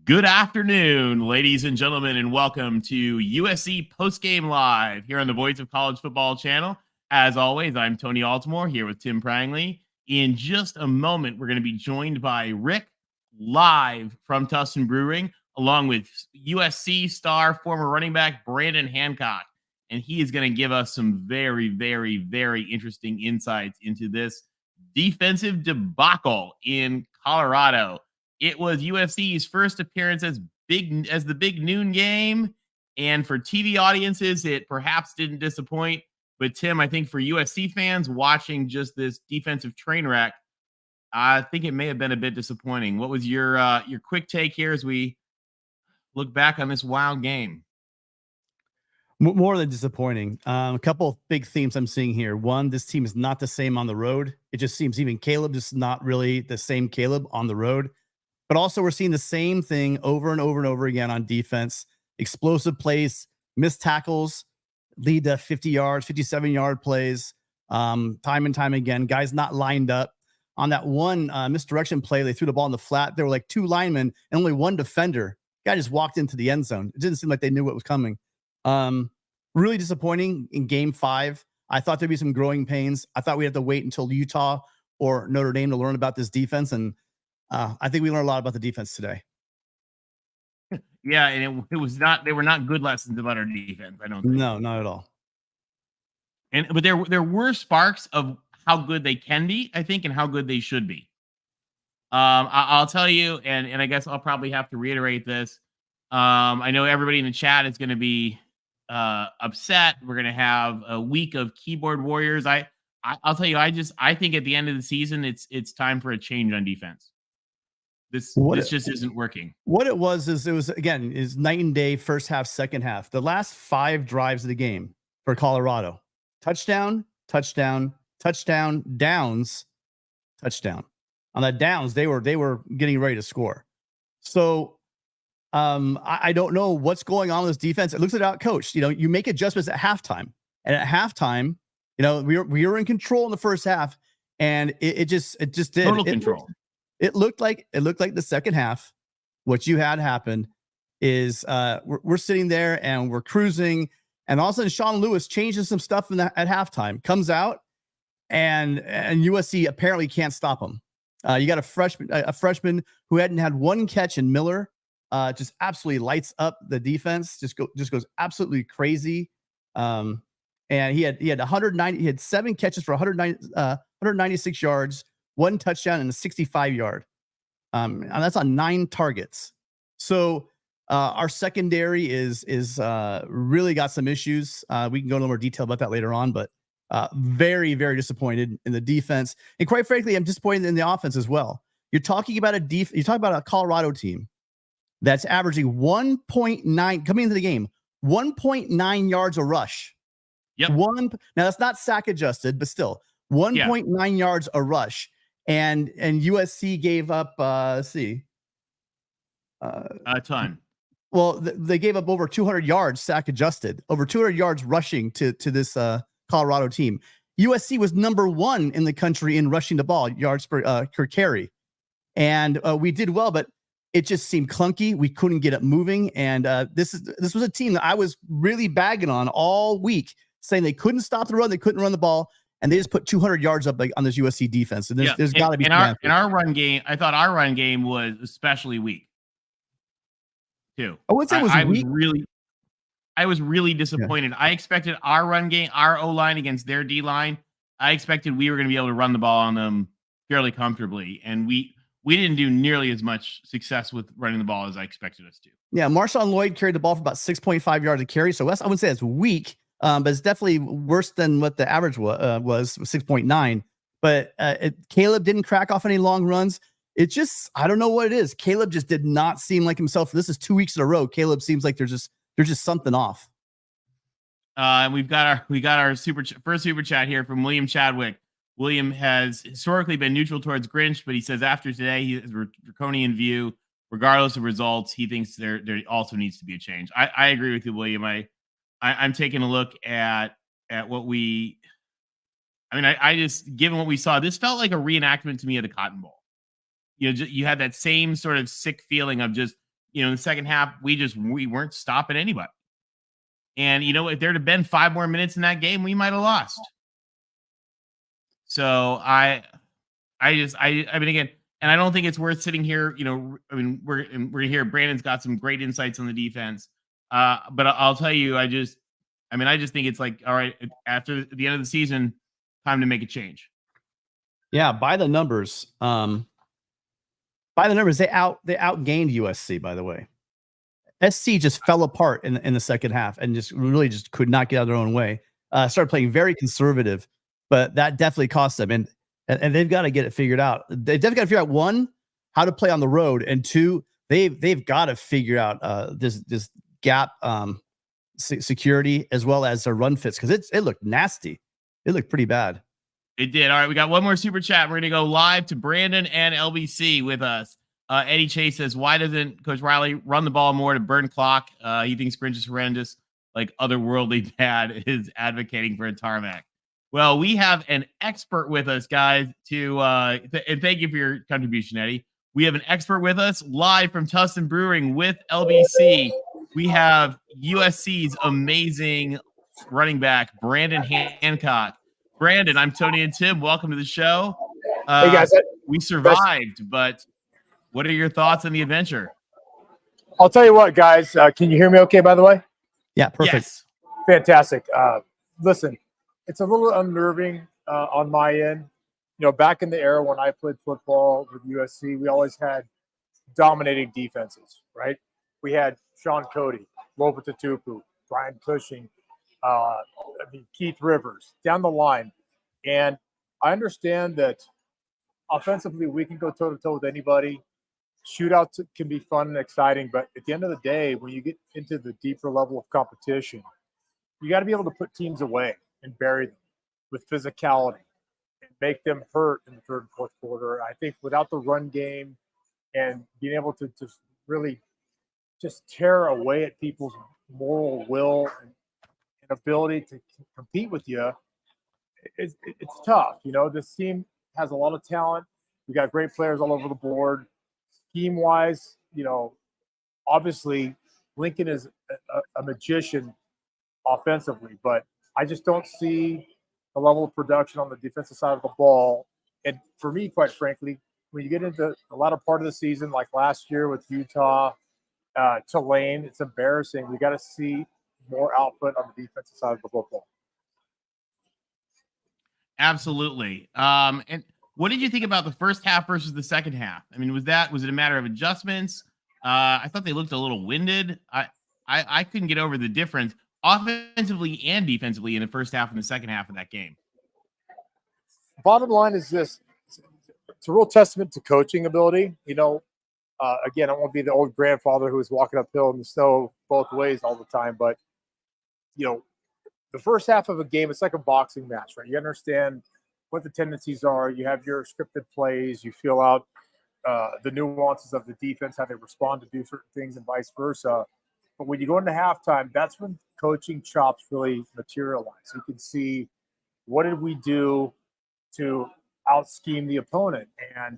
Good afternoon, ladies and gentlemen, and welcome to USC Postgame Live here on the Voice of College Football channel. As always, I'm Tony Altimore here with Tim Prangley. In just a moment, we're going to be joined by Rick live from Tustin Brewing, along with USC star former running back Brandon Hancock. And he is going to give us some very, very, very interesting insights into this defensive debacle in Colorado. It was USC's first appearance as the big noon game, and for TV audiences, it perhaps didn't disappoint. But Tim, I think for USC fans watching just this defensive train wreck, I think it may have been a bit disappointing. What was your quick take here as we look back on this wild game? More than disappointing. A couple of big themes I'm seeing here. One, this team is not the same on the road. It just seems even Caleb just not really the same Caleb on the road. But also we're seeing the same thing over and over and over again on defense. Explosive plays, missed tackles, lead to 50 yards, 57-yard plays, time and time again. Guys not lined up. On that one misdirection play, they threw the ball in the flat. There were like two linemen and only one defender. Guy just walked into the end zone. It didn't seem like they knew what was coming. Really disappointing in game 5. I thought there'd be some growing pains. I thought we'd have to wait until Utah or Notre Dame to learn about this defense. And I think we learned a lot about the defense today. Yeah, and it was not, they were not good lessons about our defense, I don't think. No, not at all. But there were sparks of how good they can be, I think, and how good they should be. I'll tell you, and I guess I'll probably have to reiterate this. I know everybody in the chat is going to be upset. We're going to have a week of keyboard warriors. I'll tell you, I think at the end of the season, it's time for a change on defense. This just isn't working. What it was again night and day, first half, second half. The last 5 drives of the game for Colorado: touchdown, touchdown, touchdown, downs, touchdown. On the downs, they were getting ready to score. So I don't know what's going on with this defense. It looks like out coached. You know, you make adjustments at halftime, and at halftime, you know, we were in control in the first half, and it just did Total control. It looked like the second half. What you had happen is we're sitting there and we're cruising, and all of a sudden Sean Lewis changes some stuff at halftime, comes out, and USC apparently can't stop him. You got a freshman who hadn't had one catch in Miller, just absolutely lights up the defense. Just goes absolutely crazy. And he had 7 catches for 196 yards. 1 touchdown and a 65-yard. And that's on 9 targets. So our secondary is really got some issues. We can go into more detail about that later on, but very, very disappointed in the defense. And quite frankly, I'm disappointed in the offense as well. You're talking about a Colorado team that's averaging 1.9 coming into the game, 1.9 yards a rush. Yep. Now that's not sack adjusted, but still 1.9 yards a rush. And USC gave up, a ton. Well, they gave up over 200 yards sack adjusted, over 200 yards rushing to this Colorado team. USC was number 1 in the country in rushing the ball, yards per carry. And we did well, but it just seemed clunky. We couldn't get it moving. And this was a team that I was really bagging on all week, saying they couldn't stop the run, they couldn't run the ball. And they just put 200 yards up on this USC defense. And there's got to be in our run game. I thought our run game was especially weak too. I would say it was weak. I was really disappointed. Yeah. I expected our run game, our O-line against their D-line. I expected we were going to be able to run the ball on them fairly comfortably, and we didn't do nearly as much success with running the ball as I expected us to. Yeah, Marshawn Lloyd carried the ball for about 6.5 yards a carry, so I wouldn't say it's weak. But it's definitely worse than what the average was 6.9. But Caleb didn't crack off any long runs. It just, I don't know what it is. Caleb just did not seem like himself. This is 2 weeks in a row. Caleb seems like there's just something off. And we got our first super chat here from William Chadwick. William has historically been neutral towards Grinch, but he says after today, he has a draconian view. Regardless of results, he thinks there also needs to be a change. I agree with you, William. I'm taking a look at what I just, given what we saw, this felt like a reenactment to me of the Cotton Bowl. You know, you had that same sort of sick feeling of just in the second half, we weren't stopping anybody. And if there'd have been 5 more minutes in that game, we might have lost. So I mean, again, and I don't think it's worth sitting here. I mean, we're here. Brandon's got some great insights on the defense. But I'll tell you, I just think it's like, all right, after the end of the season, time to make a change. Yeah, by the numbers, they outgained USC. By the way, SC just fell apart in the second half and just could not get out of their own way. Started playing very conservative, but that definitely cost them. And they've got to get it figured out. They've definitely got to figure out, one, how to play on the road, and two, they've got to figure out this gap security as well as their run fits, because it looked nasty. It looked pretty bad. It did. All right, we got one more super chat. We're going to go live to Brandon and LBC with us. Eddie Chase says, why doesn't Coach Riley run the ball more to burn clock? He thinks Grinch is horrendous, like otherworldly dad is advocating for a tarmac. Well, we have an expert with us, guys, and thank you for your contribution, Eddie. We have an expert with us live from Tustin Brewing with LBC. We have USC's amazing running back, Brandon Hancock. Brandon, I'm Tony and Tim. Welcome to the show. Hey, guys. We survived, but what are your thoughts on the adventure? I'll tell you what, guys. Can you hear me okay, by the way? Yeah, perfect. Yes. Fantastic. Listen, it's a little unnerving on my end. Back in the era when I played football with USC, we always had dominating defenses, right? We had Sean Cody, Loba Tatupu, Brian Cushing, Keith Rivers, down the line. And I understand that offensively we can go toe-to-toe with anybody. Shootouts can be fun and exciting, but at the end of the day, when you get into the deeper level of competition, you got to be able to put teams away and bury them with physicality and make them hurt in the third and fourth quarter. I think without the run game and being able to just really just tear away at people's moral will and ability to compete with you, it's tough. This team has a lot of talent. We got great players all over the board. Scheme wise, obviously Lincoln is a magician offensively, but I just don't see the level of production on the defensive side of the ball. And for me, quite frankly, when you get into the latter part of the season, like last year with Utah, Tulane, it's embarrassing. We got to see more output on the defensive side of the football. Absolutely. And what did you think about the first half versus the second half? I mean, was it a matter of adjustments? I thought they looked a little winded. I couldn't get over the difference offensively and defensively in the first half and the second half of that game. Bottom line is this: it's a real testament to coaching ability. Again, I won't be the old grandfather who was walking uphill in the snow both ways all the time, but the first half of a game, it's like a boxing match, right? You understand what the tendencies are. You have your scripted plays. You feel out the nuances of the defense, how they respond to do certain things, and vice versa. But when you go into halftime, that's when coaching chops really materialize. You can see, what did we do to out scheme the opponent? And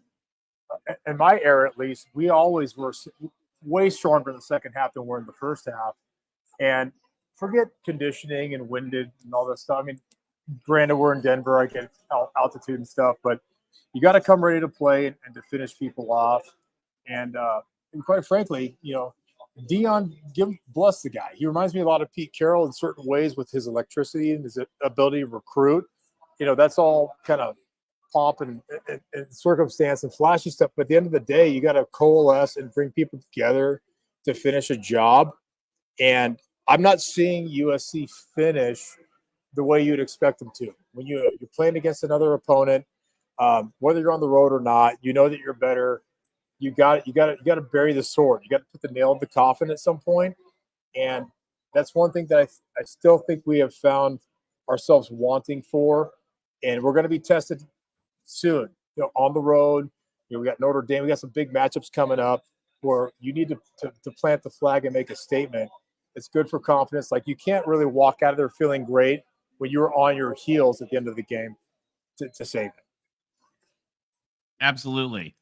in my era, at least, we always were way stronger in the second half than we're in the first half. And forget conditioning and winded and all that stuff. I mean, granted, we're in Denver. I get altitude and stuff, but you got to come ready to play and to finish people off. And quite frankly, Dion, bless the guy. He reminds me a lot of Pete Carroll in certain ways with his electricity and his ability to recruit. That's all kind of pomp and circumstance and flashy stuff. But at the end of the day, you got to coalesce and bring people together to finish a job. And I'm not seeing USC finish the way you'd expect them to. When you're playing against another opponent, whether you're on the road or not, that you're better. You got to bury the sword. You got to put the nail in the coffin at some point. And that's one thing that I still think we have found ourselves wanting for. And we're going to be tested soon, on the road. We got Notre Dame. We got some big matchups coming up where you need to plant the flag and make a statement. It's good for confidence. Like, you can't really walk out of there feeling great when you're on your heels at the end of the game to save it. Absolutely.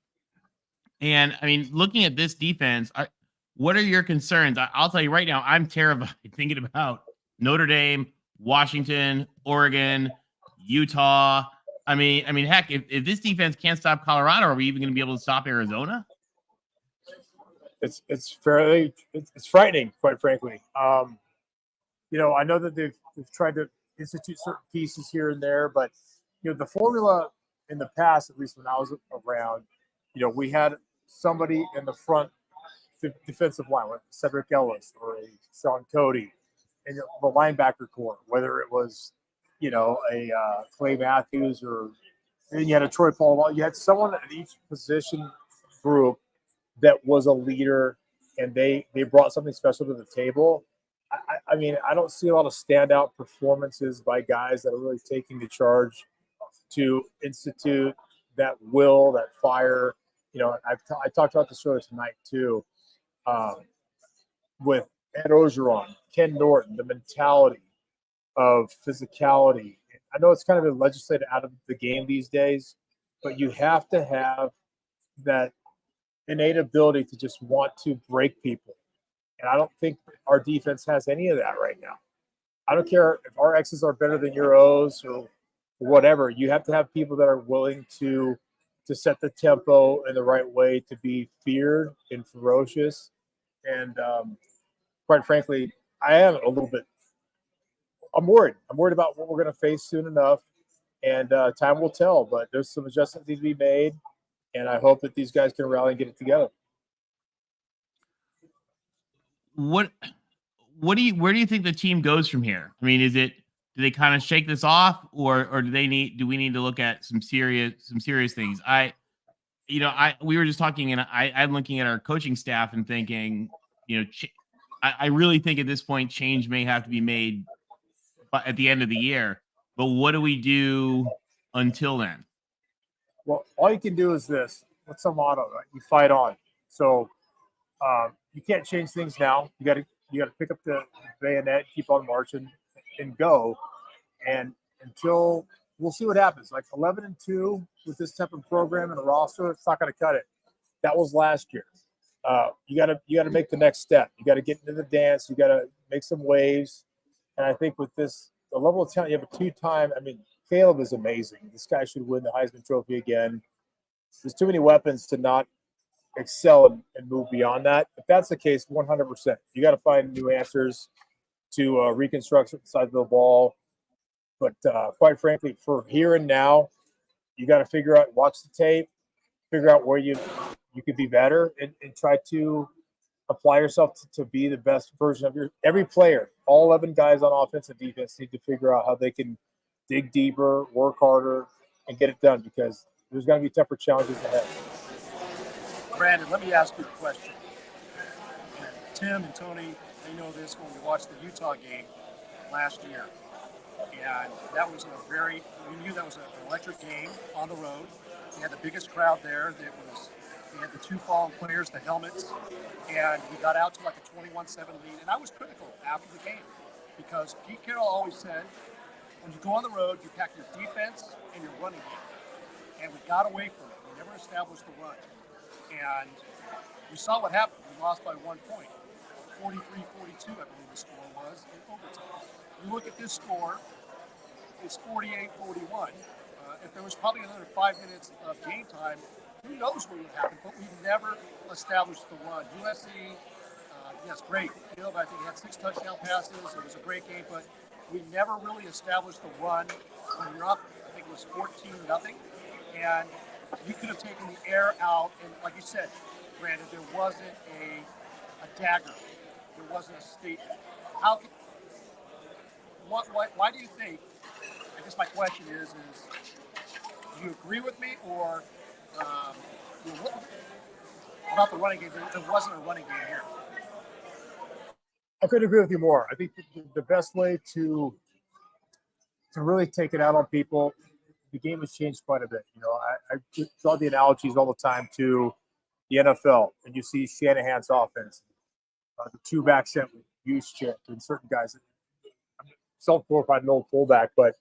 And I mean, looking at this defense, What are your concerns? I'll tell you right now, I'm terrified thinking about Notre Dame, Washington, Oregon, Utah. I mean, heck, if this defense can't stop Colorado, are we even going to be able to stop Arizona? It's frightening, quite frankly. You know, I know that they've tried to institute certain pieces here and there, but you know, the formula in the past, at least when I was around, you know, we had somebody in the front defensive line, like Cedric Ellis or a Sean Cody, and the linebacker core, whether it was, you know, a Clay Matthews or and you had a Troy Paul. You had someone at each position group that was a leader, and they brought something special to the table. I mean, I don't see a lot of standout performances by guys that are really taking the charge to institute that will, that fire. You know, I talked about this earlier tonight too, with Ed Ogeron, Ken Norton, the mentality of physicality. I know it's kind of been legislated out of the game these days, but you have to have that innate ability to just want to break people. And I don't think our defense has any of that right now. I don't care if our X's are better than your O's or whatever. You have to have people that are willing to set the tempo in the right way, to be feared and ferocious. And quite frankly, I am a little bit – I'm worried. I'm worried about what we're going to face soon enough, and time will tell. But there's some adjustments need to be made, and I hope that these guys can rally and get it together. Where do you think the team goes from here? I mean, do they kind of shake this off, or do we need to look at some serious things? We were just talking, and I'm looking at our coaching staff and thinking, you know, I really think at this point change may have to be made at the end of the year. But what do we do until then? Well, all you can do is this. What's the motto? Right? You fight on. So you can't change things now. You got to pick up the bayonet, keep on marching, and go. And until we'll see what happens. Like 11-2 with this type of program and a roster, it's not going to cut it. That was last year. You got to make the next step. You got to get into the dance. You got to make some waves. And I think with this, the level of talent, you have a two-time. I mean, Caleb is amazing. This guy should win the Heisman Trophy again. There's too many weapons to not excel and move beyond that. If that's the case, 100%. You got to find new answers to reconstruct the side of the ball. But quite frankly, for here and now, you got to figure out, watch the tape, figure out where you could be better, and try to apply yourself to be the best version of every player. All 11 guys on offense and defense need to figure out how they can dig deeper, work harder, and get it done, because there's going to be tougher challenges ahead. Brandon, let me ask you a question. Tim and Tony, they know this when we watched the Utah game last year. And that was we knew that was an electric game on the road. We had the biggest crowd there. We had the two fallen players, the helmets, and we got out to like a 21-7 lead. And I was critical after the game because Pete Carroll always said, when you go on the road, you pack your defense and your running game. And we got away from it. We never established the run. And we saw what happened. We lost by 1 point. 43-42, I believe the score was, in overtime. You look at this score, it's 48-41. If there was probably another 5 minutes of game time, who knows what would happen, but we never established the run. USC, yes, great. Caleb, I think he had 6 touchdown passes. It was a great game, but we never really established the run. When you're up, I think it was 14-0, and you could have taken the air out, and like you said, Brandon, there wasn't a dagger. There wasn't a statement. Why do you think, I guess my question is do you agree with me, or about the running game? There wasn't a running game here. I couldn't agree with you more. I think the best way to really take it out on people, the game has changed quite a bit. You know, I draw the analogies all the time to the NFL, and you see Shanahan's offense, the two-back set with Juszczyk and certain guys. I'm self-glorified an old fullback, but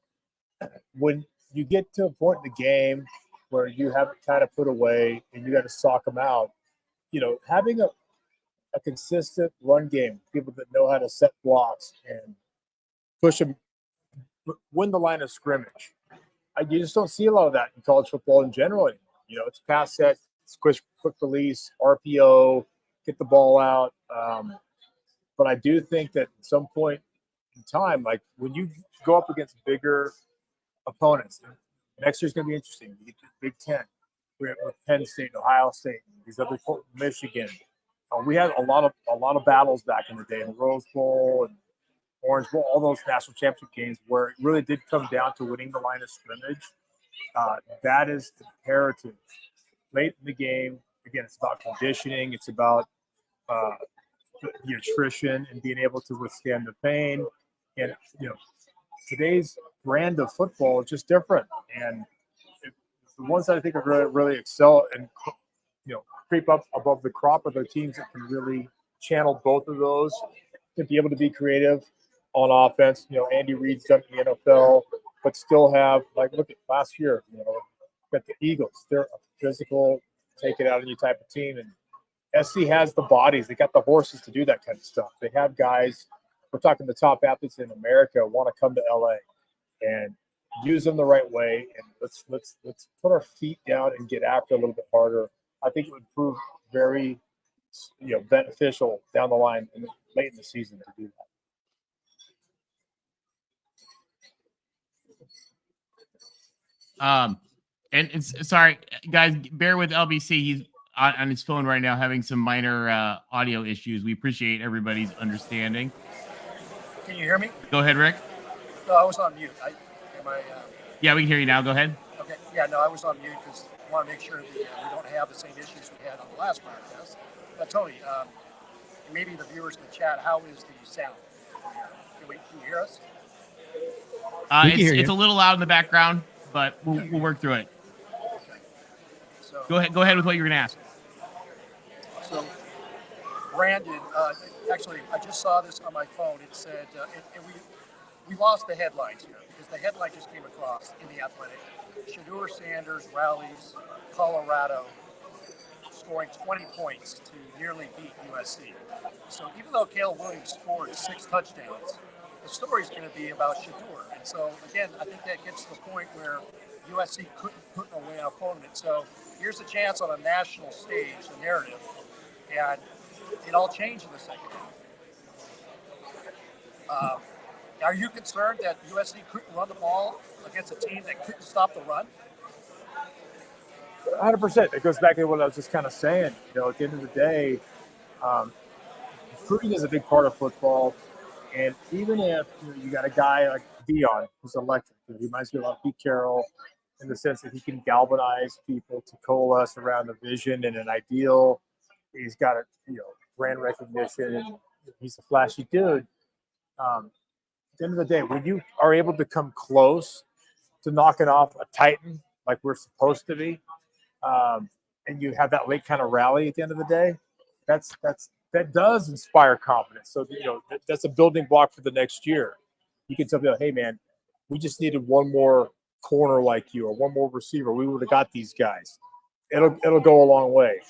when you get to a point in the game where you have it kind of put away and you got to sock them out, you know, having a consistent run game, people that know how to set blocks and push them, win the line of scrimmage. You just don't see a lot of that in college football in general anymore. You know, it's pass set, it's quick release, RPO, get the ball out. But I do think that at some point in time, like when you go up against bigger opponents, next year's going to be interesting. You get to the Big Ten with Penn State, Ohio State, these other Michigan. We had a lot of battles back in the day, the Rose Bowl and Orange Bowl, all those national championship games where it really did come down to winning the line of scrimmage. That is imperative. Late in the game, again, it's about conditioning. It's about the attrition and being able to withstand the pain. And, you know, today's brand of football is just different. And the ones that I think are really excel and, you know, creep up above the crop are the teams that can really channel both of those and be able to be creative on offense. You know, Andy Reid's done in the NFL, but still have, like, look at last year, you know, got the Eagles. They're a physical, take it out on you type of team. And SC has the bodies. They got the horses to do that kind of stuff. They have guys, we're talking the top athletes in America want to come to LA and use them the right way. And let's put our feet down and get after a little bit harder. I think it would prove very, you know, beneficial down the line and late in the season to do that. And it's sorry, guys, bear with LBC. He's on his phone right now having some minor audio issues. We appreciate everybody's understanding. Can you hear me? Go ahead, Rick. No, I was on mute. Yeah, we can hear you now. Go ahead. Okay. Yeah, no, I was on mute because I want to make sure that we don't have the same issues we had on the last podcast. But Tony, maybe the viewers in the chat, how is the sound? Can you hear us? It's a little loud in the background, but we'll work through it. Okay. So go ahead with what you're going to ask. So, Brandon, actually, I just saw this on my phone. It said, and we lost the headlines here because the headline just came across in the Athletic. Shedeur Sanders rallies Colorado, scoring 20 points to nearly beat USC. So even though Caleb Williams scored 6 touchdowns, the story is going to be about Shedeur. And so, again, I think that gets to the point where USC couldn't put away an opponent. So here's a chance on a national stage, the narrative, and it all changed in the second half. Are you concerned that USC couldn't run the ball against a team that couldn't stop the run? 100%. It goes back to what I was just kind of saying. You know, at the end of the day, recruiting is a big part of football. And even if you got a guy like Dion who's electric, he reminds me a lot of Pete Carroll in the sense that he can galvanize people to coalesce around a vision and an ideal. He's got a brand recognition, and he's a flashy dude. At the end of the day, when you are able to come close to knocking off a Titan like we're supposed to be, and you have that late kind of rally at the end of the day, that does inspire confidence. So that's a building block for the next year. You can tell people, hey man, we just needed one more corner like you or one more receiver. We would have got these guys. It'll go a long way.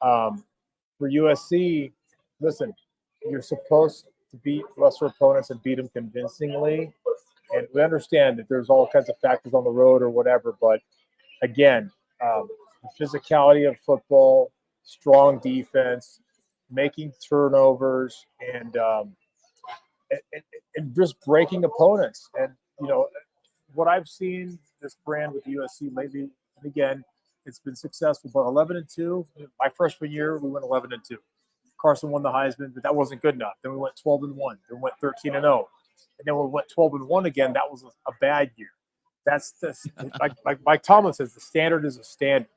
For USC, listen, you're supposed to beat lesser opponents and beat them convincingly. And we understand that there's all kinds of factors on the road or whatever. But again, the physicality of football, strong defense, making turnovers, and just breaking opponents. And, what I've seen this brand with USC lately, and again, it's been successful, but 11-2. My freshman year, we went 11-2. Carson won the Heisman, but that wasn't good enough. Then we went 12-1. Then we went 13-0. And then we went 12-1 again. That was a bad year. That's like Mike Tomlin says, the standard is a standard.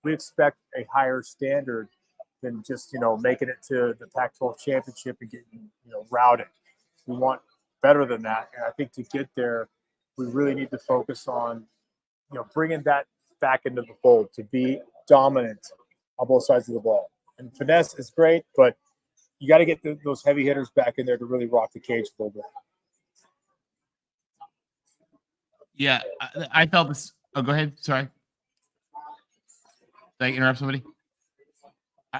We expect a higher standard than just, making it to the Pac-12 championship and getting, routed. We want better than that. And I think to get there, we really need to focus on, bringing that back into the fold, to be dominant on both sides of the ball. And finesse is great, but you got to get those heavy hitters back in there to really rock the cage a little bit. Yeah, I felt this. Oh, go ahead. Sorry. Did I interrupt somebody?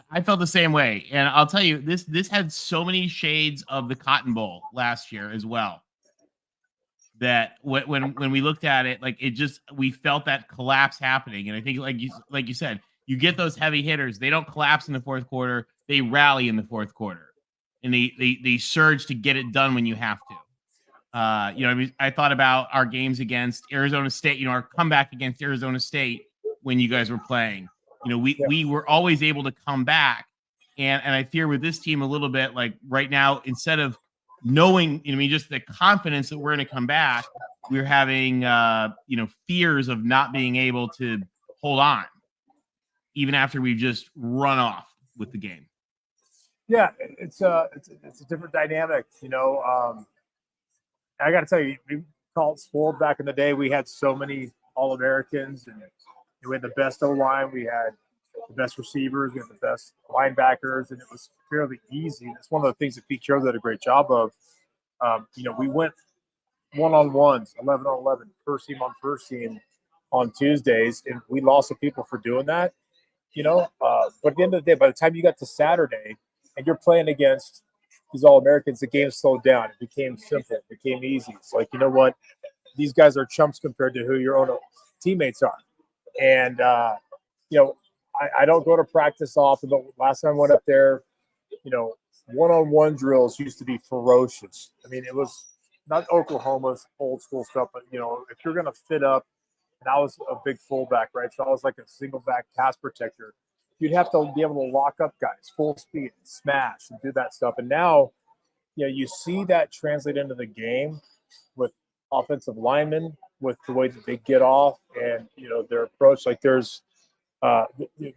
I felt the same way, and I'll tell you, this had so many shades of the Cotton Bowl last year as well. That when we looked at it, like it just we felt that collapse happening, and I think like you said, you get those heavy hitters, they don't collapse in the fourth quarter, they rally in the fourth quarter, and they surge to get it done when you have to. I mean, I thought about our games against Arizona State, our comeback against Arizona State when you guys were playing. We were always able to come back. And I fear with this team a little bit, like right now, instead of knowing, just the confidence that we're going to come back, we're having, fears of not being able to hold on, even after we've just run off with the game. Yeah, it's a different dynamic, I got to tell you, we called spoiled back in the day. We had so many All-Americans, and we had the best O-line. We had the best receivers. We had the best linebackers, and it was fairly easy. That's one of the things that Pete Carroll did a great job of. We went one-on-ones, 11 on 11, first team on first team on Tuesdays, and we lost some people for doing that, But at the end of the day, by the time you got to Saturday and you're playing against these All-Americans, the game slowed down. It became simple. It became easy. It's like, you know what? These guys are chumps compared to who your own teammates are. And, I don't go to practice often, but last time I went up there, one-on-one drills used to be ferocious. I mean, it was not Oklahoma's old school stuff, but, if you're going to fit up, and I was a big fullback, right? So I was like a single back pass protector. You'd have to be able to lock up guys full speed and smash and do that stuff. And now, you see that translate into the game with offensive linemen, with the way that they get off and, their approach. Like there's the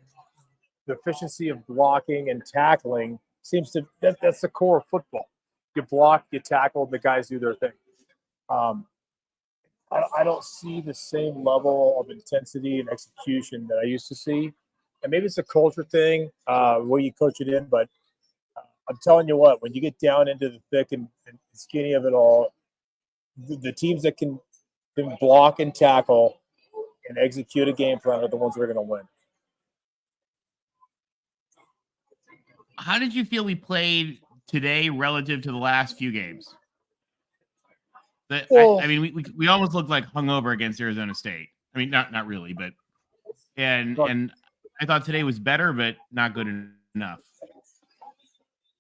efficiency of blocking and tackling seems to that's the core of football. You block, you tackle, the guys do their thing. I don't see the same level of intensity and execution that I used to see. And maybe it's a culture thing, where you coach it in, but I'm telling you what, when you get down into the thick and skinny of it all, the teams that can block and tackle and execute a game plan are the ones that are going to win. How did you feel we played today relative to the last few games? We almost looked like hungover against Arizona State. I mean, not really, but and I thought today was better, but not good enough.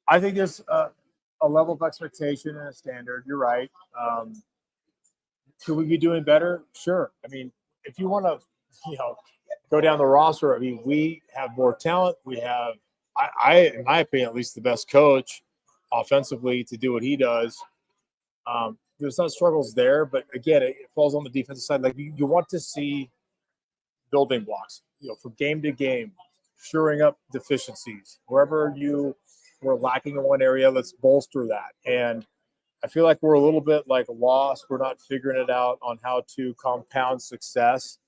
I think there's a level of expectation and a standard. You're right. Could we be doing better? Sure. I mean, if you want to, go down the roster, I mean, we have more talent. We have, in my opinion, at least the best coach offensively to do what he does. There's some struggles there, but again, it falls on the defensive side. Like you want to see building blocks, from game to game, shoring up deficiencies. Wherever you were lacking in one area, let's bolster that. And I feel like we're a little bit like lost. We're not figuring it out on how to compound success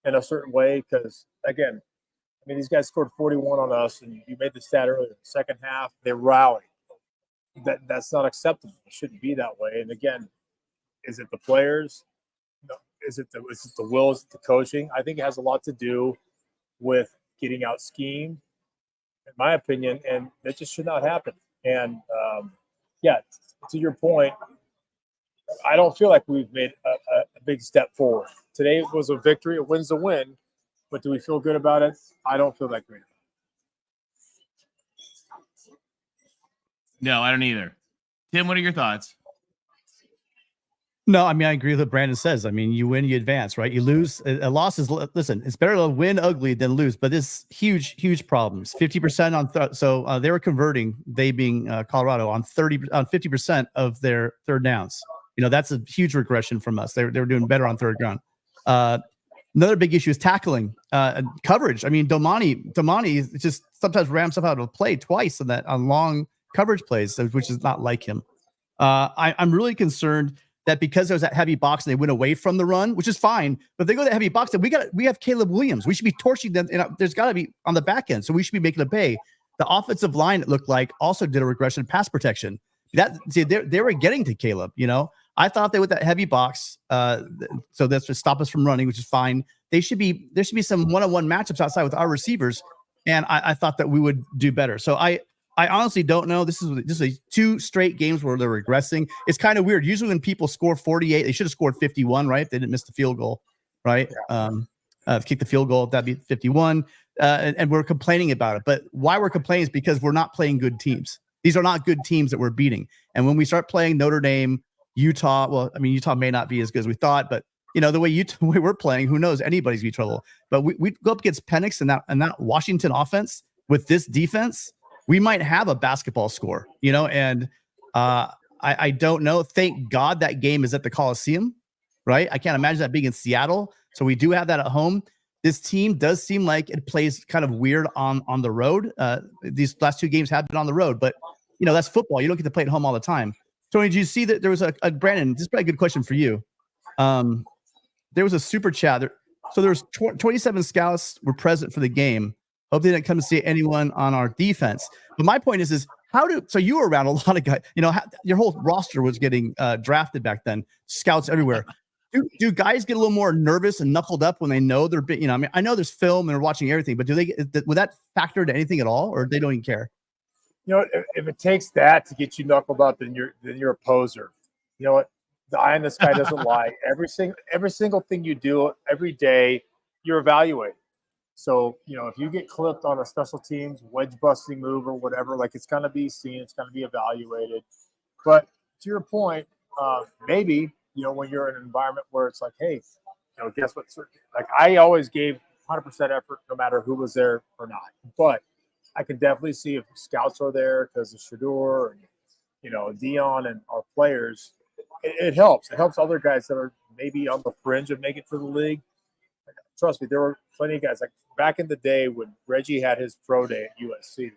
in a certain way. Because again, I mean, these guys scored 41 on us, and you made the stat earlier. The second half, they rallied. That's not acceptable. It shouldn't be that way. And again, is it the players? No. Is it the will? Is it the coaching? I think it has a lot to do with getting out schemed, in my opinion, and that just should not happen. And to your point, I don't feel like we've made a big step forward. Today was a victory. A win's a win, but do we feel good about it? I don't feel that great. No, I don't either. Tim, what are your thoughts? No, I mean, I agree with what Brandon says. I mean, you win, you advance, right? You lose. A loss is, listen, it's better to win ugly than lose, but it's huge problems. 50% on, so they were converting, they being Colorado, on 50% of their third downs. That's a huge regression from us. They were doing better on third down. Another big issue is tackling, coverage. I mean, Domani just sometimes rams up out of play twice on long coverage plays, which is not like him. I'm really concerned that because there's that heavy box and they went away from the run, which is fine, but they go to that heavy box, and we have Caleb Williams. We should be torching them. There's got to be on the back end, so we should be making a pay. The offensive line, it looked like, also did a regression in pass protection. They were getting to Caleb. I thought they with that heavy box, so that's to stop us from running, which is fine. There should be some one-on-one matchups outside with our receivers. and I thought that we would do better. So I honestly don't know. This is 2 straight games where they're regressing. It's kind of weird. Usually when people score 48, they should have scored 51, right? They didn't miss the field goal, right? Kick the field goal, that'd be 51. And we're complaining about it. But why we're complaining is because we're not playing good teams. These are not good teams that we're beating. And when we start playing Notre Dame, Utah, well, I mean, Utah may not be as good as we thought, but the way we're playing, who knows? Anybody's gonna be trouble. But we go up against Penix and that Washington offense with this defense, we might have a basketball score, and I don't know. Thank God that game is at the Coliseum, right? I can't imagine that being in Seattle. So we do have that at home. This team does seem like it plays kind of weird on the road. These last 2 games have been on the road, but that's football. You don't get to play at home all the time. Tony, did you see that there was a Brandon? This is probably a good question for you. There was a super chat there. So there's 27 scouts were present for the game. Hope they didn't come to see anyone on our defense. But my point is so you were around a lot of guys, your whole roster was getting drafted back then, scouts everywhere. Do guys get a little more nervous and knuckled up when they know they're being, I mean, I know there's film and they're watching everything, but would that factor into anything at all, or they don't even care? If it takes that to get you knuckled up, then you're a poser. You know what? The eye in the sky doesn't lie. Every single thing you do every day, you're evaluated. So, if you get clipped on a special teams wedge busting move or whatever, like, it's going to be seen, it's going to be evaluated. But to your point, maybe, when you're in an environment where it's like, hey, guess what? Like, I always gave 100% effort no matter who was there or not. But I can definitely see if scouts are there because of Shador and, Dion and our players, it helps. It helps other guys that are maybe on the fringe of making it to the league. Trust me, there were plenty of guys. Like back in the day when Reggie had his pro day at USC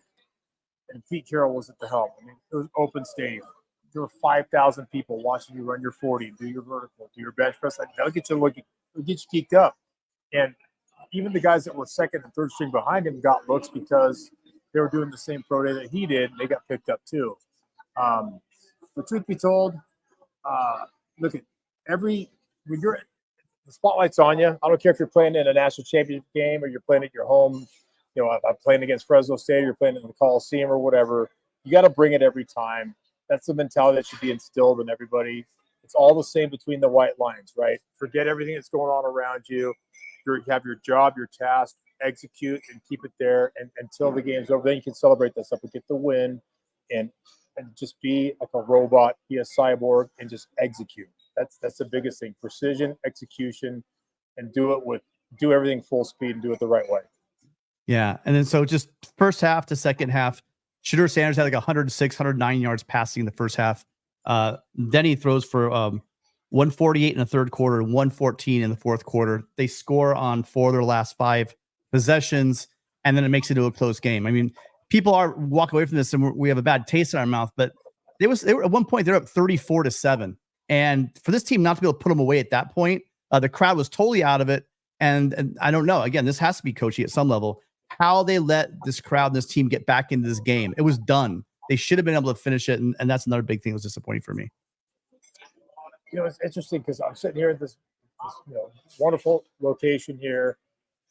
and Pete Carroll was at the helm. I mean, it was open stadium. There were 5,000 people watching you run your 40, do your vertical, do your bench press. Like, that'll get you geeked up. And even the guys that were second and third string behind him got looks because they were doing the same pro day that he did. And they got picked up too. But truth be told, look at when you're the spotlight's on you. I don't care if you're playing in a national championship game or you're playing at your home. If I'm playing against Fresno State, or you're playing in the Coliseum or whatever. You got to bring it every time. That's the mentality that should be instilled in everybody. It's all the same between the white lines, right? Forget everything that's going on around you. You have your job, your task, execute, and keep it there. And until the game's over, then you can celebrate that stuff and get the win, and just be like a robot, be a cyborg, and just execute. That's the biggest thing: precision, execution, and do everything full speed and do it the right way. Yeah, and then so just first half to second half, Shedeur Sanders had like 106, 109 yards passing in the first half. Then he throws for 148 in the third quarter, 114 in the fourth quarter. They score on 4 of their last 5 possessions, and then it makes it into a close game. I mean, people are walking away from this, and we have a bad taste in our mouth. But they were at one point they're up 34-7, and for this team not to be able to put them away at that point, the crowd was totally out of it. And I don't know. Again, this has to be coaching at some level. How they let this crowd and this team get back into this game. It was done. They should have been able to finish it. And that's another big thing that was disappointing for me. It's interesting because I'm sitting here at this wonderful location here,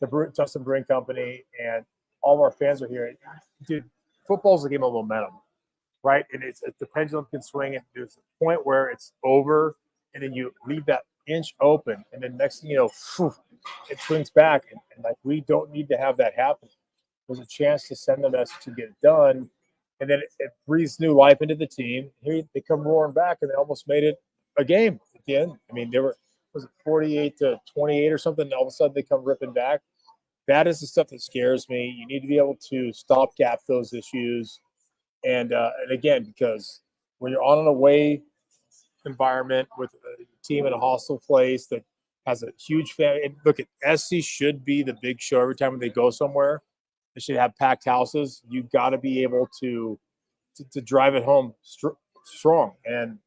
the Justin Brewing Company, and all of our fans are here. Dude, football's a game of momentum, right? And it's the pendulum can swing, and there's a point where it's over, and then you leave that inch open, and then next thing you know, it swings back, and like, we don't need to have that happen. There's a chance to send the message to get it done, and then it breathes new life into the team. Here they come roaring back, and they almost made it a game at the end. I mean, was it 48-28 or something? And all of a sudden they come ripping back. That is the stuff that scares me. You need to be able to stopgap those issues, and again, because when you're on an away environment with a team in a hostile place that has a huge fan. And look, at SC should be the big show every time they go somewhere. They should have packed houses. You got to be able to drive it home strong. And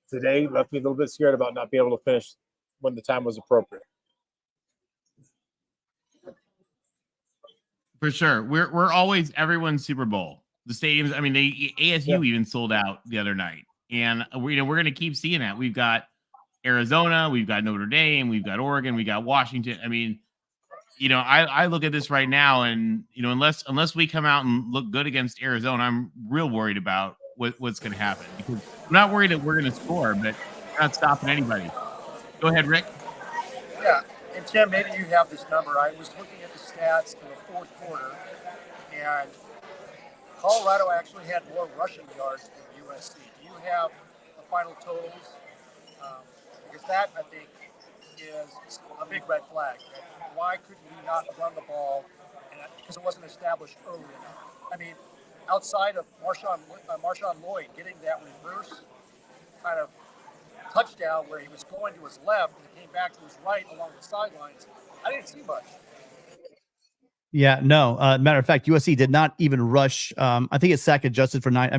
today left me a little bit scared about not being able to finish when the time was appropriate. For sure, we're always everyone's Super Bowl. The stadiums. I mean, ASU even sold out the other night. And we're going to keep seeing that. We've got Arizona, we've got Notre Dame, we've got Oregon, we got Washington. I mean, I look at this right now, and unless we come out and look good against Arizona, I'm real worried about what's going to happen, because I'm not worried that we're going to score, but we're not stopping anybody. Go ahead, Rick. Yeah, and Tim, maybe you have this number. I was looking at the stats in the fourth quarter, and Colorado actually had more rushing yards than USC. Do you have the final totals? Because that, I think, is a big red flag. Why couldn't we not run the ball? Because it wasn't established early enough. I mean, outside of Marshawn Lloyd getting that reverse kind of touchdown where he was going to his left and came back to his right along the sidelines, I didn't see much. Yeah, no. Matter of fact, USC did not even rush. I think it's sack adjusted for not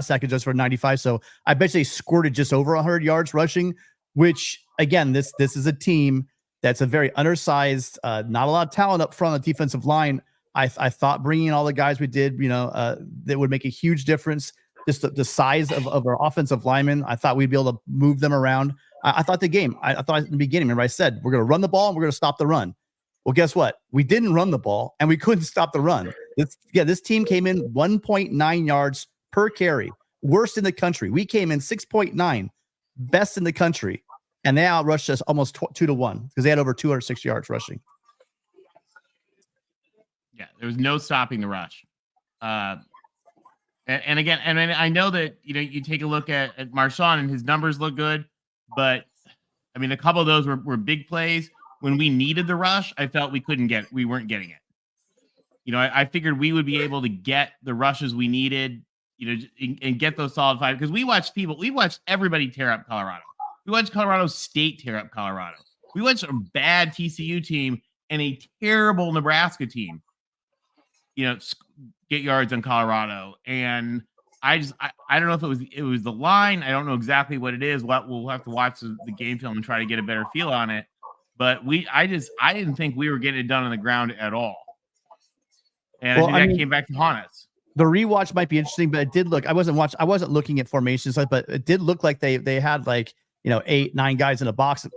sack adjusted for 95. So I bet they squirted just over 100 yards rushing, which again, this is a team that's a very undersized, not a lot of talent up front on the defensive line. I thought bringing in all the guys we did, that would make a huge difference. Just the size of our offensive linemen, I thought we'd be able to move them around. I thought the game, I thought at the beginning, remember I said, we're going to run the ball and we're going to stop the run. Well, guess what? We didn't run the ball and we couldn't stop the run. This team came in 1.9 yards per carry, worst in the country. We came in 6.9, best in the country. And they outrushed us almost 2-1 because they had over 206 yards rushing. Yeah, there was no stopping the rush. And again, and I know that you take a look at Marshawn and his numbers look good, but I mean a couple of those were big plays. When we needed the rush, I felt we weren't getting it. I figured we would be able to get the rushes we needed, and get those solid five, because we watched everybody tear up Colorado. We watched Colorado State tear up Colorado. We watched a bad TCU team and a terrible Nebraska team, get yards on Colorado. And I don't know if it was the line. I don't know exactly what it is. We'll have to watch the game film and try to get a better feel on it. But I didn't think we were getting it done on the ground at all. And I think that came back to haunt us. The rewatch might be interesting, but it did look, I wasn't looking at formations, but it did look like they had 8-9 guys in a box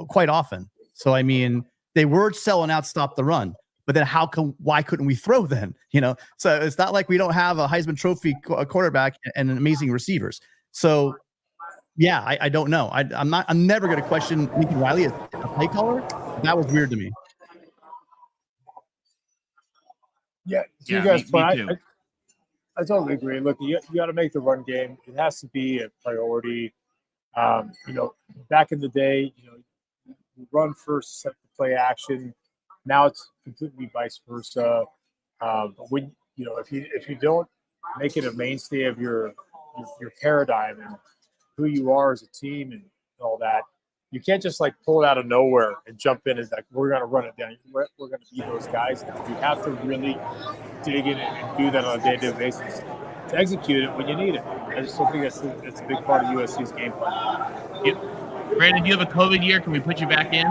quite often. So I mean, they were selling out stop the run, but then why couldn't we throw then? So it's not like we don't have a Heisman Trophy quarterback and amazing receivers. So yeah, I don't know. I'm never going to question Lincoln Riley as a play caller. That was weird to me. Yeah, you guys, I totally agree. Look, you got to make the run game. It has to be a priority. Back in the day, you run first, set the play action. Now it's completely vice versa. But when if you don't make it a mainstay of your paradigm and who you are as a team and all that, you can't just pull it out of nowhere and jump in as we're going to run it down. We're going to be those guys. You have to really dig in and do that on a day-to-day basis to execute it when you need it. I just don't think that's a big part of USC's game plan. Brandon, do you have a COVID year? Can we put you back in?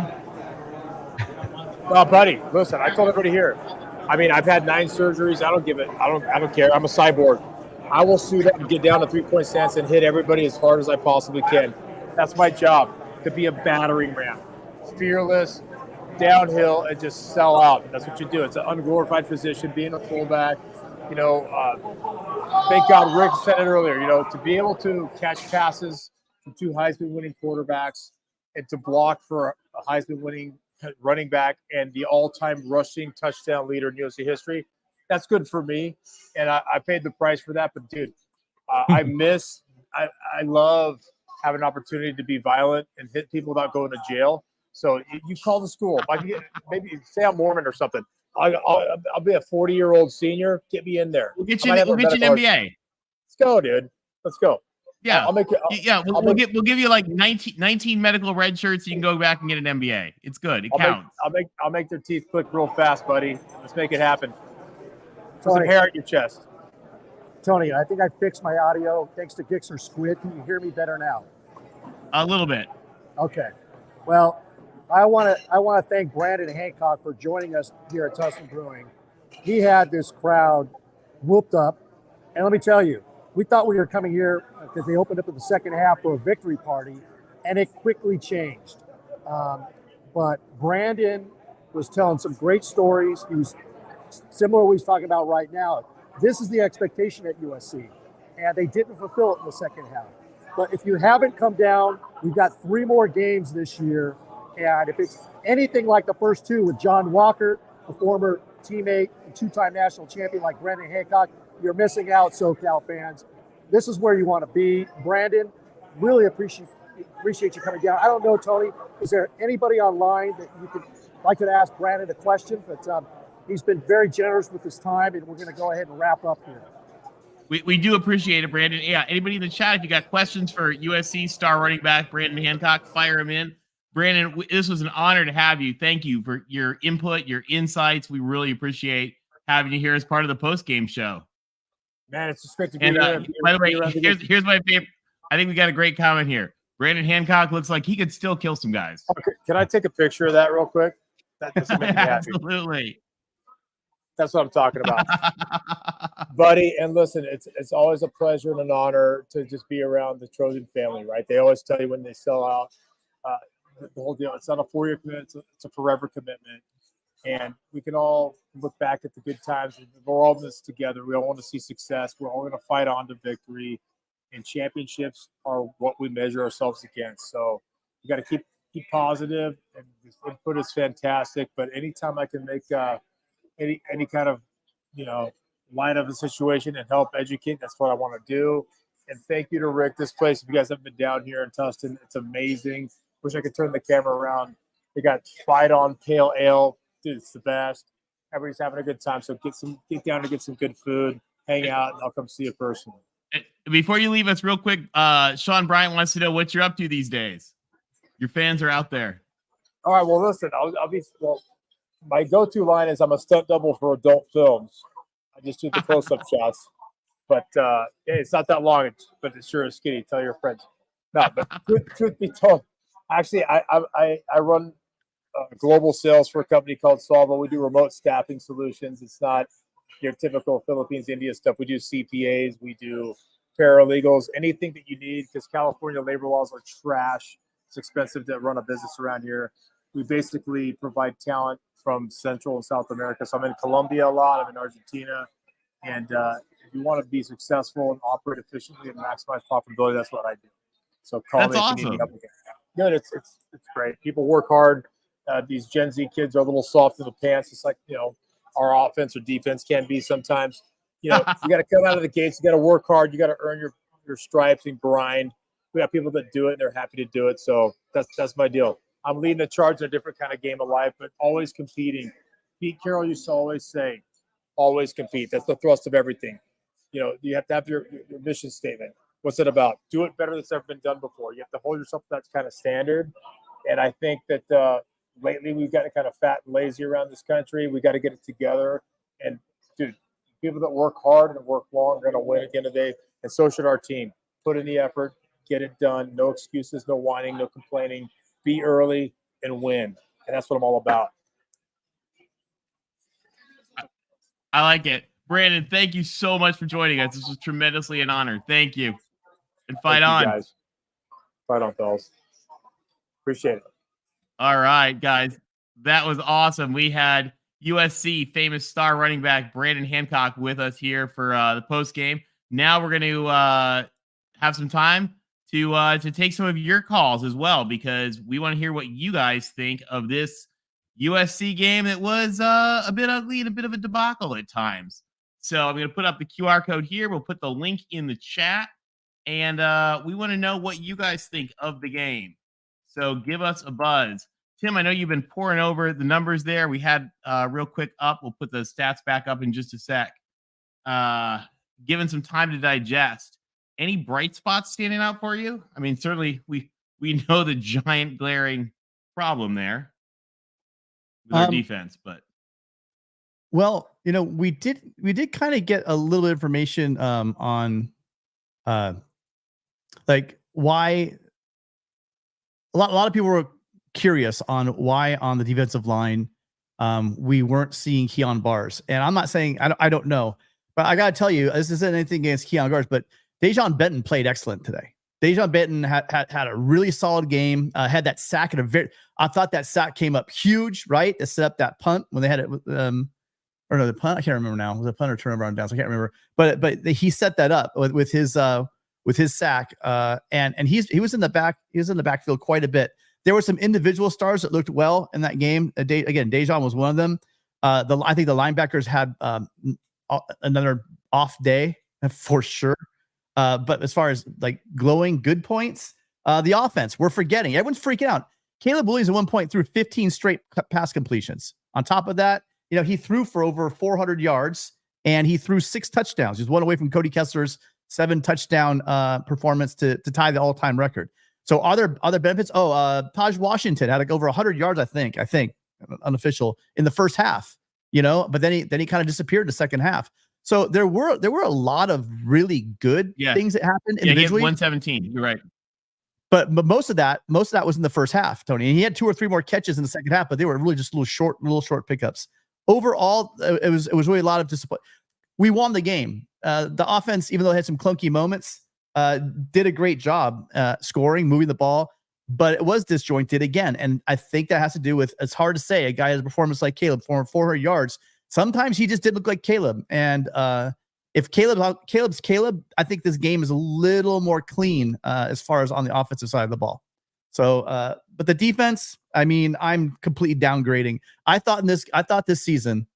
Well, buddy, listen, I told everybody here. I mean, I've had 9 surgeries. I don't care. I'm a cyborg. I will suit up and get down to 3-point stance and hit everybody as hard as I possibly can. That's my job, to be a battering ram. Fearless, downhill, and just sell out. That's what you do. It's an unglorified position, being a fullback. Thank God Rick said it earlier, to be able to catch passes from 2 Heisman-winning quarterbacks and to block for a Heisman-winning running back and the all-time rushing touchdown leader in USC history, that's good for me. And I paid the price for that. But, dude, I love having an opportunity to be violent and hit people without going to jail. So you call the school. If I can maybe say I'm Mormon or something. I'll be a 40-year-old senior. Get me in there. We'll get you an MBA. Let's go, dude. Let's go. Yeah, I'll make it. We'll give you 19 medical red shirts. You can go back and get an MBA. It's good. It counts. I'll make their teeth click real fast, buddy. Let's make it happen. Put some hair at your chest. Tony, I think I fixed my audio thanks to Gixxer Squid. Can you hear me better now? A little bit. Okay. Well, I want to thank Brandon Hancock for joining us here at Tustin Brewing. He had this crowd whooped up, and let me tell you, we thought we were coming here because they opened up in the second half for a victory party, and it quickly changed. But Brandon was telling some great stories. He was similar to what he's talking about right now. This is the expectation at USC, and they didn't fulfill it in the second half. But if you haven't come down, we've got 3 more games this year, and if it's anything like the first 2 with John Walker, a former teammate and 2-time national champion like Brandon Hancock, you're missing out, SoCal fans. This is where you want to be. Brandon, really appreciate you coming down. I don't know, Tony, is there anybody online that you could like to ask Brandon a question? But he's been very generous with his time, and we're going to go ahead and wrap up here. We do appreciate it, Brandon. Yeah, anybody in the chat, if you got questions for USC star running back Brandon Hancock, fire him in. Brandon, this was an honor to have you. Thank you for your input, your insights. We really appreciate having you here as part of the post-game show. Man, it's just great to be And here. by the way, here's my favorite. I think we got a great comment here. Brandon Hancock looks like he could still kill some guys. Okay, can I take a picture of that real quick? That doesn't make me happy. Absolutely. That's what I'm talking about. Buddy, and listen, it's always a pleasure and an honor to just be around the Trojan family, right? They always tell you when they sell out, the whole deal. It's not a 4-year commitment, it's a forever commitment. And we can all look back at the good times. We're all in this together. We all want to see success. We're all going to fight on to victory. And championships are what we measure ourselves against. So you got to keep positive, and this input is fantastic. But anytime I can make any kind of, light of a situation and help educate, that's what I want to do. And thank you to Rick. This place, if you guys haven't been down here in Tustin, it's amazing. Wish I could turn the camera around. They got Fight On Pale Ale. Dude, it's the best. Everybody's having a good time. So get down to get some good food, hang out, and I'll come see you personally. Before you leave us real quick, Sean Bryant wants to know what you're up to these days. Your fans are out there. All right, well, listen, my go-to line is I'm a stunt double for adult films. I just do the close-up shots. But it's not that long, but it sure is skinny. Tell your friends. No, but truth be told, actually, I run global sales for a company called Solvo. We do remote staffing solutions. It's not your typical Philippines, India stuff. We do CPAs. We do paralegals, anything that you need, because California labor laws are trash. It's expensive to run a business around here. We basically provide talent from Central and South America. So I'm in Colombia a lot. I'm in Argentina. And if you want to be successful and operate efficiently and maximize profitability, that's what I do. So call me if you need me up again. Good. It's great. People work hard. These Gen Z kids are a little soft in the pants. It's like, our offense or defense can be sometimes. You got to come out of the gates. You got to work hard. You got to earn your stripes and grind. We got people that do it, and they're happy to do it. So that's my deal. I'm leading the charge in a different kind of game of life, but always competing. Pete Carroll used to always say, always compete. That's the thrust of everything. You have to have your mission statement. What's it about? Do it better than it's ever been done before. You have to hold yourself to that kind of standard. And I think that lately we've gotten kind of fat and lazy around this country. We got to get it together. And, dude, people that work hard and work long are going to win at the end of the day. And so should our team. Put in the effort, get it done. No excuses, no whining, no complaining. Be early and win. And that's what I'm all about. I like it. Brandon, thank you so much for joining us. This was tremendously an honor. Thank you. And fight on. Guys. Fight on, fellas. Appreciate it. All right, guys. That was awesome. We had USC famous star running back Brandon Hancock with us here for the post game. Now we're going to have some time to take some of your calls as well, because we want to hear what you guys think of this USC game that was a bit ugly and a bit of a debacle at times. So I'm going to put up the QR code here. We'll put the link in the chat, and we want to know what you guys think of the game. So give us a buzz. Tim, I know you've been pouring over the numbers there. We had real quick up. We'll put the stats back up in just a sec. Given some time to digest. Any bright spots standing out for you? I mean, certainly we know the giant glaring problem there with our defense, but well, we did kind of get a little bit of information on like why a lot of people were curious on why on the defensive line we weren't seeing Keon Bars. And I'm not saying I don't know, but I gotta tell you, this isn't anything against Keon Bars, but Dejon Benton played excellent today. Dejon Benton had a really solid game. Had that sack at I thought that sack came up huge, right, to set up that punt when they had it. Or no, the punt. I can't remember now. Was it a punt or turnover on downs? I can't remember. But he set that up with his sack. And he was in the back. He was in the backfield quite a bit. There were some individual stars that looked well in that game. Again, Dejon was one of them. I think the linebackers had another off day for sure. But as far as like glowing good points, the offense, we're forgetting. Everyone's freaking out. Caleb Williams at one point threw 15 straight pass completions. On top of that, he threw for over 400 yards and he threw 6 touchdowns. He was one away from Cody Kessler's 7 touchdown performance to tie the all-time record. So are there other benefits? Taj Washington had like over 100 yards, I think unofficial in the first half, but then he kind of disappeared in the second half. So there were a lot of really good things that happened individually. 117. You're right. But most of that was in the first half, Tony. And he had 2 or 3 more catches in the second half, but they were really just little short pickups. Overall, it was really a lot of disappointment. We won the game. The offense, even though it had some clunky moments, did a great job scoring, moving the ball, but it was disjointed again. And I think that has to do with, it's hard to say, a guy has a performance like Caleb for 400 yards. Sometimes he just didn't look like Caleb. And if Caleb's Caleb, I think this game is a little more clean as far as on the offensive side of the ball. So, but the defense, I'm completely downgrading. I thought this season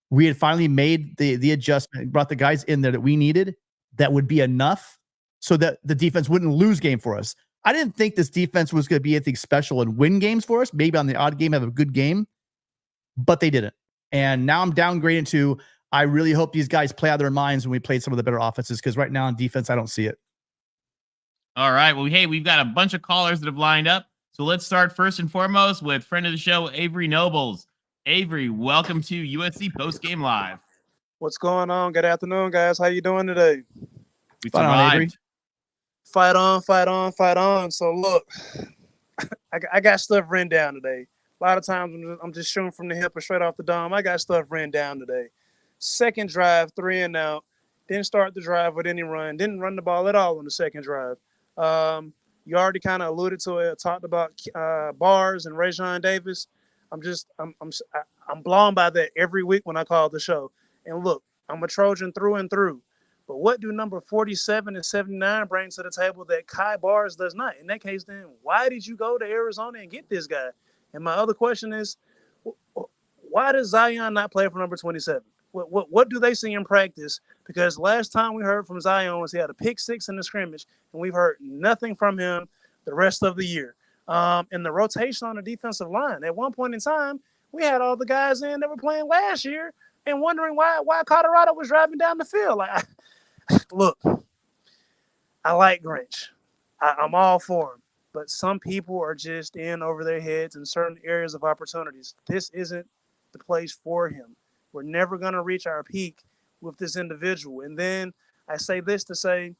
we had finally made the adjustment, brought the guys in there that we needed that would be enough so that the defense wouldn't lose game for us. I didn't think this defense was going to be anything special and win games for us. Maybe on the odd game have a good game, but they didn't. And now I'm downgrading to, I really hope these guys play out of their minds when we played some of the better offenses, because right now on defense, I don't see it. All right. Well, hey, we've got a bunch of callers that have lined up. So let's start first and foremost with friend of the show, Avery Nobles. Avery, welcome to USC Postgame Live. What's going on? Good afternoon, guys. How you doing today? We survived. Avery. Fight on, fight on, fight on. So look, I got stuff written down today. A lot of times I'm just shooting from the hip or straight off the dome. I got stuff written down today. Second drive, 3 and out. Didn't start the drive with any run. Didn't run the ball at all on the second drive. You already kind of alluded to it. Talked about Bars and Rajon Davis. I'm blown by that every week when I call the show. And look, I'm a Trojan through and through. But what do number 47 and 79 bring to the table that Kai Bars does not? In that case, then why did you go to Arizona and get this guy? And my other question is, why does Zion not play for number 27? What do they see in practice? Because last time we heard from Zion was he had a pick 6 in the scrimmage, and we've heard nothing from him the rest of the year. And the rotation on the defensive line. At one point in time, we had all the guys in that were playing last year and wondering why Colorado was driving down the field. Look, I like Grinch. I'm all for him. But some people are just in over their heads in certain areas of opportunities. This isn't the place for him. We're never going to reach our peak with this individual. And then I say this to say,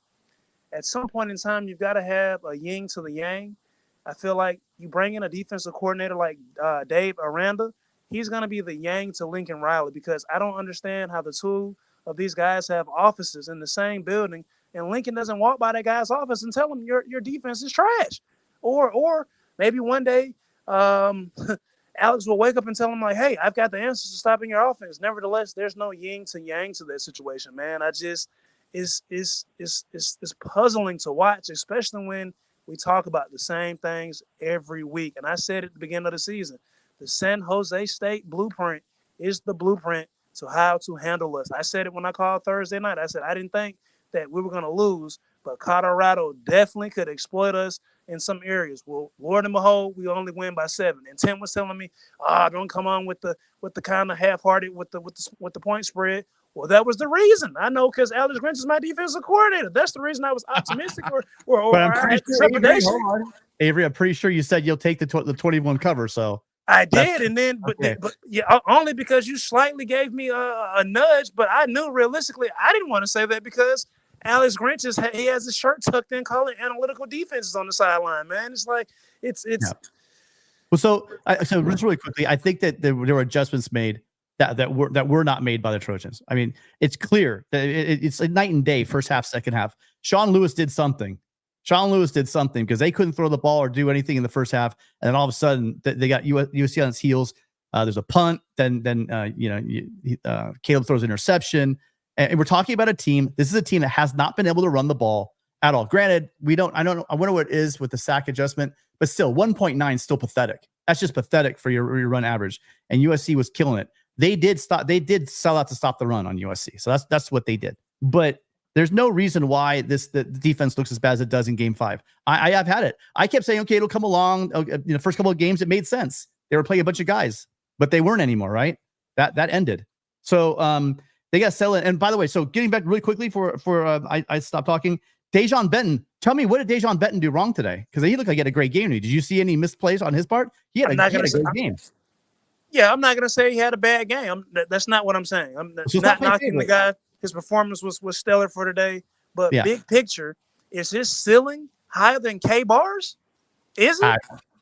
at some point in time, you've got to have a yin to the yang. I feel like you bring in a defensive coordinator like Dave Aranda, he's going to be the yang to Lincoln Riley, because I don't understand how the two of these guys have offices in the same building, and Lincoln doesn't walk by that guy's office and tell him your defense is trash. Or maybe one day Alex will wake up and tell him, like, hey, I've got the answers to stopping your offense. Nevertheless, there's no yin to yang to that situation, man. It's puzzling to watch, especially when we talk about the same things every week. And I said at the beginning of the season, the San Jose State blueprint is the blueprint to how to handle us. I said it when I called Thursday night. I said I didn't think that we were going to lose, but Colorado definitely could exploit us in some areas. Well, Lord and behold, we only win by 7. And Tim was telling me, don't come on with the kind of half-hearted with the point spread. Well, that was the reason. I know, because Alex Grinch is my defensive coordinator. That's the reason I was optimistic or I'm I pretty had sure, trepidation. Avery, I'm pretty sure you said you'll take the 21 cover. So I did, and then, but yeah, only because you slightly gave me a nudge. But I knew realistically I didn't want to say that, because Alex Grinch he has his shirt tucked in, calling analytical defenses on the sideline. Man, it's like it's. Yeah. Well, so just really quickly, I think that there were adjustments made that were not made by the Trojans. I mean, it's clear that it's a night and day, first half, second half. Sean Lewis did something. Sean Lewis did something because they couldn't throw the ball or do anything in the first half, and then all of a sudden they got USC on its heels. There's a punt, then Caleb throws an interception, and we're talking about a team. This is a team that has not been able to run the ball at all. Granted, I wonder what it is with the sack adjustment, but still 1.9 is still pathetic. That's just pathetic for your run average. And USC was killing it. They did sell out to stop the run on USC. So that's what they did. But there's no reason why the defense looks as bad as it does in Game 5. I've had it. I kept saying, okay, it'll come along. First couple of games, it made sense. They were playing a bunch of guys, but they weren't anymore, right? That ended. So they got to sell it. And by the way, so getting back really quickly I stopped talking. Dejon Benton, tell me, what did Dejon Benton do wrong today? Because he looked like he had a great game. Did you see any misplays on his part? He had a great game. Yeah, I'm not going to say he had a bad game. That's not what I'm saying. I'm not knocking the guy. His performance was stellar for today. But big picture, is his ceiling higher than K-Bars? Is it?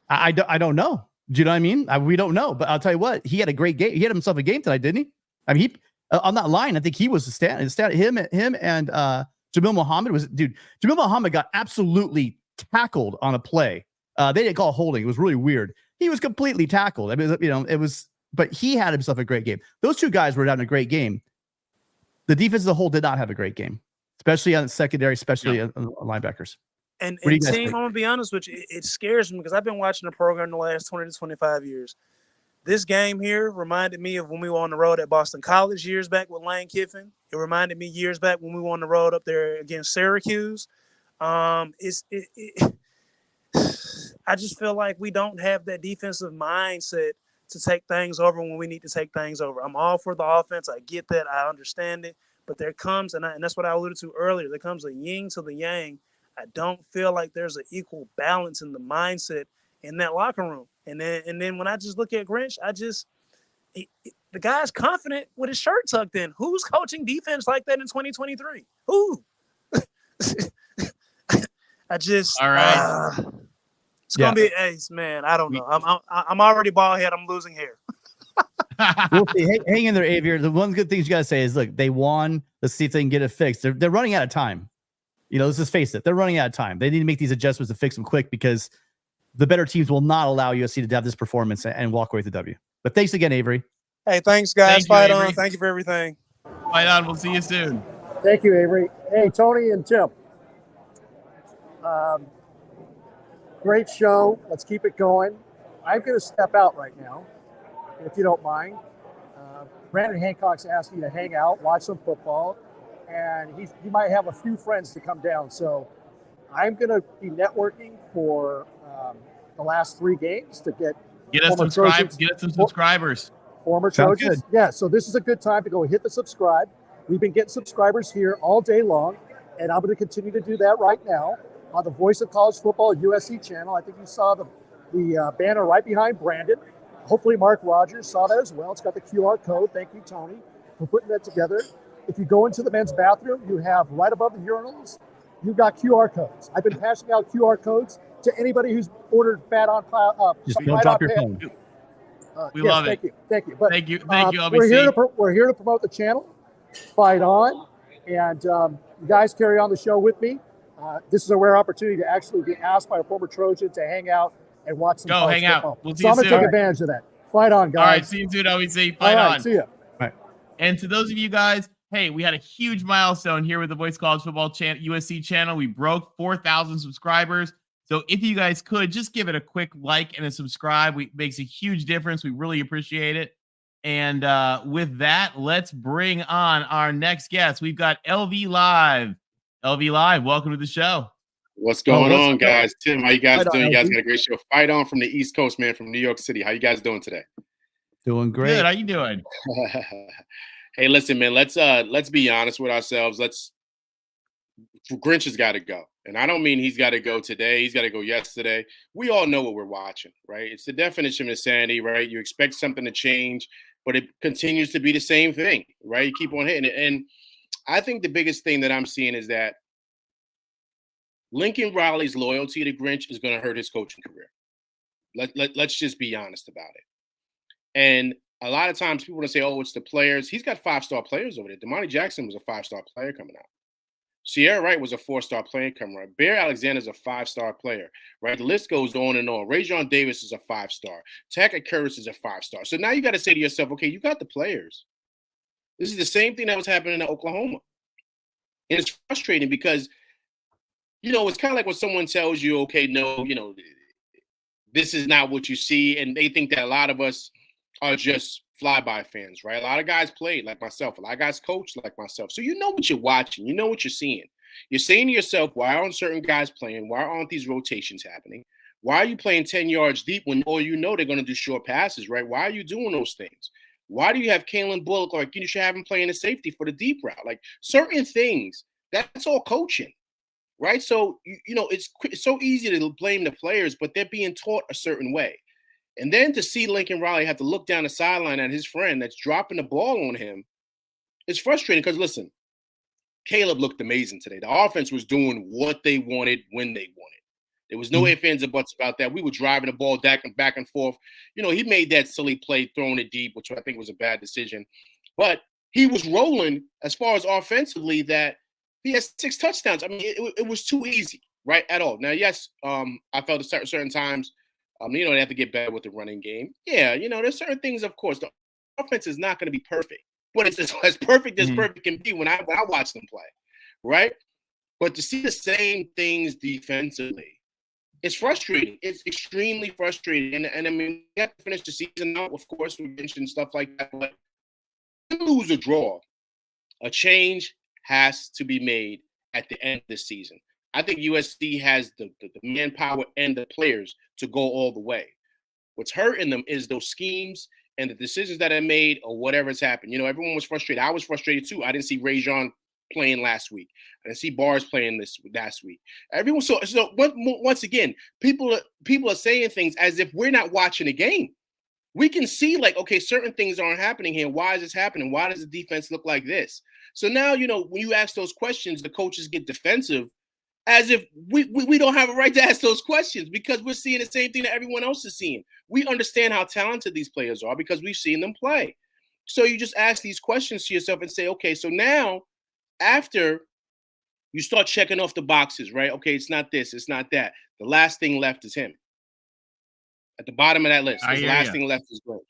I don't know. Do you know what I mean? We don't know. But I'll tell you what, he had a great game. He had himself a game tonight, didn't he? I mean, on that line, I think he was him and Jamil Muhammad Jamil Muhammad got absolutely tackled on a play. They didn't call holding. It was really weird. He was completely tackled. I mean, but he had himself a great game. Those two guys were having a great game. The defense as a whole did not have a great game, especially on secondary, especially on linebackers. And team, I'm going to be honest with you, it scares me because I've been watching the program the last 20 to 25 years. This game here reminded me of when we were on the road at Boston College years back with Lane Kiffin. It reminded me years back when we were on the road up there against Syracuse. I just feel like we don't have that defensive mindset to take things over when we need to take things over. I'm all for the offense. I get that. I understand it. But there comes, and that's what I alluded to earlier, there comes a yin to the yang. I don't feel like there's an equal balance in the mindset in that locker room. And then when I just look at Grinch, the guy's confident with his shirt tucked in. Who's coaching defense like that in 2023? Who? All right. It's gonna be an ace, man. I don't know. I'm already bald head. I'm losing hair. We'll see. Hang in there, Avery. The one good thing you gotta say is, look, they won. Let's see if they can get it fixed. They're running out of time. Let's just face it. They're running out of time. They need to make these adjustments to fix them quick because the better teams will not allow USC to have this performance and walk away with the W. But thanks again, Avery. Hey, thanks, guys. Fight on. Thank you for everything. Fight on. We'll see you soon. Thank you, Avery. Hey, Tony and Tim. Great show. Let's keep it going. I'm going to step out right now, if you don't mind. Brandon Hancock's asked me to hang out, watch some football, and he might have a few friends to come down. So I'm going to be networking for the last 3 games to get us some subscribers. Former Trojans. Yeah, so this is a good time to go hit the subscribe. We've been getting subscribers here all day long, and I'm going to continue to do that right now on the Voice of College Football USC channel. I think you saw the banner right behind Brandon. Hopefully Mark Rogers saw that as well. It's got the QR code. Thank you, Tony, for putting that together. If you go into the men's bathroom, you have right above the urinals, you've got QR codes. I've been passing out QR codes to anybody who's ordered fat on just don't drop your phone. We love it. Thank you. But, thank you. We're here to promote the channel. Fight on, and you guys carry on the show with me. This is a rare opportunity to actually be asked by a former Trojan to hang out and watch some college football. Out. We'll see so you I'm going to take advantage of that. Fight on, guys. All right, see you soon, OEC. Fight on. See ya. All right. And to those of you guys, hey, we had a huge milestone here with the Voice College Football USC channel. We broke 4,000 subscribers. So if you guys could just give it a quick like and a subscribe, it makes a huge difference. We really appreciate it. And with that, let's bring on our next guest. We've got LV Live. LV Live, welcome to the show. What's going on, guys? Tim, how you guys doing? You guys got a great show. Fight on from the East Coast, man, from New York City. How you guys doing today? Doing great. Good. How you doing? Hey, listen, man, let's be honest with ourselves. Grinch has got to go. And I don't mean he's got to go today. He's got to go yesterday. We all know what we're watching, right? It's the definition of insanity, right? You expect something to change, but it continues to be the same thing, right? You keep on hitting it. And I think the biggest thing that I'm seeing is that Lincoln Riley's loyalty to Grinch is going to hurt his coaching career. Let's just be honest about it. And a lot of times people want to say, oh, it's the players. He's got 5-star players over there. Damani Jackson was a 5-star player coming out. Sierra Wright was a 4-star player coming right. Bear Alexander's a 5-star player, right? The list goes on and on. Rajon Davis is a 5-star. Tackett Curtis is a 5-star. So now you got to say to yourself, okay, you got the players. This is the same thing that was happening in Oklahoma. And it's frustrating because, it's kind of like when someone tells you, okay, no, this is not what you see. And they think that a lot of us are just flyby fans, right? A lot of guys played like myself. A lot of guys coached like myself. So you know what you're watching. You know what you're seeing. You're saying to yourself, why aren't certain guys playing? Why aren't these rotations happening? Why are you playing 10 yards deep when all you know they're going to do short passes, right? Why are you doing those things? Why do you have Kalen Bullock, like you should have him playing the safety for the deep route? Like certain things, that's all coaching, right? So, it's so easy to blame the players, but they're being taught a certain way. And then to see Lincoln Riley have to look down the sideline at his friend that's dropping the ball on him, it's frustrating because, listen, Caleb looked amazing today. The offense was doing what they wanted when they wanted. There was no ifs, ands, or buts about that. We were driving the ball back and forth. He made that silly play throwing it deep, which I think was a bad decision. But he was rolling as far as offensively that he has 6 touchdowns. I mean, it was too easy, right, at all. Now, yes, I felt at certain times, they have to get better with the running game. Yeah, there's certain things, of course. The offense is not going to be perfect, but it's as perfect as perfect can be when I watch them play, right? But to see the same things defensively, it's frustrating. It's extremely frustrating. And I mean, we have to finish the season out. Of course, we mentioned stuff like that. But lose or draw, a change has to be made at the end of the season. I think USC has the manpower and the players to go all the way. What's hurting them is those schemes and the decisions that are made or whatever's happened. Everyone was frustrated. I was frustrated too. I didn't see Rajon playing last week. I didn't see Bars playing this last week. Everyone so once again, people are saying things as if we're not watching the game. We can see like, okay, certain things aren't happening here. Why is this happening? Why does the defense look like this? So now, when you ask those questions, the coaches get defensive as if we don't have a right to ask those questions because we're seeing the same thing that everyone else is seeing. We understand how talented these players are because we've seen them play. So you just ask these questions to yourself and say, okay, so now after you start checking off the boxes, right? Okay, it's not this, it's not that. The last thing left is him. At the bottom of that list, the last thing left is Roach.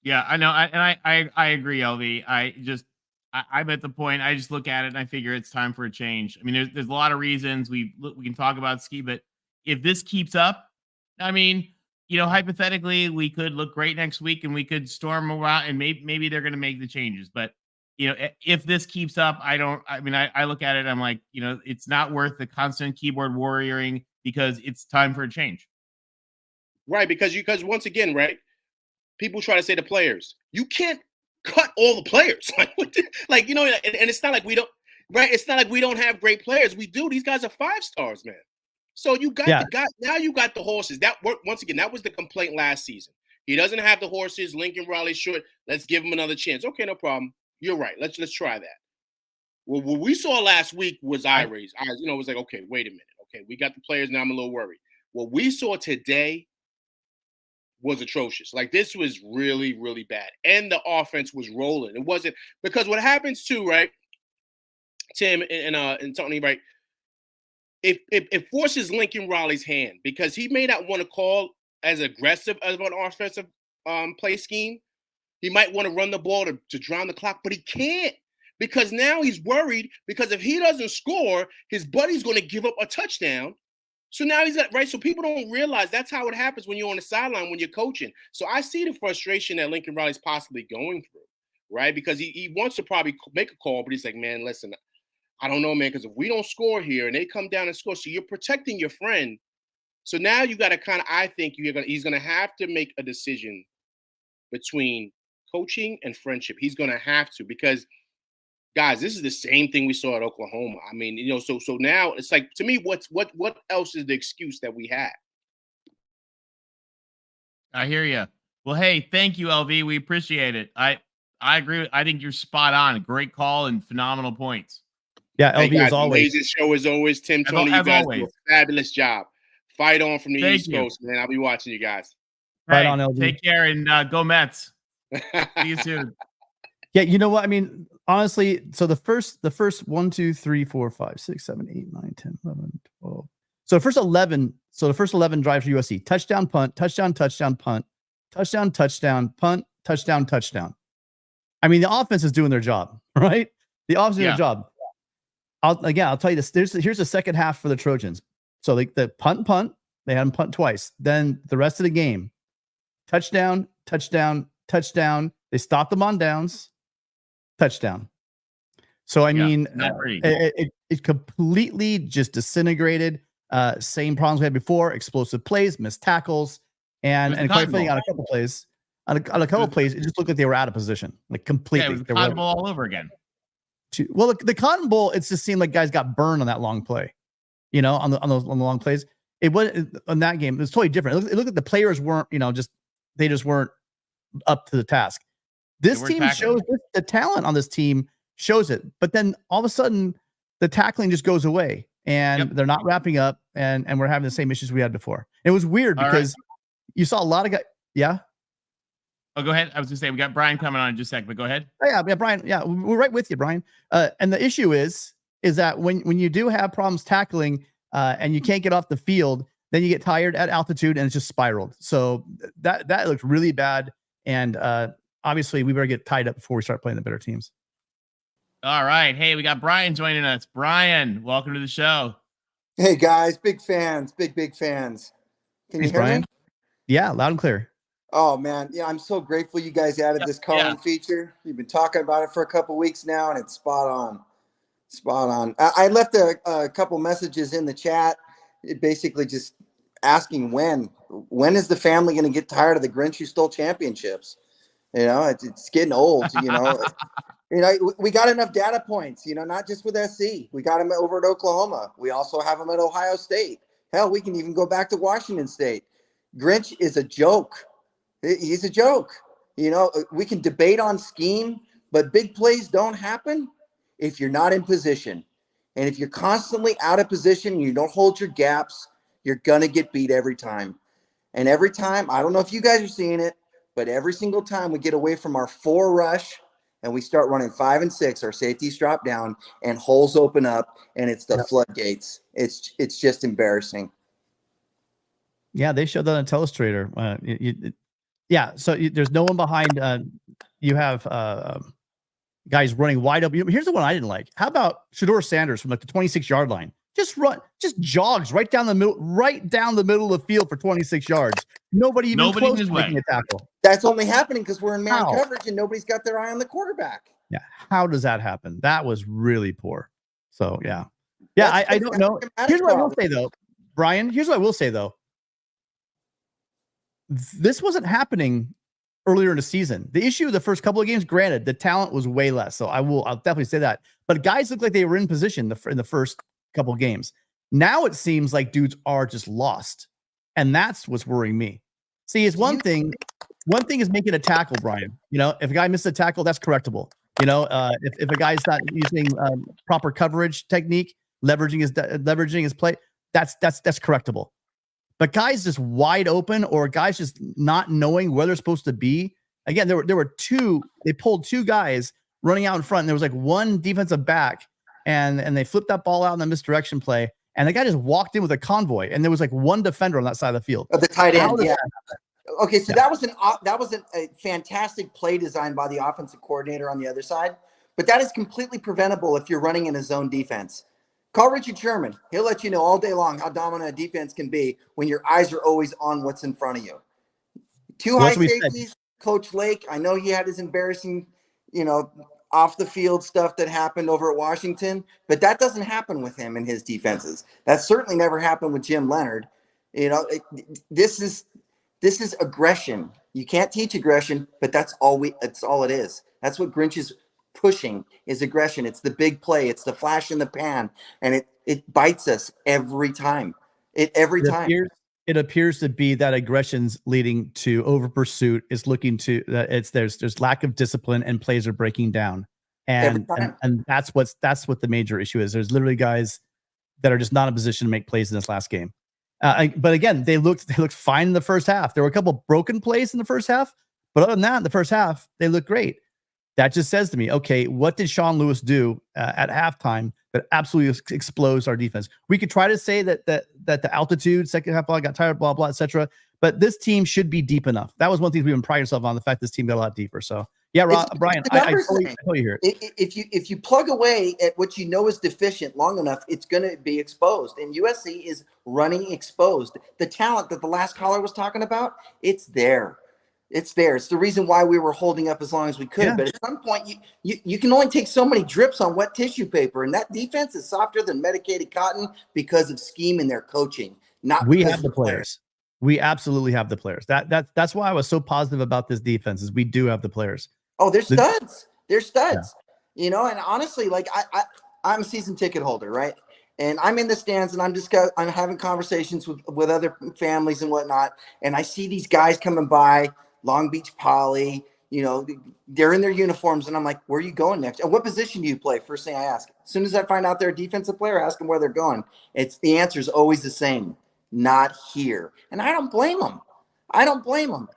Yeah, I know. I agree, LV. I'm at the point. I just look at it and I figure it's time for a change. I mean, there's a lot of reasons we can talk about ski, but if this keeps up, I mean, hypothetically, we could look great next week and we could storm around and maybe they're going to make the changes. But if this keeps up, I look at it. I'm like, it's not worth the constant keyboard warrioring because it's time for a change. Right, because once again, right, people try to say to players, you can't cut all the players. And it's not like we don't, right? It's not like we don't have great players. We do. These guys are 5-stars, man. So you got the guy. Now you got the horses. Once again, that was the complaint last season. He doesn't have the horses. Lincoln Riley short. Let's give him another chance. Okay, no problem. You're right. Let's try that. Well, what we saw last week was eye raise. It was like, okay, wait a minute. Okay, we got the players now. I'm a little worried. What we saw today was atrocious. Like this was really, really bad. And the offense was rolling. It wasn't because what happens too, right? Tim and Tony, right? It forces Lincoln Riley's hand because he may not want to call as aggressive as an offensive play scheme. He might want to run the ball to drown the clock, but he can't because now he's worried because if he doesn't score, his buddy's going to give up a touchdown. So now he's right. So people don't realize that's how it happens when you're on the sideline, when you're coaching. So I see the frustration that Lincoln Riley's possibly going through, right? Because he wants to probably make a call, but he's like, man, listen, I don't know, man, because if we don't score here and they come down and score, so you're protecting your friend. So now you got to I think he's going to have to make a decision between coaching and friendship. He's going to have to because guys, this is the same thing we saw at Oklahoma. I mean, so now it's like to me, what else is the excuse that we have? I hear you. Well, hey, thank you, LV. We appreciate it. I agree. I think you're spot on. Great call and phenomenal points. Yeah, LV guys, as always. Amazing show as always. Tim, Tony, you guys do a fabulous job. Fight on from the East Coast, man. I'll be watching you guys. Right on, LV. Take care and go Mets. See you soon. Yeah, you know what? I mean, honestly, so the first 1, 2, 3, 4, 5, 6, 7, 8, 9, 10, 11, 12. So the first 11 drives for USC. Touchdown, punt, touchdown, touchdown, punt, touchdown, touchdown, punt, touchdown, touchdown. I mean, the offense is doing their job, right? The offense is doing their job. I'll tell you this. Here's the second half for the Trojans. So the punt, they had them punt twice. Then the rest of the game, touchdown, touchdown, touchdown. They stopped them on downs, touchdown. So I mean, it completely just disintegrated. Same problems we had before: explosive plays, missed tackles, and quite frankly, on a couple plays, on a couple plays, it just looked like they were out of position, like completely. Yeah, it was the Cotton Bowl all over again. Well, the Cotton Bowl, it just seemed like guys got burned on that long play. You know, on the long plays. It was on that game. It was totally different. It looked like the players weren't, they just weren't up to the task. This team shows the talent on this team shows it, but then all of a sudden the tackling just goes away and they're not wrapping up and we're having the same issues we had before. It was weird because you saw a lot of guys. Yeah. Oh, go ahead. I was gonna say we got Brian coming on in just a sec, but go ahead. Oh, yeah, Brian. Yeah, we're right with you, Brian. And the issue is that when you do have problems tackling and you can't get off the field, then you get tired at altitude and it's just spiraled. So that looked really bad. And obviously we better get tied up before we start playing the better teams. All right. Hey, we got Brian joining us. Brian, welcome to the show. Hey guys, big fans, big fans. Can you hear Brian? me? Yeah, loud and clear. Oh man, yeah, I'm so grateful you guys added this call-in feature. You've been talking about it for a couple weeks now, and it's spot on. I left a couple messages in the chat, basically just asking when is the family going to get tired of the Grinch who stole championships? It's getting old. We got enough data points. Not just with SC. We got them over at Oklahoma. We also have them at Ohio State. Hell, we can even go back to Washington State. Grinch is a joke. He's a joke. We can debate on scheme, but big plays don't happen if you're not in position. And if you're constantly out of position and you don't hold your gaps, you're going to get beat every time. And every time, I don't know if you guys are seeing it, but every single time we get away from our 4 rush and we start running 5 and 6, our safeties drop down and holes open up and it's the floodgates. It's just embarrassing. Yeah, they showed that on Telestrator. So there's no one behind. You have guys running wide open. Here's the one I didn't like. How about Shedeur Sanders from like the 26-yard line? Just jogs right down the middle of the field for 26 yards. Nobody close to making a tackle. That's only happening because we're in man coverage and nobody's got their eye on the quarterback. Yeah, how does that happen? That was really poor. So I don't know. Here's what I will say though, Brian. Here's what I will say though. This wasn't happening earlier in the season. The issue of the first couple of games, granted, the talent was way less. So I'll definitely say that. But guys looked like they were in position in the first couple of games. Now it seems like dudes are just lost. And that's what's worrying me. See, it's one thing is making a tackle, Brian. If a guy misses a tackle, that's correctable. If a guy's not using proper coverage technique, leveraging his play, that's correctable. But guys just wide open or guys just not knowing where they're supposed to be. Again, there were 2, they pulled 2 guys running out in front. And there was like 1 defensive back and they flipped that ball out in the misdirection play. And the guy just walked in with a convoy and there was like 1 defender on that side of the field. The tight end. Yeah. Okay. So that was a fantastic play design by the offensive coordinator on the other side, but that is completely preventable if you're running in a zone defense. Call Richard Sherman. He'll let you know all day long how dominant a defense can be when your eyes are always on what's in front of you. 2 high safeties, Coach Lake. I know he had his embarrassing, off the field stuff that happened over at Washington, but that doesn't happen with him in his defenses. That certainly never happened with Jim Leonard. This is aggression. You can't teach aggression, but that's all it is. That's what Grinch is pushing is aggression. It's the big play. It's the flash in the pan. And it bites us every time. It appears to be that aggression's leading to over pursuit. It's looking to there's lack of discipline and plays are breaking down. And that's what the major issue is. There's literally guys that are just not in a position to make plays in this last game. But again, they looked fine in the first half. There were a couple broken plays in the first half, but other than that, in the first half, they looked great. That just says to me, okay, what did Sean Lewis do at halftime that absolutely explodes our defense? We could try to say that the altitude, second half ball got tired, blah, blah, etc. But this team should be deep enough. That was one thing we've been priding ourselves on, the fact this team got a lot deeper. So yeah, Brian, I totally hear it. If you plug away at what you know is deficient long enough, it's going to be exposed. And USC is running exposed. The talent that the last caller was talking about, it's there. It's there. It's the reason why we were holding up as long as we could. Yeah. But at some point, you can only take so many drips on wet tissue paper, and that defense is softer than medicated cotton because of scheme and their coaching. We have the players. We absolutely have the players. That's why I was so positive about this defense. Is we do have the players. Oh, they're studs. They're studs. Yeah. You know, and honestly, like I'm a season ticket holder, right? And I'm in the stands, and I'm having conversations with other families and whatnot, and I see these guys coming by. Long Beach Poly, you know, they're in their uniforms, and I'm like, where are you going next? And what position do you play? First thing I ask. As soon as I find out they're a defensive player, I ask them where they're going. The answer is always the same. Not here. And I don't blame them.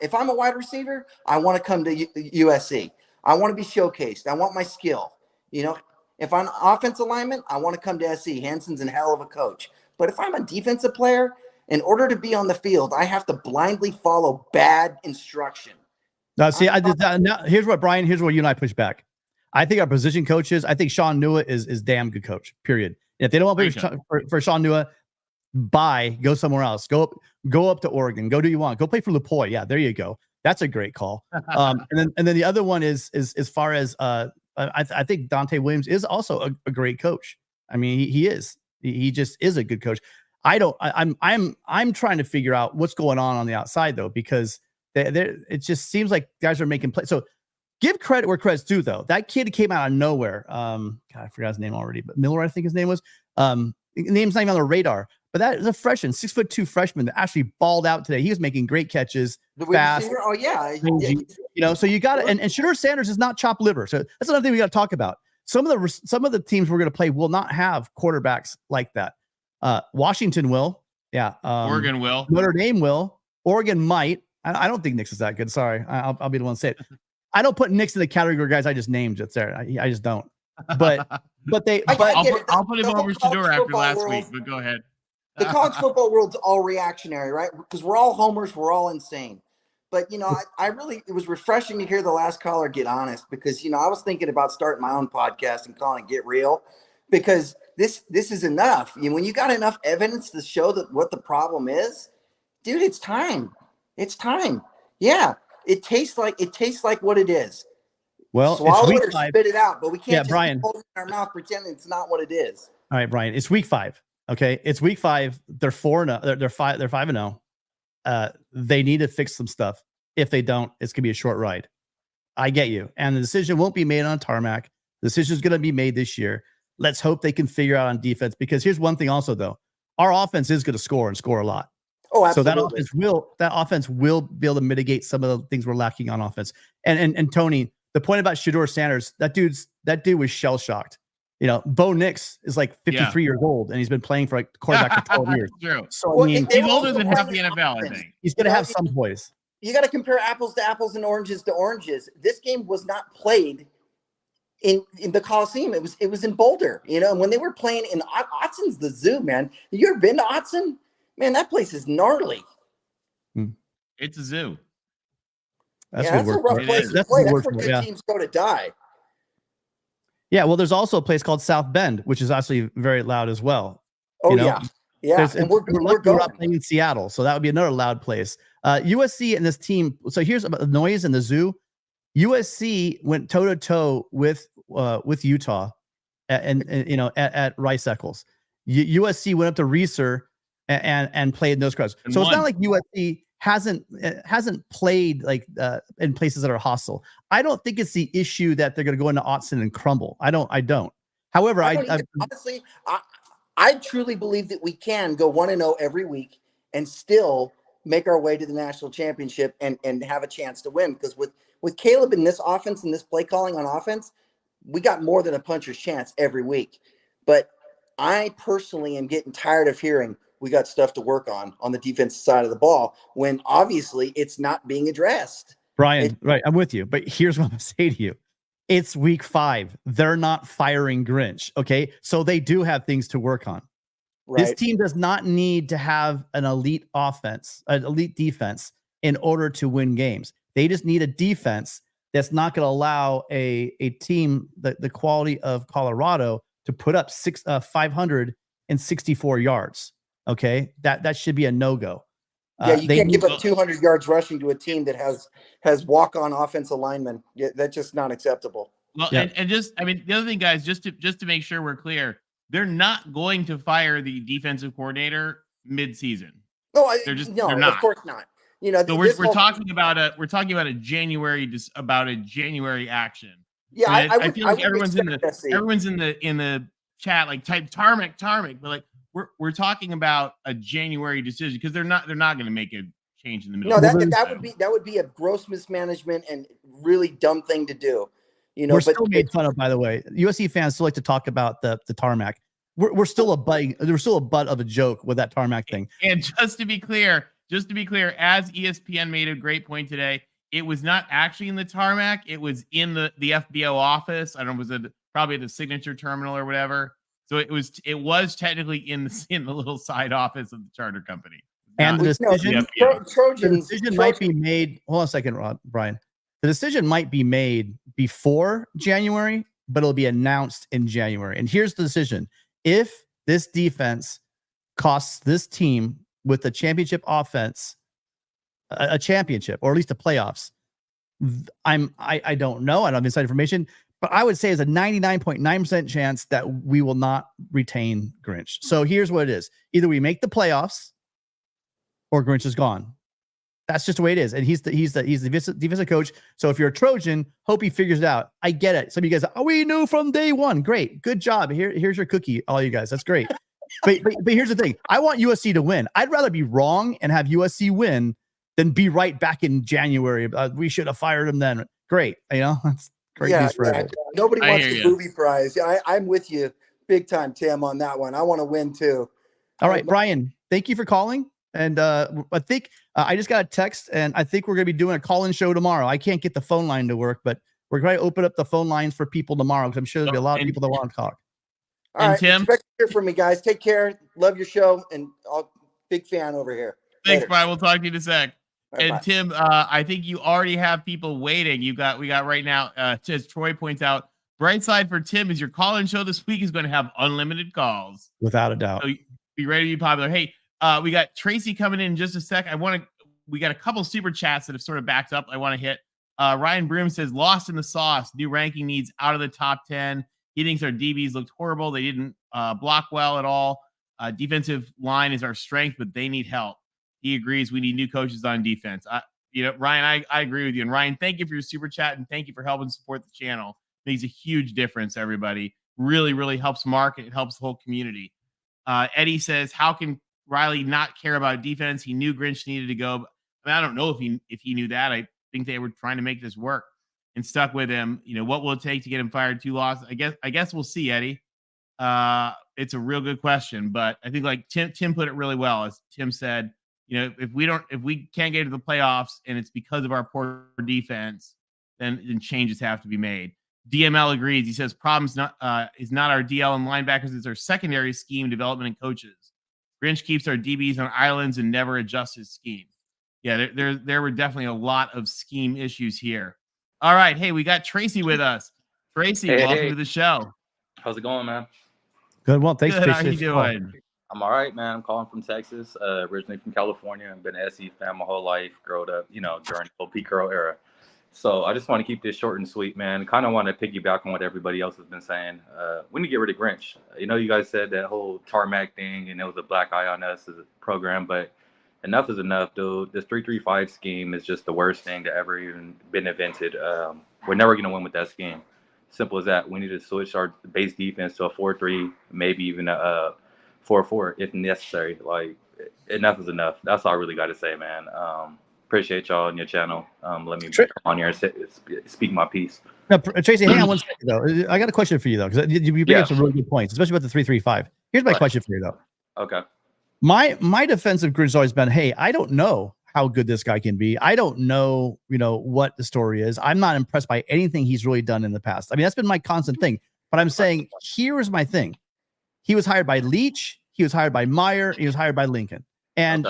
If I'm a wide receiver, I want to come to USC. I want to be showcased. I want my skill. You know, if I'm offensive lineman, I want to come to SC. Hanson's a hell of a coach. But if I'm a defensive player, in order to be on the field, I have to blindly follow bad instruction. Now, see, now here's what you and I push back. I think our position coaches, I think Sean Nua is damn good coach, period. If they don't want to play for Sean Nua, go somewhere else. Go up to Oregon. Go do you want. Go play for LaPoy. Yeah, there you go. That's a great call. And then the other one is as far as I think Dante Williams is also a great coach. I mean, he is. He just is a good coach. I'm trying to figure out what's going on the outside though, because it just seems like guys are making plays. So give credit where credit's due though. That kid came out of nowhere. God, I forgot his name already, but Miller, I think his name was. Name's not even on the radar, but that is a freshman, 6'2" freshman that actually balled out today. He was making great catches. Fast. Oh yeah. You know, so you got it. And Shedeur Sanders is not chopped liver. So that's another thing we got to talk about. Some of the teams we're going to play will not have quarterbacks like that. Washington will. Yeah. Oregon will. Notre Dame will. Oregon might. I don't think Nix is that good. Sorry. I'll be the one to say it. I don't put Nix in the category of guys I just named. It's there. I just don't. But I'll put him over Shedeur after last week, but go ahead. The college football world's all reactionary, right? Because we're all homers. We're all insane. But, you know, it was refreshing to hear the last caller get honest because, you know, I was thinking about starting my own podcast and calling it Get Real because this is enough. You know, when you got enough evidence to show that what the problem is, dude, it's time. It's time. Yeah. It tastes like what it is. Well, swallow it or spit it out, but we can't just Brian, hold it in our mouth pretending it's not what it is. All right, Brian, it's week 5. Okay. It's week 5. They're 4-0. They're 5-0. They need to fix some stuff. If they don't, it's gonna be a short ride. I get you. And the decision won't be made on tarmac. The decision is gonna be made this year. Let's hope they can figure out on defense, because here's one thing also though. Our offense is gonna score and score a lot. Oh, absolutely. So that offense will be able to mitigate some of the things we're lacking on offense. And Tony, the point about Shedeur Sanders, that dude was shell shocked. You know, Bo Nix is like 53 years old, and he's been playing for like quarterback for 12 years. True. So I mean, he's older than half the NFL. I think he's going to have some poise. You got to compare apples to apples and oranges to oranges. This game was not played in the Coliseum. It was in Boulder. You know, and when they were playing in Autzon's the zoo, man. You ever been to Autzon? Man, that place is gnarly. It's a zoo. That's a rough place to play. That's where good teams go to die. Yeah, well, there's also a place called South Bend, which is actually very loud as well. Oh, you know? Yeah. And we're not playing in Seattle, so that would be another loud place. USC and this team. So here's about the noise in the zoo. USC went toe to toe with Utah, and you know at Rice Eccles. USC went up to Reeser and played in those crowds. So it's not like USC hasn't played like in places that are hostile. I don't think it's the issue that they're going to go into Autzen and crumble. I don't. However, honestly, I truly believe that we can go 1-0 every week and still make our way to the national championship and have a chance to win. Because with Caleb in this offense and this play calling on offense, we got more than a puncher's chance every week. But I personally am getting tired of hearing we got stuff to work on the defensive side of the ball when obviously it's not being addressed. Brian, right. I'm with you. But here's what I'm going to say to you. It's week 5. They're not firing Grinch. Okay. So they do have things to work on. Right. This team does not need to have an elite offense, an elite defense in order to win games. They just need a defense that's not going to allow a team, the quality of Colorado, to put up 564 yards. Okay. That should be a no-go. Yeah, you can't give up 200 yards rushing to a team that has walk-on offensive linemen. Yeah, that's just not acceptable. Well, and just, I mean, the other thing, guys, just to make sure we're clear, they're not going to fire the defensive coordinator mid-season. No, they're not. Of course not. You know, so we're talking about a January action. Yeah, I feel like everyone's in the chat like type tarmac, but like we're talking about a January decision because they're not going to make a change in the middle. No, that would be a gross mismanagement and really dumb thing to do. You know, we're still made fun of, by the way. USC fans still like to talk about the tarmac. We're still a butt of a joke with that tarmac thing. And just to be clear, as ESPN made a great point today, it was not actually in the tarmac. It was in the FBO office. I don't know, was it probably the signature terminal or whatever? So it was technically in the little side office of the charter company. And the decision might be made. Hold on a second, Brian. The decision might be made before January, but it'll be announced in January. And here's the decision. If this defense costs this team with a championship offense, a championship, or at least the playoffs, I don't know. I don't have inside information, but I would say it's a 99.9% chance that we will not retain Grinch. So here's what it is. Either we make the playoffs or Grinch is gone. That's just the way it is. And he's the defensive coach. So if you're a Trojan, hope he figures it out. I get it. Some of you guys, we knew from day one. Great. Good job. Here's your cookie, all you guys. That's great. but here's the thing. I want USC to win. I'd rather be wrong and have USC win than be right back in January. We should have fired him then. Great. You know, that's great news for everyone. Nobody wants the booby prize. I'm with you big time, Tim, on that one. I want to win too. All right, Brian, thank you for calling. And I think I just got a text, and I think we're going to be doing a call-in show tomorrow. I can't get the phone line to work, but we're going to open up the phone lines for people tomorrow because I'm sure there'll be a lot of people that want to talk. All right, Tim, expect to hear from me, guys. Take care. Love your show, and big fan over here. Thanks, Later. Brian. We'll talk to you in a sec. Right, and bye. Tim, I think you already have people waiting. We got right now, as Troy points out, bright side for Tim is your call-in show this week is going to have unlimited calls. Without a doubt. So be ready to be popular. Hey, we got Tracy coming in just a sec. We got a couple super chats that have sort of backed up. I want to hit. Ryan Broom says, lost in the sauce. New ranking needs out of the top 10. He thinks our DBs looked horrible. They didn't block well at all. Defensive line is our strength, but they need help. He agrees we need new coaches on defense. Ryan, I agree with you. And Ryan, thank you for your super chat and thank you for helping support the channel. It makes a huge difference, everybody. Really, really helps Mark and it helps the whole community. Eddie says, how can Riley not care about defense? He knew Grinch needed to go. I mean, I don't know if he knew that. I think they were trying to make this work and stuck with him. What will it take to get him fired? 2 losses? I guess we'll see, Eddie. It's a real good question, but I think like Tim put it really well. As Tim said, if we can't get to the playoffs and it's because of our poor defense, then changes have to be made. DML agrees. He says problems is not our DL and linebackers, it's our secondary scheme development and coaches. Grinch keeps our DBs on islands and never adjusts his scheme. Yeah, there were definitely a lot of scheme issues here. All right, hey, we got Tracy with us. Tracy, welcome to the show. How's it going, man? Good. Well, thanks. Good. How are you doing? I'm all right, man. I'm calling from Texas, originally from California. I've been an SC fan my whole life, growing up, during the Pete Carroll era. So I just want to keep this short and sweet, man. Kind of want to piggyback on what everybody else has been saying. We need to get rid of Grinch. You guys said that whole tarmac thing, and it was a black eye on us as a program, but enough is enough, dude. This 3-3-5 scheme is just the worst thing to ever even been invented. We're never going to win with that scheme. Simple as that. We need to switch our base defense to a 4-3, maybe even a 4-4 if necessary. Like, enough is enough. That's all I really got to say, man. Appreciate y'all on your channel. Let me come on here and speak my piece. Now, Tracy, hang on one second, though. I got a question for you, though, because you bring up some really good points, especially about the 3-3-5. Here's my question for you, though. Okay. My defensive grid has always been, hey, I don't know how good this guy can be. I don't know, what the story is. I'm not impressed by anything he's really done in the past. I mean, that's been my constant thing. But I'm saying, here is my thing. He was hired by Leach. He was hired by Meyer. He was hired by Lincoln. And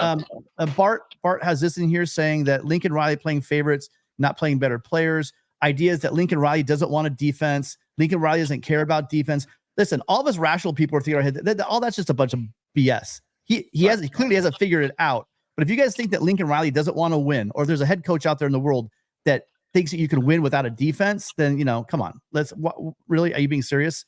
Bart has this in here saying that Lincoln Riley playing favorites, not playing better players. Ideas that Lincoln Riley doesn't want a defense. Lincoln Riley doesn't care about defense. Listen, all of us rational people are thinking that all that's just a bunch of BS. He clearly hasn't figured it out. But if you guys think that Lincoln Riley doesn't want to win, or there's a head coach out there in the world that thinks that you can win without a defense, then come on. Really? Are you being serious?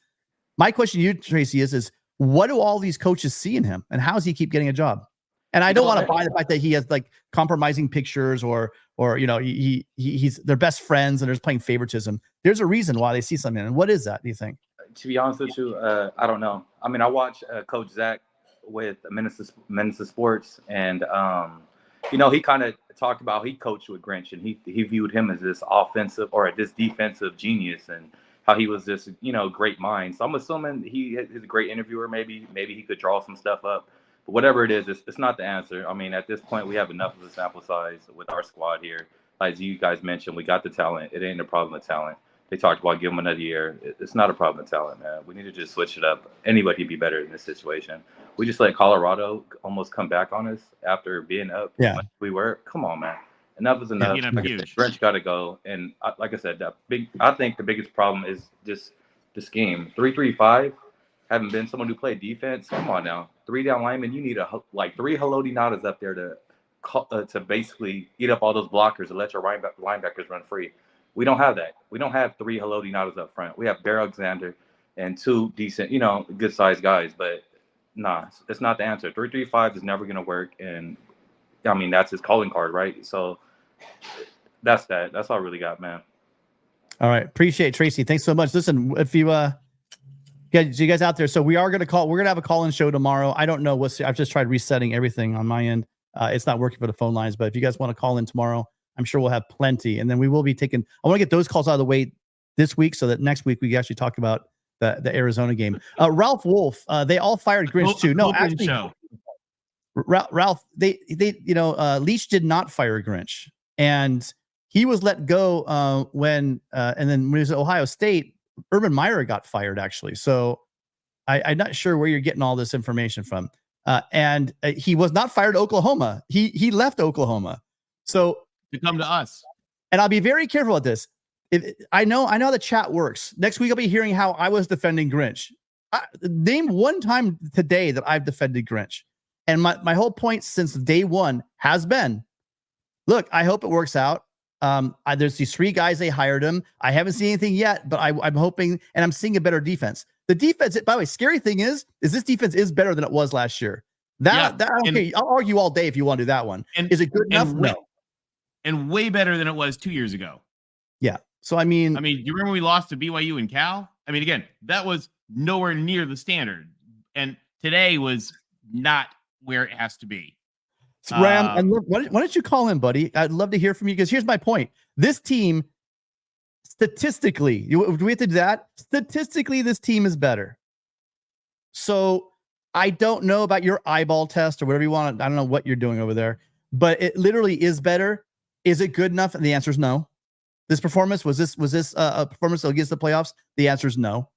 My question to you, Tracy, is what do all these coaches see in him, and how does he keep getting a job? And I don't want to buy the fact that he has like compromising pictures or he's their best friends and there's playing favoritism. There's a reason why they see something. And what is that, do you think? To be honest with you, I don't know. I mean, I watch Coach Zach with Minister Sports, and he kind of talked about he coached with Grinch, and he viewed him as this offensive or this defensive genius, and how he was this great mind. So I'm assuming he is a great interviewer. Maybe he could draw some stuff up. But whatever it is, it's not the answer. I mean, at this point, we have enough of a sample size with our squad here. As you guys mentioned, we got the talent. It ain't a problem with talent. They talked about giving him another year. It's not a problem with talent, man. We need to just switch it up. Anybody could be better in this situation. We just let Colorado almost come back on us after being up. Yeah. Like we were. Come on, man. Enough is enough. Grinch got to go. And like I said, I think the biggest problem is just the scheme. 3-3-5. Having been someone who played defense, come on now. 3 down linemen, you need 3 Haloti Nadas up there to basically eat up all those blockers and let your linebackers run free. We don't have that. We don't have 3 Haloti Nadas up front. We have Bear Alexander and 2 decent, good-sized guys. But nah, it's not the answer. 3-3-5 is never going to work. And, I mean, that's his calling card, right? So that's that. That's all I really got, man. All right. Appreciate it, Tracy. Thanks so much. Listen, if you guys out there, so we're going to have a call-in show tomorrow. I don't know I've just tried resetting everything on my end. It's not working for the phone lines, but if you guys want to call in tomorrow, I'm sure we'll have plenty. And then we will be I want to get those calls out of the way this week so that next week we can actually talk about the Arizona game. Ralph Wolf, they all fired Grinch too. No, actually, Ralph, Leach did not fire Grinch, and he was let go when he was at Ohio State. Urban Meyer got fired, actually. So I'm not sure where you're getting all this information from. And he was not fired at Oklahoma. He left Oklahoma. So to come to us. And I'll be very careful with this. I know how the chat works. Next week I'll be hearing how I was defending Grinch. Name one time today that I've defended Grinch. And my whole point since day one has been, look, I hope it works out. There's these 3 guys, they hired him. I haven't seen anything yet, but I'm hoping, and I'm seeing a better defense. The defense, by the way, scary thing is this defense is better than it was last year. I'll argue all day if you want to do that one. Is it good enough? No. And way better than it was 2 years ago. Yeah. So I mean, do you remember we lost to BYU and Cal? I mean, again, that was nowhere near the standard, and today was not where it has to be. Ram, and look, why don't you call in, buddy? I'd love to hear from you, because here's my point. This team, statistically, do we have to do that? Statistically, this team is better. So I don't know about your eyeball test or whatever you want. I don't know what you're doing over there, but it literally is better. Is it good enough? And the answer is no. This performance, was this a performance against the playoffs? The answer is no.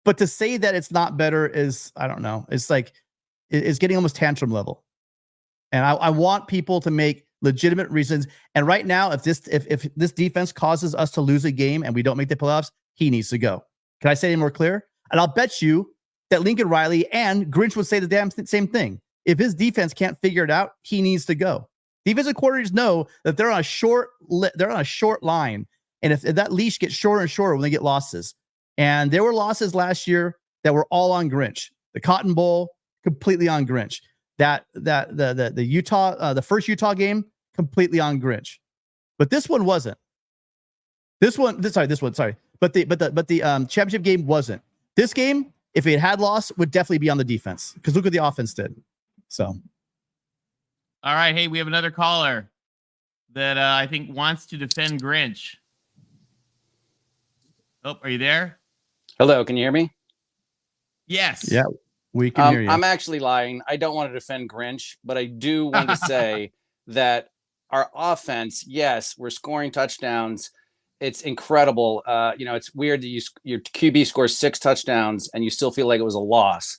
But to say that it's not better is, I don't know. It's like, it's getting almost tantrum level. And I want people to make legitimate reasons. And right now, if this defense causes us to lose a game and we don't make the playoffs, he needs to go. Can I say any more clear? And I'll bet you that Lincoln Riley and Grinch would say the damn same thing. If his defense can't figure it out, he needs to go. Defensive coordinators know that they're on a short line, and if that leash gets shorter and shorter when they get losses, and there were losses last year that were all on Grinch. The Cotton Bowl, completely on Grinch. The Utah, the first Utah game, completely on Grinch. But this one wasn't. But the championship game wasn't. This game, if it had lost, would definitely be on the defense, because look what the offense did. So. All right. Hey, we have another caller that I think wants to defend Grinch. Oh, are you there? Hello. Can you hear me? Yes. Yeah, we can hear you. I'm actually lying. I don't want to defend Grinch, but I do want to say that our offense, yes, we're scoring touchdowns. It's incredible. It's weird that your QB scores 6 touchdowns and you still feel like it was a loss.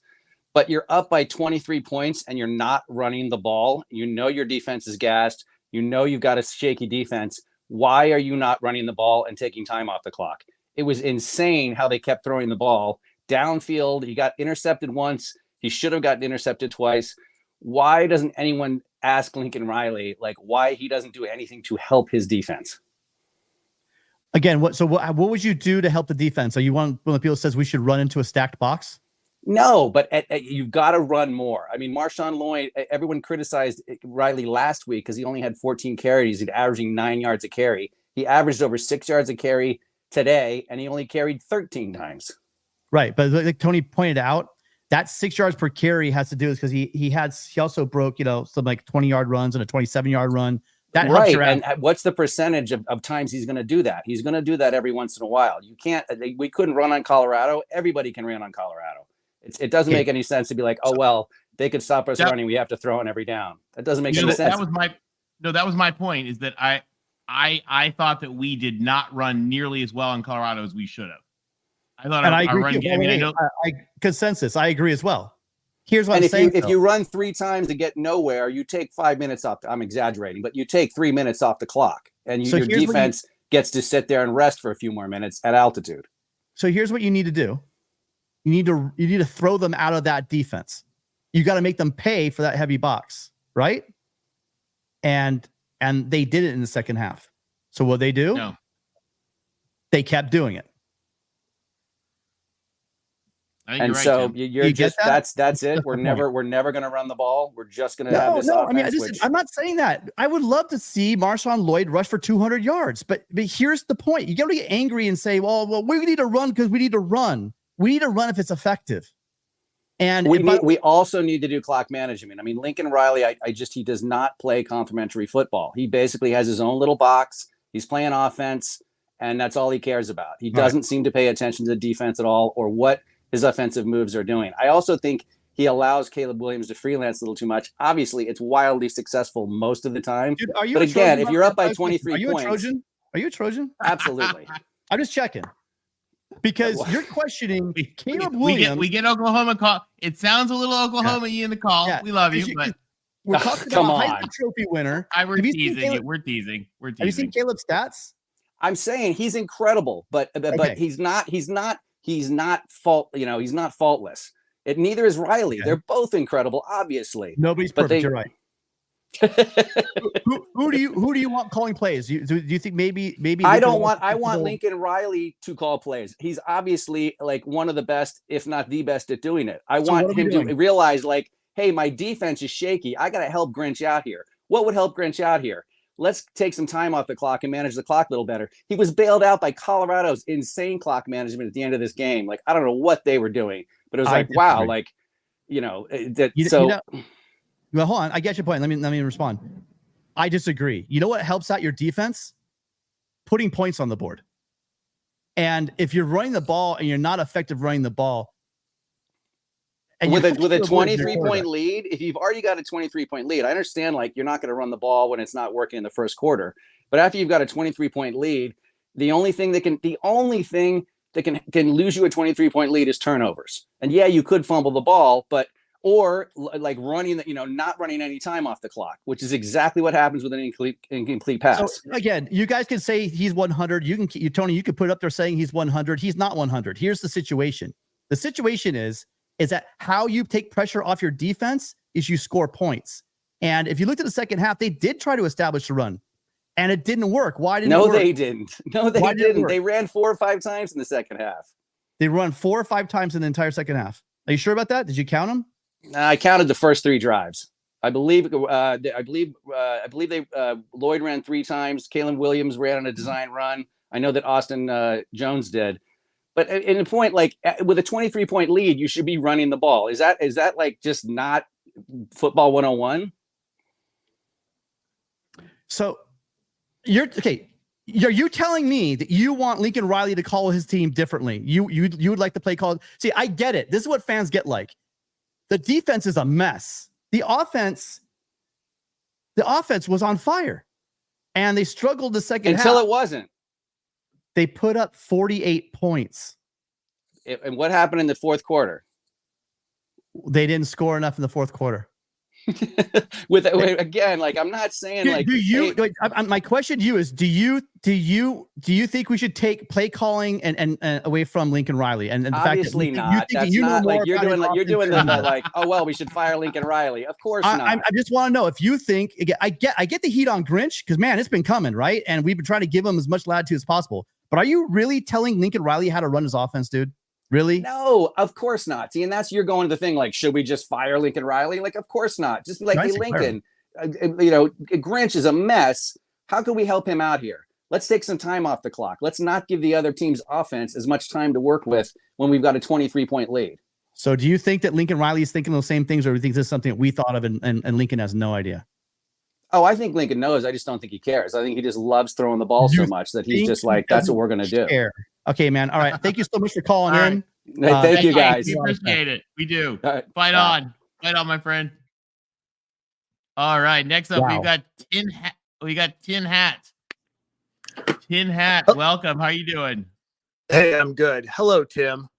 But you're up by 23 points and you're not running the ball. You know your defense is gassed. You know you've got a shaky defense. Why are you not running the ball and taking time off the clock? It was insane how they kept throwing the ball downfield. He got intercepted once. He should have gotten intercepted twice. Why doesn't anyone ask Lincoln Riley, like, why he doesn't do anything to help his defense? Again, what would you do to help the defense? Are you one of the people that says we should run into a stacked box? No, but you've got to run more. I mean, Marshawn Lloyd, everyone criticized Riley last week because he only had 14 carries. He's averaging 9 yards a carry. He averaged over 6 yards a carry today, and he only carried 13 times. Right. But like Tony pointed out, that 6 yards per carry has to do with because he also broke, some like 20-yard runs and a 27-yard run. That helps your and what's the percentage of times he's going to do that? He's going to do that every once in a while. You can't. We couldn't run on Colorado. Everybody can run on Colorado. It doesn't make any sense to be like, oh well, they could stop us running. We have to throw on every down. That doesn't make any sense. That was my point. Is that I thought that we did not run nearly as well in Colorado as we should have. I thought and our I agree. run game. I mean, I know consensus. I agree as well. Here's what I'm saying. If you run 3 times and get nowhere, you take 5 minutes off. I'm exaggerating, but you take 3 minutes off the clock, and your defense gets to sit there and rest for a few more minutes at altitude. So here's what you need to do. You need to throw them out of that defense. You got to make them pay for that heavy box, right? And they did it in the second half. So what they do? No. They kept doing it. And so you're just that's it. We're never going to run the ball. We're just going to have this offense. I mean, I'm not saying that. I would love to see Marshawn Lloyd rush for 200 yards, but here's the point. You got to get angry and say, well, we need to run because we need to run. We need to run if it's effective. And we also need to do clock management. I mean, Lincoln Riley, he does not play complementary football. He basically has his own little box. He's playing offense, and that's all he cares about. He doesn't seem to pay attention to the defense at all or what his offensive moves are doing. I also think he allows Caleb Williams to freelance a little too much. Obviously, it's wildly successful most of the time. Dude, but again, if you're up by 23 points. Are you a Trojan? Absolutely. I'm just checking. Because you're questioning Caleb Williams. We get Oklahoma call. It sounds a little Oklahoma-y in the call. Yeah. We love you, but we're talking about a Heisman Trophy winner. We're teasing. We're teasing. Have you seen Caleb's stats? I'm saying he's incredible, but he's not faultless. Neither is Riley. Okay. They're both incredible, obviously. Nobody's perfect. You're right. who do you want calling plays? Do you think maybe I want Lincoln Riley to call plays. He's obviously like one of the best, if not the best at doing it. I want him to realize like, hey, my defense is shaky. I got to help Grinch out here. What would help Grinch out here? Let's take some time off the clock and manage the clock a little better. He was bailed out by Colorado's insane clock management at the end of this game. Like, I don't know what they were doing, but it was like, wow, like, Well, hold on. I get your point. Let me respond. I disagree. You know what helps out your defense? Putting points on the board. And if you're running the ball and you're not effective running the ball, and with a 23-point lead, if you've already got a 23-point lead, I understand like you're not going to run the ball when it's not working in the first quarter. But after you've got a 23-point lead, the only thing that can lose you a 23-point lead is turnovers. And yeah, you could fumble the ball, or like running not running any time off the clock, which is exactly what happens with an incomplete pass. So again, you guys can say he's 100. Tony, you could put it up there saying he's 100. He's not 100. Here's the situation. The situation is that how you take pressure off your defense is you score points. And if you looked at the second half, they did try to establish a run, and it didn't work. Why didn't it work? They didn't. No, they didn't. They ran 4 or 5 times in the second half. They run 4 or 5 times in the entire second half. Are you sure about that? Did you count them? I counted the first 3 drives. I believe Lloyd ran 3 times. Caleb Williams ran on a design run. I know that Austin Jones did. But in the point, like with a 23-point lead, you should be running the ball. Is that like just not football 101? So you're okay. Are you telling me that you want Lincoln Riley to call his team differently? You would like to play call. See, I get it. This is what fans get like. The defense is a mess. The offense the offense was on fire, and they struggled the second until half. it wasn't. They put up 48 points. And what happened in the fourth quarter? They didn't score enough in the fourth quarter. with again, like I'm not saying like. Do you? Hey, my question to you is: Do you think we should take play calling and away from Lincoln Riley? And the obviously fact that not. You think That's you know not more like you're about doing. his You're doing the offense like. Oh well, we should fire Lincoln Riley. Of course not. I just want to know if you think. I get the heat on Grinch because man, it's been coming, right? And we've been trying to give him as much latitude as possible. But are you really telling Lincoln Riley how to run his offense, dude? Really? No, of course not. See, and that's you're going to the thing like, should we just fire Lincoln Riley? Like, of course not. Just be like, hey, Lincoln, Grinch is a mess. How can we help him out here? Let's take some time off the clock. Let's not give the other team's offense as much time to work with when we've got a 23-point lead. So do you think that Lincoln Riley is thinking those same things, or do you think this is something that we thought of and Lincoln has no idea? Oh, I think Lincoln knows. I just don't think he cares. I think he just loves throwing the ball so much that he's just like, that's what we're going to do. Okay, man. All right. Thank you so much for calling in. Thank you, guys. We appreciate it. We do. Right. Fight on. Fight on, my friend. All right. Next up, we've got Tin Hat. We got Tin Hat. Tin Hat, welcome. How you doing? Hey, I'm good. Hello, Tim.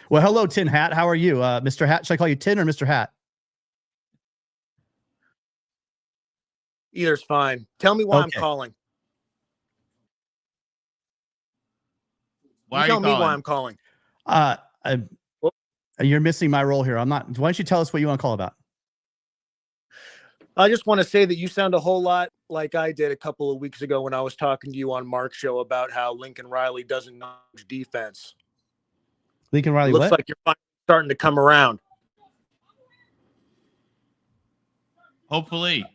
Well, hello, Tin Hat. How are you? Mr. Hat, should I call you Tin or Mr. Hat? Either's fine. Tell me why I'm calling. Why tell are you me calling? why I'm calling. You're missing my role here. I'm not. Why don't you tell us what you want to call about? I just want to say that you sound a whole lot like I did a couple of weeks ago when I was talking to you on Mark's show about how Lincoln Riley doesn't know defense. Lincoln Riley, looks like you're finally starting to come around. Hopefully.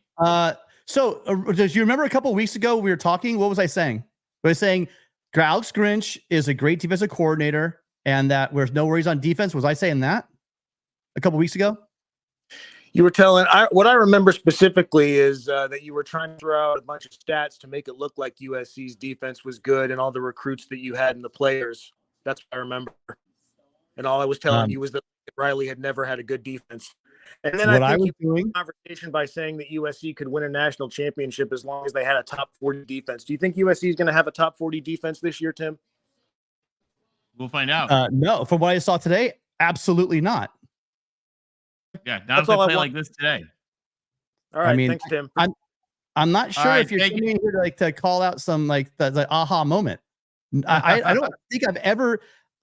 So do you remember a couple of weeks ago we were talking? What was I saying? I was saying Alex Grinch is a great defensive coordinator and that there's no worries on defense. Was I saying that a couple of weeks ago? You were telling what I remember specifically is that you were trying to throw out a bunch of stats to make it look like USC's defense was good and all the recruits that you had and the players. That's what I remember. And all I was telling you was that Riley had never had a good defense. And then I think you had a conversation by saying that USC could win a national championship as long as they had a top 40 defense. Do you think USC is going to have a top 40 defense this year, Tim? We'll find out. No, from what I saw today, absolutely not. Yeah, not if they play like this today. All right, thanks, Tim. I'm not sure if you're coming in here to call out some like the aha moment. I don't think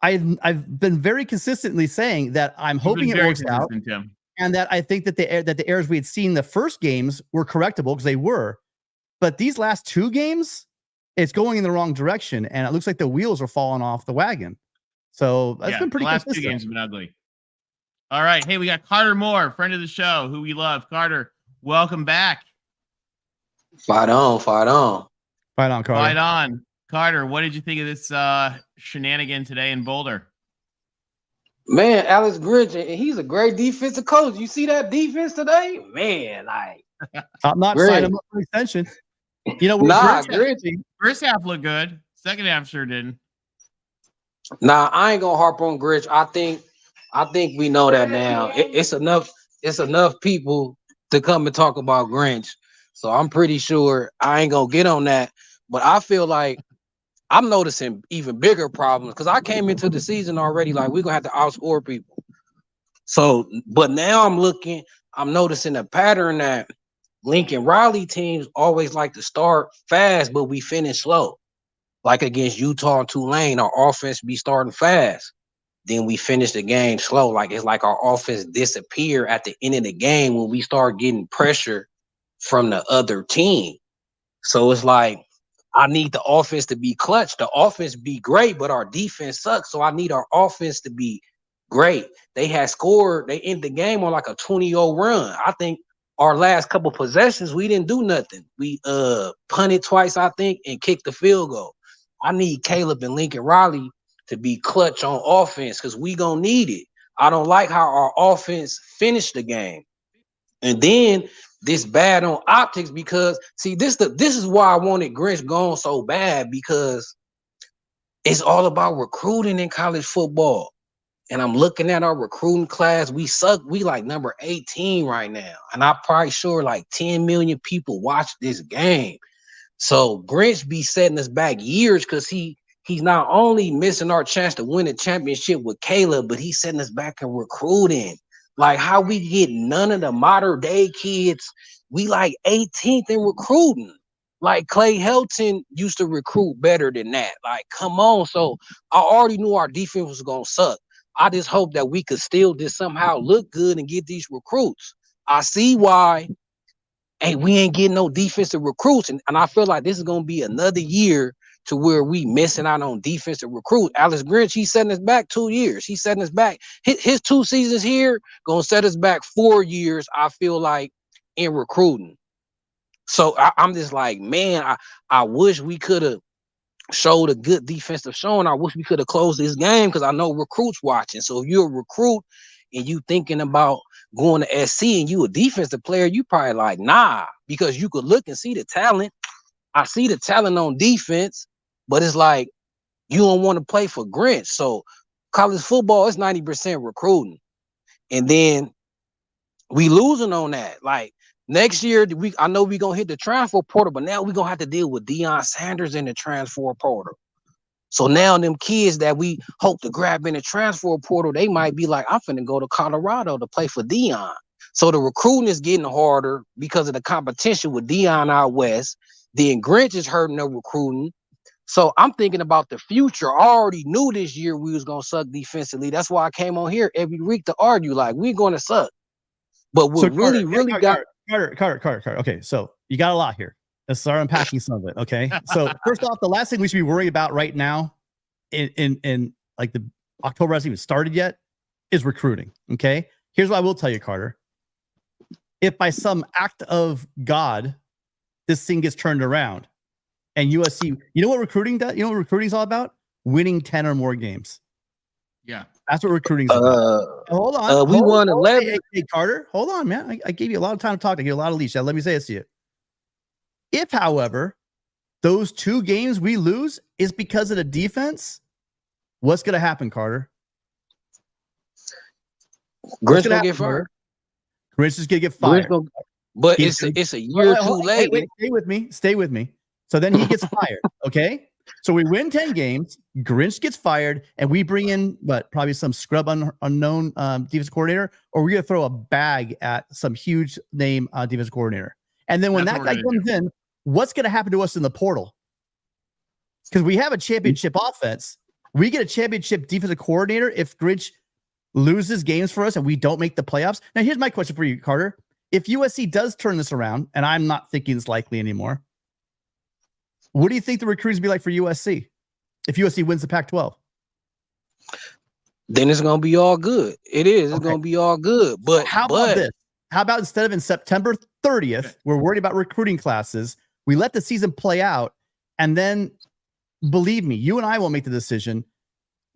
I've been very consistently saying that I'm hoping it works out, Tim. And that I think that the errors we had seen the first games were correctable because they were, but these last two games, it's going in the wrong direction, and it looks like the wheels are falling off the wagon. So that's been pretty consistent. The last two games have been ugly. All right. Hey, we got Carter Moore, friend of the show, who we love. Carter, welcome back. Fight on, Carter. Fight on. Carter, what did you think of this shenanigan today in Boulder? Man, Alex Grinch, he's a great defensive coach. You see that defense today? Man, like I'm not signing him up for extension. You know, Grinch. First half looked good. Second half sure didn't. Nah, I ain't gonna harp on Grinch. I think we know that now. It's enough people to come and talk about Grinch. So I'm pretty sure I ain't gonna get on that. But I feel like I'm noticing even bigger problems because I came into the season already like we're gonna have to outscore people. So, but now I'm noticing a pattern that Lincoln Riley teams always like to start fast, but we finish slow. Like against Utah and Tulane, our offense be starting fast. Then we finish the game slow. Like it's like our offense disappear at the end of the game when we start getting pressure from the other team. So it's like I need the offense to be clutch. The offense be great, but our defense sucks. So I need our offense to be great. They had scored. They ended the game on like a 20-0 run. I think our last couple possessions, we didn't do nothing. We punted twice, I think, and kicked the field goal. I need Caleb and Lincoln Riley to be clutch on offense because we gonna need it. I don't like how our offense finished the game. And then this bad on optics because see this is why I wanted Grinch gone so bad because it's all about recruiting in college football. and I'm looking at our recruiting class. We suck. We like number 18 right now. And I'm probably sure like 10 million people watch this game. So Grinch be setting us back years because he's not only missing our chance to win a championship with Caleb, but he's setting us back in recruiting. Like how we get none of the modern day kids. We like 18th in recruiting. Like Clay Helton used to recruit better than that. Like, come on. So I already knew our defense was going to suck. I just hope that we could still just somehow look good and get these recruits. I see why. Hey, we ain't getting no defensive recruits. And I feel like this is going to be another year to where we missing out on defensive recruit. Alex Grinch, he's setting us back 2 years. He's setting us back. His 2 seasons here going to set us back 4 years, I feel like, in recruiting. So I'm just like, man, I wish we could have showed a good defensive showing. I wish we could have closed this game because I know recruits watching. So if you're a recruit and you thinking about going to SC and you a defensive player, you probably like, nah, because you could look and see the talent. I see the talent on defense, but it's like you don't want to play for Grinch. So college football is 90% recruiting. And then we losing on that. Like, next year, I know we're going to hit the transfer portal, but now we're going to have to deal with Deion Sanders in the transfer portal. So now them kids that we hope to grab in the transfer portal, they might be like, I'm finna go to Colorado to play for Deion. So the recruiting is getting harder because of the competition with Deion out west. Then Grinch is hurting the recruiting. So I'm thinking about the future. I already knew this year we was going to suck defensively. That's why I came on here every week to argue, like, we're going to suck. But what Carter. Okay, so you got a lot here. Let's start unpacking some of it. Okay, so first off, the last thing we should be worrying about right now, in like the October hasn't even started yet, is recruiting. Okay, here's what I will tell you, Carter. If by some act of God, this thing gets turned around, and USC, you know what recruiting does? You know what recruiting is all about? Winning 10 or more games. Yeah. That's what recruiting is about. Hold on. We won 11. Hey, Carter, hold on, man. I gave you a lot of time to talk. I gave you a lot of leash. Now, let me say this to you. If, however, those 2 games we lose is because of the defense, what's going to happen, Carter? Grinch going to get fired. Grinch is going to get fired. But it's a year too late. Wait, stay with me. So then he gets fired, okay? So we win 10 games, Grinch gets fired, and we bring in probably some scrub unknown defense coordinator, or we're gonna throw a bag at some huge name defense coordinator. And then when that guy comes in, what's gonna happen to us in the portal? Because we have a championship offense. We get a championship defensive coordinator if Grinch loses games for us and we don't make the playoffs. Now, here's my question for you, Carter. If USC does turn this around, and I'm not thinking it's likely anymore, what do you think the recruits be like for USC if USC wins the Pac-12? Then it's going to be all good. It is. It's going to be all good. But how about this? How about instead of in September 30th, we're worried about recruiting classes, we let the season play out, and then, believe me, you and I won't make the decision.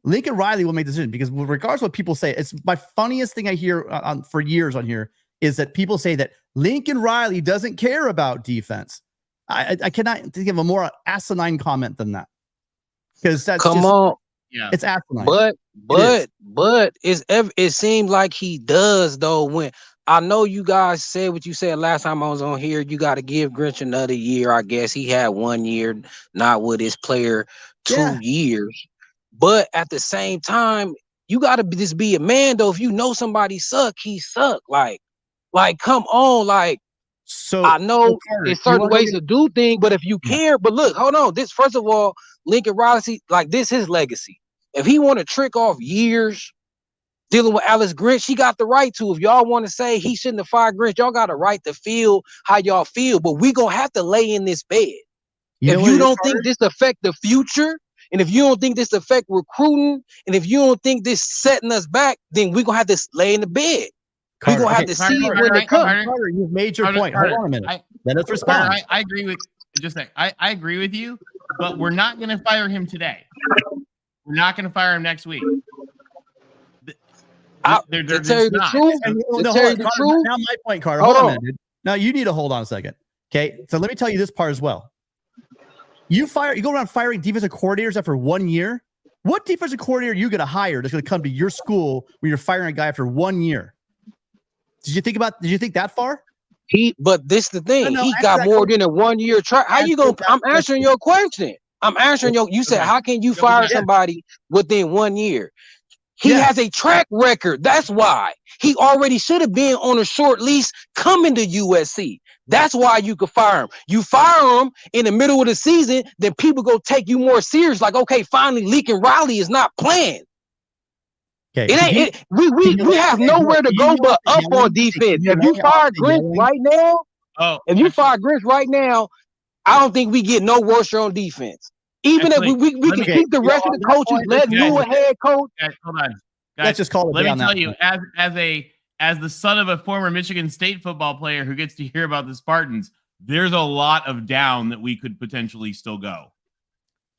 Lincoln Riley will make the decision, because regardless of what people say, it's my funniest thing I hear for years on here is that people say that Lincoln Riley doesn't care about defense. I cannot think of a more asinine comment than that, because that's it's asinine. But it seems like he does, though. When I know you guys said what you said last time I was on here, you got to give Grinch another year. I guess he had 1 year, not with his player 2 years. But at the same time, you got to just be a man, though. If you know somebody suck, he suck. Like come on, like. So I know there's certain ways to do things, but if you care, but look, hold on. This, first of all, Lincoln Riley, like, this his legacy. If he want to trick off years dealing with Alex Grinch, he got the right to. If y'all want to say he shouldn't have fired Grinch, y'all got a right to feel how y'all feel. But we gonna have to lay in this bed. If you don't think this affect the future, and if you don't think this affect recruiting, and if you don't think this setting us back, then we gonna have to lay in the bed. We're going to have to see it when it comes. Carter, you've made your point. Hold on a minute. Let us respond. Carter, I agree with I agree with you, but we're not going to fire him today. We're not going to fire him next week. Tell you the truth. Now my point, Carter. Hold on a minute, dude. Now you need to hold on a second. Okay, so let me tell you this part as well. You go around firing defensive coordinators after 1 year. What defensive coordinator are you going to hire that's going to come to your school when you're firing a guy after 1 year? Did you think that far? But this the thing. No, he got more than a 1 year track. How you going? I'm answering your question. I'm answering you said, how can you fire somebody within 1 year? He has a track record. That's why he already should have been on a short lease coming to USC. That's why you could fire him. You fire him in the middle of the season, then people go take you more serious. Like, okay, finally, Lincoln Riley is not playing. Okay, we have nowhere to go but up on defense. If you fire Grinch right now, I don't think we get no worse on defense. Even if we can keep the rest of the coaches, let new head coach. Hold on, guys. Let's just call it. Let me tell you, as the son of a former Michigan State football player who gets to hear about the Spartans, there's a lot of down that we could potentially still go.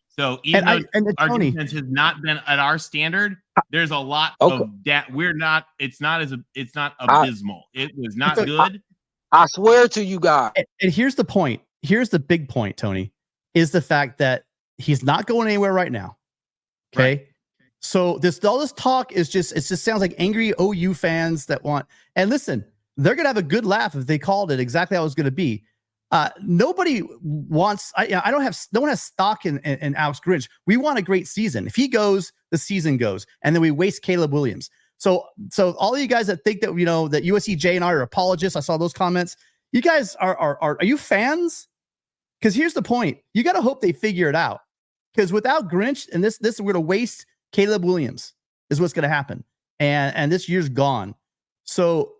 So even though our defense has not been at our standard, there's a lot of down. It's not abysmal. It was not good. I swear to you guys. And here's the point. Here's the big point, Tony, is the fact that he's not going anywhere right now. Okay. Right. So all this talk is it just sounds like angry OU fans that want, and listen, they're going to have a good laugh if they called it exactly how it was going to be. Nobody wants, no one has stock in Alex Grinch. We want a great season. If he goes, the season goes, and then we waste Caleb Williams. So all of you guys that think that, that USC and I are apologists, I saw those comments. You guys are you fans? Because here's the point. You got to hope they figure it out. Because without Grinch and this we're going to waste Caleb Williams is what's going to happen. And this year's gone. So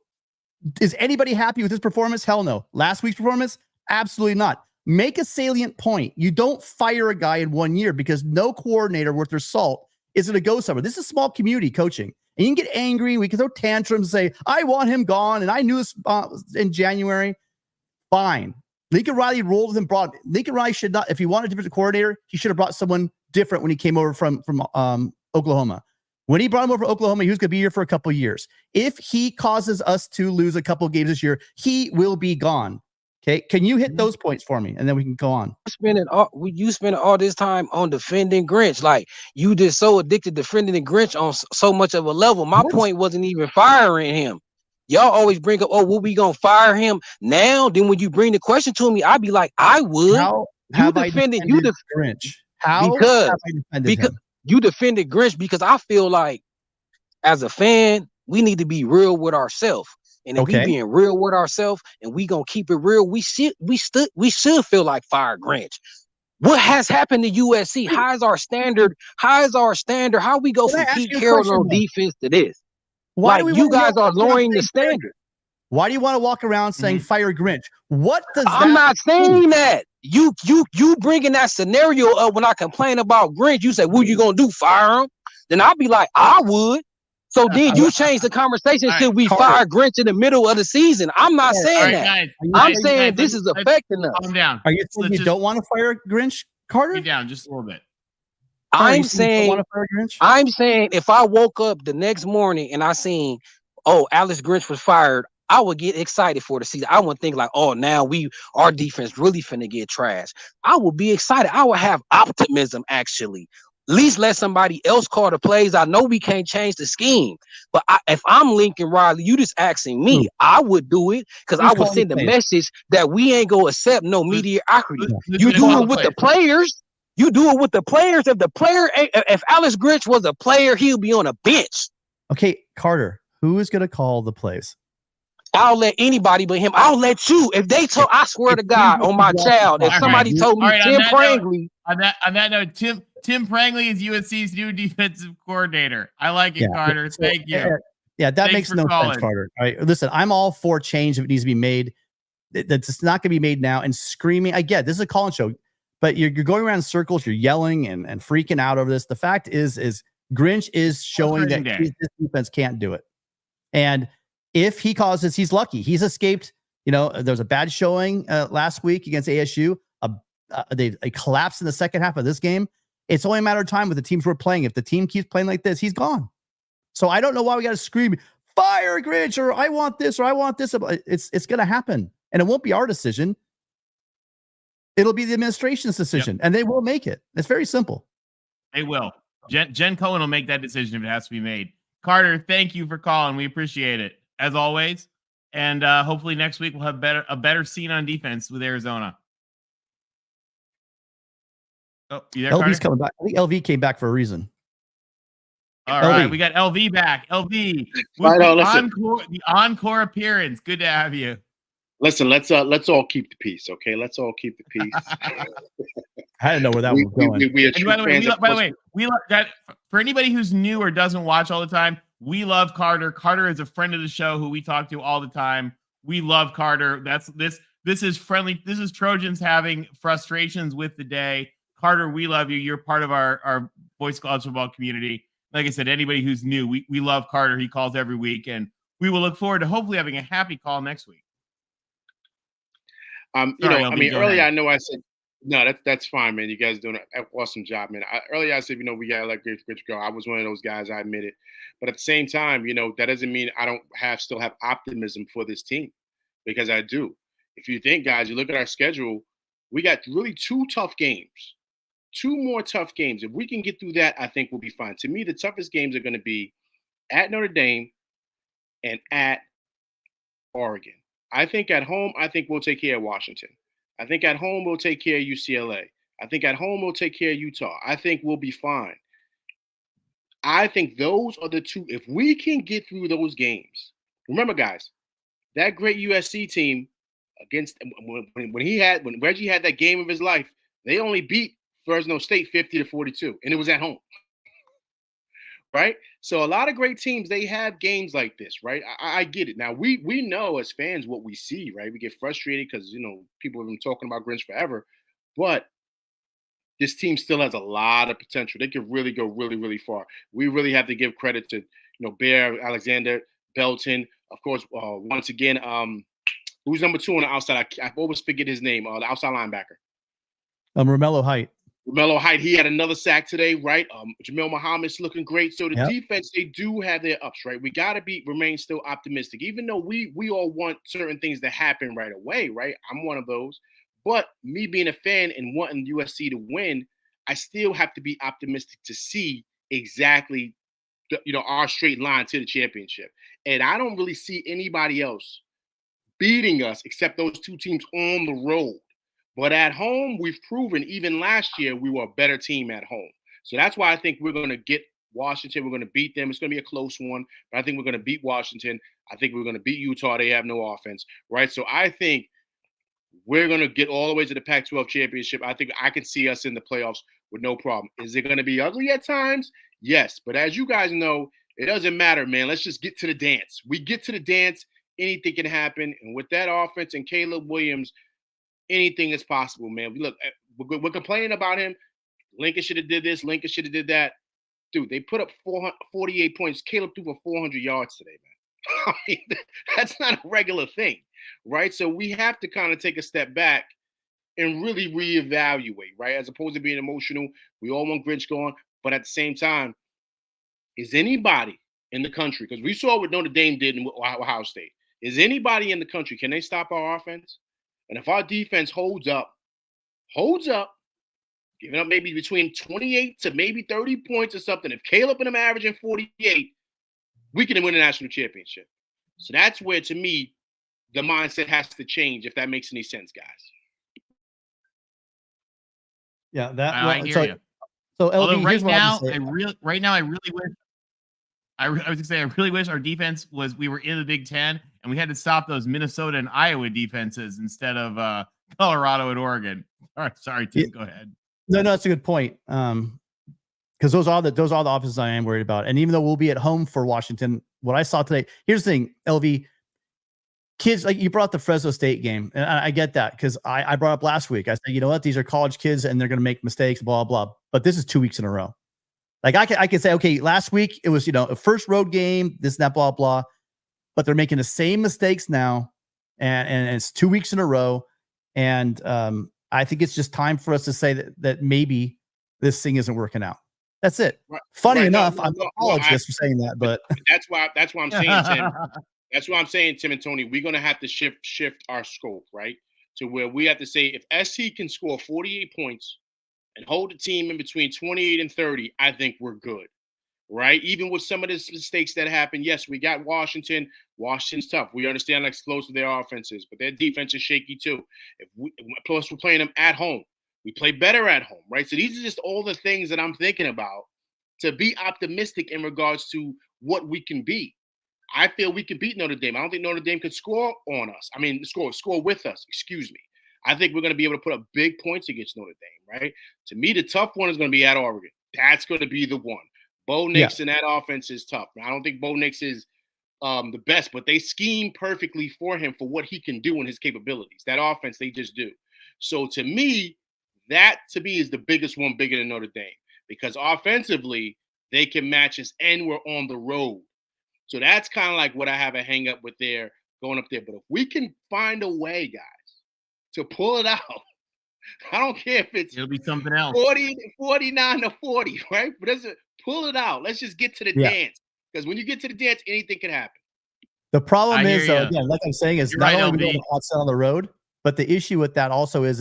is anybody happy with this performance? Hell no. Last week's performance? Absolutely not. Make a salient point. You don't fire a guy in 1 year because no coordinator worth their salt is going to go somewhere. This is small community coaching. And you can get angry. We can throw tantrums and say, I want him gone. And I knew this in January. Fine. Lincoln Riley rolled with him. Lincoln Riley should not, if he wanted a different coordinator, he should have brought someone different when he came over from Oklahoma. When he brought him over to Oklahoma, he was going to be here for a couple of years. If he causes us to lose a couple of games this year, he will be gone. Okay, can you hit those points for me, and then we can go on? You spending all this time on defending Grinch, like you just so addicted to defending Grinch on so much of a level. My point wasn't even firing him. Y'all always bring up, will we gonna fire him now? Then when you bring the question to me, I'd be like, I would. You defended Grinch. Because you defended Grinch because I feel like as a fan, we need to be real with ourselves. And if we being real with ourselves and we gonna keep it real, we should feel like fire Grinch. What has happened to USC? How is our standard? How we go from Pete Carroll on defense to this? Why you guys are lowering the standard? Why do you want to walk around saying fire Grinch? What does I'm not saying that. You bringing that scenario up when I complain about Grinch. You say, what you gonna do? Fire him? Then I'll be like, I would. So then you change the conversation till we fire Grinch in the middle of the season. I'm not saying that. Guys, I'm saying this is affecting us. Calm down. Are you saying you don't want to fire Grinch, Carter? Calm down just a little bit. I'm saying if I woke up the next morning and I seen, Alex Grinch was fired, I would get excited for the season. I wouldn't think like, now our defense really finna get trashed. I would be excited. I would have optimism actually. At least let somebody else call the plays. I know we can't change the scheme, but if I'm Lincoln Riley, you just asking me, I would do it because I would send a message that we ain't gonna accept no mediocrity. You do it with the players. You do it with the players. If Alex Grinch was a player, he'll be on a bench. Okay, Carter, who is gonna call the plays? I'll let anybody but him. I'll let you. If they told, I swear to God, on my child, if somebody told me Tim Prangley. On that note, Tim Prangley is USC's new defensive coordinator. I like it, Carter. Thank you. Yeah, that makes no sense, Carter. All right, listen, I'm all for change if it needs to be made. That's not going to be made now. And screaming, I get this is a call-in show, but you're going around in circles. You're yelling and freaking out over this. The fact is Grinch is showing that this defense can't do it. And if he causes, he's lucky. He's escaped. There's a bad showing last week against ASU. A collapse in the second half of this game. It's only a matter of time with the teams we're playing. If the team keeps playing like this, he's gone. So I don't know why we got to scream, fire Grinch, or I want this, or I want this. It's going to happen. And it won't be our decision. It'll be the administration's decision, and they will make it. It's very simple. They will. Jen Cohen will make that decision if it has to be made. Carter, thank you for calling. We appreciate it as always. And hopefully next week we'll have a better scene on defense with Arizona. Oh, you there, LV's Carter? coming back. I think LV came back for a reason. All LV. right, we got LV back. LV, Right on, the encore appearance. Good to have you. Listen, let's all keep the peace, okay? Let's all keep the peace. I didn't know where that was going. We are And true by the way, fans of we love that. For anybody who's new or doesn't watch all the time, we love Carter. Carter is a friend of the show who we talk to all the time. We love Carter. This is friendly. This is Trojans having frustrations with the day. Carter, we love you. You're part of our Voice College Football community. Like I said, anybody who's new, we love Carter. He calls every week, and we will look forward to hopefully having a happy call next week. Sorry, LB, earlier I know I said no. That's fine, man. You guys doing an awesome job, man. Earlier I said, we gotta let Grinch go. I was one of those guys. I admit it, but at the same time, that doesn't mean I don't still have optimism for this team, because I do. If you think, guys, you look at our schedule, we got really 2 tough games. 2 more tough games. If we can get through that, I think we'll be fine. To me, the toughest games are going to be at Notre Dame and at Oregon. I think at home, we'll take care of Washington. I think at home, we'll take care of UCLA. I think at home, we'll take care of Utah. I think we'll be fine. I think those are the 2. If we can get through those games, remember, guys, that great USC team against when Reggie had that game of his life, they only beat Fresno State 50-42, and it was at home. Right? So a lot of great teams, they have games like this, right? I get it. Now, we know as fans what we see, right? We get frustrated because, people have been talking about Grinch forever, but this team still has a lot of potential. They could really go really, really far. We really have to give credit to, Bear, Alexander, Belton, of course, once again, who's number 2 on the outside? I always forget his name, the outside linebacker. Romello Height. Romello Height, he had another sack today, right? Jamil Muhammad's looking great. So the defense, they do have their ups, right? We got to remain still optimistic, even though we all want certain things to happen right away, right? I'm one of those. But me being a fan and wanting USC to win, I still have to be optimistic to see exactly, our straight line to the championship. And I don't really see anybody else beating us except those 2 teams on the road. But at home, we've proven even last year we were a better team at home. So that's why I think we're going to get Washington. We're going to beat them. It's going to be a close one, but I think we're going to beat Washington. I think we're going to beat Utah. They have no offense, right? So I think we're going to get all the way to the Pac-12 championship. I think I can see us in the playoffs with no problem. Is it going to be ugly at times? Yes. But as you guys know, it doesn't matter, man. Let's just get to the dance. We get to the dance, anything can happen. And with that offense and Caleb Williams, anything is possible, man. Look, we're complaining about him. Lincoln should have did this. Lincoln should have did that. Dude, they put up 448 points. Caleb threw for 400 yards today, man. I mean, that's not a regular thing, right? So we have to kind of take a step back and really reevaluate, right? As opposed to being emotional. We all want Grinch going, but at the same time, is anybody in the country, because we saw what Notre Dame did in Ohio State, is anybody in the country, can they stop our offense? And if our defense holds up, giving up maybe between 28 to maybe 30 points or something, if Caleb and them averaging 48, we can win a national championship. So that's where, to me, the mindset has to change, if that makes any sense, guys. Yeah, I hear you. So LB, although right now, I really wish. I was gonna say, I really wish our defense we were in the Big Ten and we had to stop those Minnesota and Iowa defenses instead of Colorado and Oregon. All right, sorry, Tim, go ahead. No, that's a good point. Because those are the offenses I am worried about. And even though we'll be at home for Washington, what I saw today, here's the thing, LV, kids, like you brought the Fresno State game, and I get that because I brought up last week. I said, you know what, these are college kids and they're going to make mistakes, blah, blah. But this is 2 weeks in a row. Like I can say, okay, last week it was, a first road game, this and that, blah, blah. But they're making the same mistakes now. And it's 2 weeks in a row. And I think it's just time for us to say that maybe this thing isn't working out. That's it. Right. Funny enough, I'm an apologist for saying that, but that's why I'm saying, Tim. That's why I'm saying, Tim and Tony, we're gonna have to shift our scope, right? To where we have to say, if SC can score 48 points and hold the team in between 28 and 30, I think we're good, right? Even with some of the mistakes that happened, yes, we got Washington. Washington's tough. We understand how explosive their offense is, but their defense is shaky too. Plus, we're playing them at home. We play better at home, right? So these are just all the things that I'm thinking about to be optimistic in regards to what we can be. I feel we can beat Notre Dame. I don't think Notre Dame could score on us. I mean, score with us, excuse me. I think we're going to be able to put up big points against Notre Dame, right? To me, the tough one is going to be at Oregon. That's going to be the one. Bo Nix and that offense is tough. Now, I don't think Bo Nix is the best, but they scheme perfectly for him for what he can do and his capabilities. That offense, they just do. So to me, that to me is the biggest one, bigger than Notre Dame, because offensively, they can match us and we're on the road. So that's kind of like what I have a hang up with there going up there. But if we can find a way, guys, to pull it out, I don't care if it's it'll be something else. 49 to 40, right? But pull it out. Let's just get to the dance. Because when you get to the dance, anything can happen. The problem is, again, like I'm saying, is not only we going outside on the road, but the issue with that also is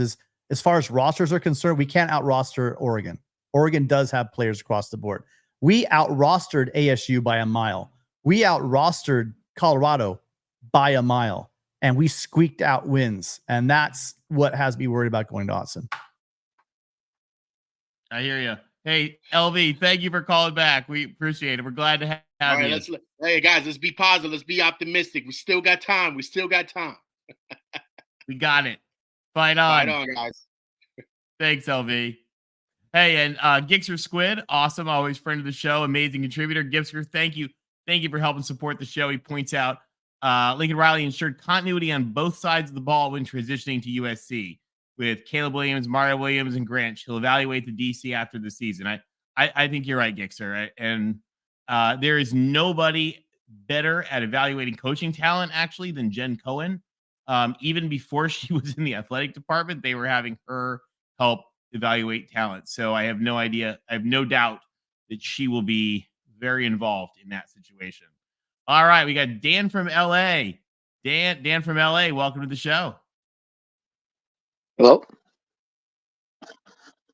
as far as rosters are concerned, we can't out-roster Oregon. Oregon does have players across the board. We out-rostered ASU by a mile. We out-rostered Colorado by a mile, and we squeaked out wins. And that's what has me worried about going to Austin. I hear you. Hey, LV, thank you for calling back. We appreciate it. We're glad to have you. Hey, guys, let's be positive. Let's be optimistic. We still got time. We got it. Fight on. Fight on, guys. Thanks, LV. Hey, and Gixer Squid, awesome, always friend of the show, amazing contributor. Gixer, thank you. Thank you for helping support the show. He points out Lincoln Riley ensured continuity on both sides of the ball when transitioning to USC with Caleb Williams, Mario Williams, and Grant. He'll evaluate the DC after the season. I think you're right, Gixer. Right? And there is nobody better at evaluating coaching talent, actually, than Jen Cohen. Even before she was in the athletic department, they were having her help evaluate talent. So I have no idea. I have no doubt that she will be very involved in that situation. All right, we got Dan from LA. Dan from LA, welcome to the show. Hello.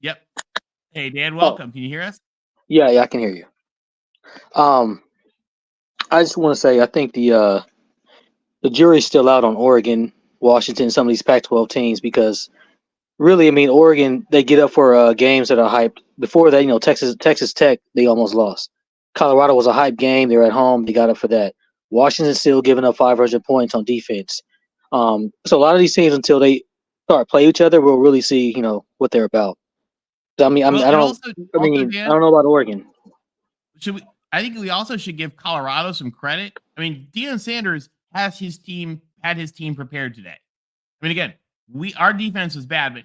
Yep. Hey, Dan, welcome. Can you hear us? Yeah, I can hear you. I just want to say I think the jury's still out on Oregon, Washington, some of these Pac-12 teams, because really, I mean, Oregon, they get up for games that are hyped. Before that, Texas Tech, they almost lost. Colorado was a hype game. They're at home. They got up for that. Washington's still giving up 500 points on defense. So a lot of these teams, until they start play each other, we'll really see, what they're about. I mean, I don't know about Oregon. I think we also should give Colorado some credit. I mean, Deion Sanders had his team prepared today. I mean, again, our defense was bad, but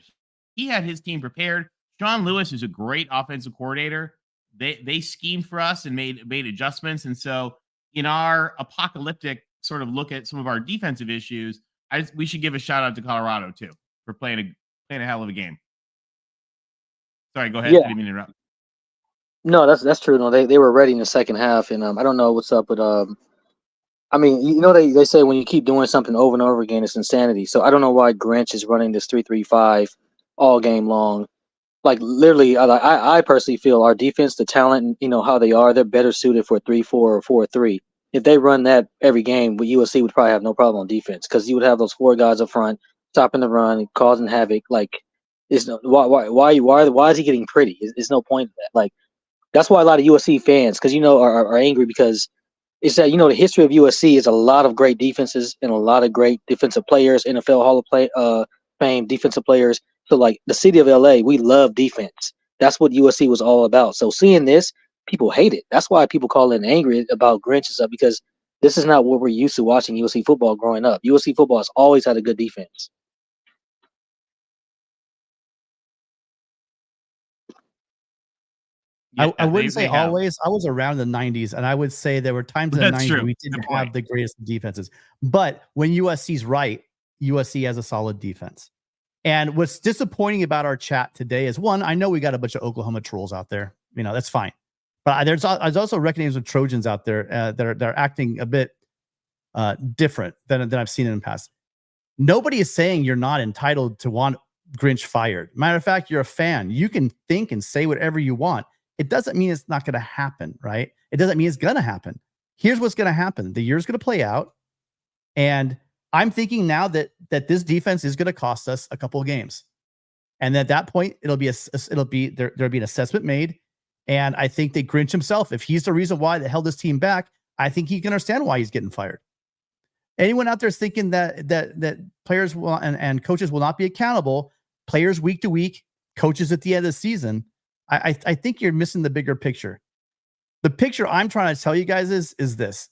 he had his team prepared. Sean Lewis is a great offensive coordinator. They schemed for us and made adjustments. And so in our apocalyptic sort of look at some of our defensive issues, we should give a shout out to Colorado too for playing a hell of a game. Sorry, go ahead. Yeah. I didn't mean to interrupt. No, that's true. No, they were ready in the second half, and I don't know what's up with I mean, they say when you keep doing something over and over again, it's insanity. So I don't know why Grinch is running this 3-3-5 all game long. Like literally, I personally feel our defense, the talent, how they are, they're better suited for 3-4 or 4-3. If they run that every game, USC would probably have no problem on defense because you would have those four guys up front, stopping the run, causing havoc. Like, why is he getting pretty? There's no point in that. Like, that's why a lot of USC fans, because are angry because it's that the history of USC is a lot of great defenses and a lot of great defensive players, NFL Hall of Fame defensive players. So, like, the city of LA, we love defense. That's what USC was all about. So, seeing this, people hate it. That's why people call in angry about Grinch and stuff, because this is not what we're used to watching USC football growing up. USC football has always had a good defense. Yeah, I wouldn't say always. I was around the 90s, and I would say there were times in the 90s we didn't have the greatest defenses. But when USC's right, USC has a solid defense. And what's disappointing about our chat today is, one, I know we got a bunch of Oklahoma trolls out there. That's fine. But there's also reckonings of Trojans out there that are acting a bit different than I've seen in the past. Nobody is saying you're not entitled to want Grinch fired. Matter of fact, you're a fan. You can think and say whatever you want. It doesn't mean it's not going to happen, right? It doesn't mean it's going to happen. Here's what's going to happen. The year's going to play out. And I'm thinking now that this defense is going to cost us a couple of games. And at that point, there'll be an assessment made. And I think that Grinch himself, if he's the reason why that held this team back, I think he can understand why he's getting fired. Anyone out there is thinking that players will and coaches will not be accountable, players week to week, coaches at the end of the season, I think you're missing the bigger picture. The picture I'm trying to tell you guys is this.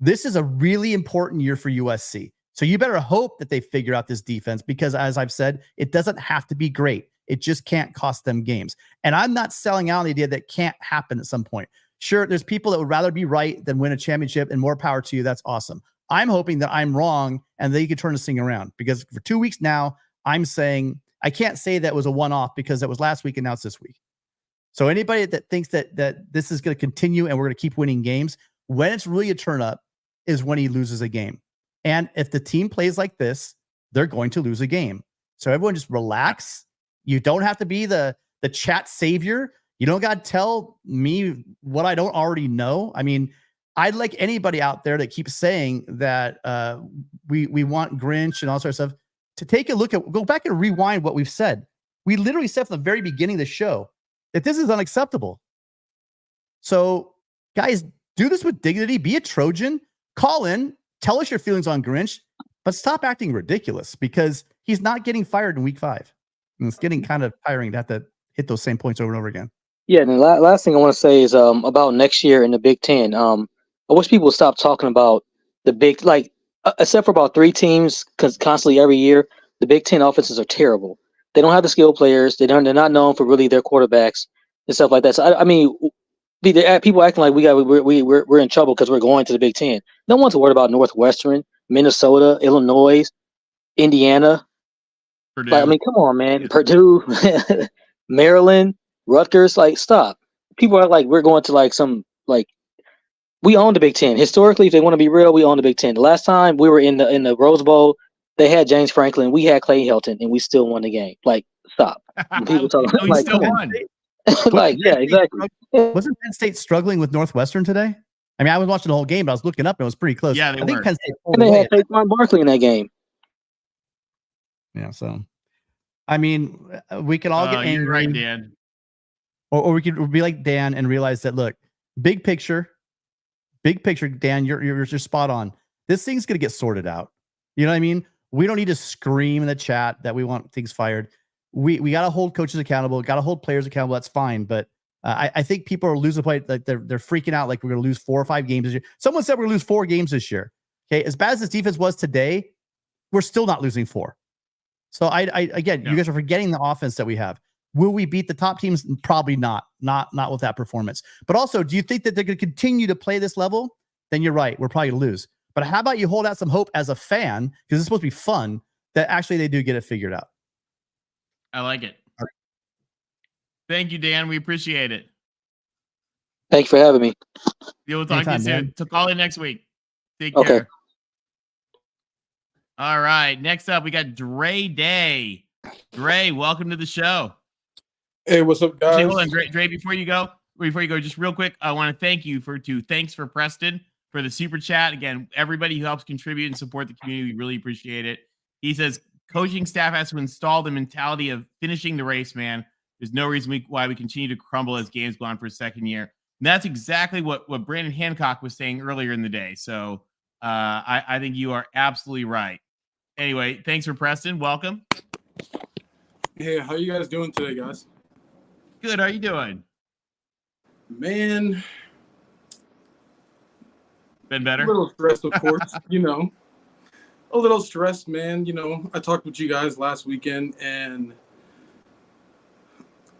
This is a really important year for USC. So you better hope that they figure out this defense because, as I've said, it doesn't have to be great. It just can't cost them games. And I'm not selling out the idea that can't happen at some point. Sure, there's people that would rather be right than win a championship, and more power to you. That's awesome. I'm hoping that I'm wrong and they can turn this thing around, because for 2 weeks now, I'm saying I can't say that was a one-off because that was last week and now it's this week. So anybody that thinks that this is going to continue and we're going to keep winning games, when it's really a turn up is when he loses a game. And if the team plays like this, they're going to lose a game. So everyone just relax. You don't have to be the chat savior. You don't got to tell me what I don't already know. I mean, I'd like anybody out there that keeps saying that we want Grinch and all sorts of stuff to take a look at, go back and rewind what we've said. We literally said from the very beginning of the show that this is unacceptable. So guys, do this with dignity. Be a Trojan. Call in. Tell us your feelings on Grinch, but stop acting ridiculous because he's not getting fired in week 5. And it's getting kind of tiring to have to hit those same points over and over again. Yeah, and the last thing I want to say is about next year in the Big Ten. I wish people would stop talking about the big, except for about 3 teams constantly every year, the Big Ten offenses are terrible. They don't have the skilled players. They're not known for really their quarterbacks and stuff like that. So I mean, people acting like we're in trouble because we're going to the Big Ten. No one's worried about Northwestern, Minnesota, Illinois, Indiana. Purdue. I mean, come on, man. Purdue, Maryland, Rutgers. Stop. People are like we're going to we own the Big Ten. Historically, if they want to be real, we own the Big Ten. The last time we were in the Rose Bowl, they had James Franklin, we had Clay Helton, and we still won the game. Stop. When people talk we still won. Yeah, exactly. Wasn't Penn State struggling with Northwestern today? I mean, I was watching the whole game, but I was looking up and it was pretty close. Yeah, I think Penn State and they had Saquon Barkley in that game. Yeah, so I mean, we can all get angry, you're right, Dan. Or we could be like Dan and realize that look, big picture, Dan, you're spot on. This thing's gonna get sorted out. You know what I mean? We don't need to scream in the chat that we want things fired. We got to hold coaches accountable, got to hold players accountable. That's fine. But I think people are losing play. Like they're freaking out. Like we're going to lose 4 or 5 games this year. Someone said we're going to lose 4 games this year. Okay. As bad as this defense was today, we're still not losing 4. So again, you guys are forgetting the offense that we have. Will we beat the top teams? Probably not. Not with that performance. But also, do you think that they're going to continue to play this level? Then you're right. We're probably going to lose. But how about you hold out some hope as a fan, because it's supposed to be fun, that actually they do get it figured out. I like it. Thank you, Dan. We appreciate it. Thanks for having me. We'll talk to you soon. Dan. So call in next week. Take Okay. care. All right. Next up, we got Dre Day. Dre, welcome to the show. Hey, what's up, guys? Actually, hold on, Dre. Before you go, just real quick, I want to thank you thanks for Preston for the super chat. Again, everybody who helps contribute and support the community, we really appreciate it. He says, coaching staff has to install the mentality of finishing the race, man. There's no reason why we continue to crumble as games go on for a second year. And that's exactly what Brandon Hancock was saying earlier in the day. So I think you are absolutely right. Anyway, thanks for Preston. Welcome. Hey, how you guys doing today, guys? Good. How are you doing? Man, Been better? a little stressed, of course. A little stressed, man. I talked with you guys last weekend, and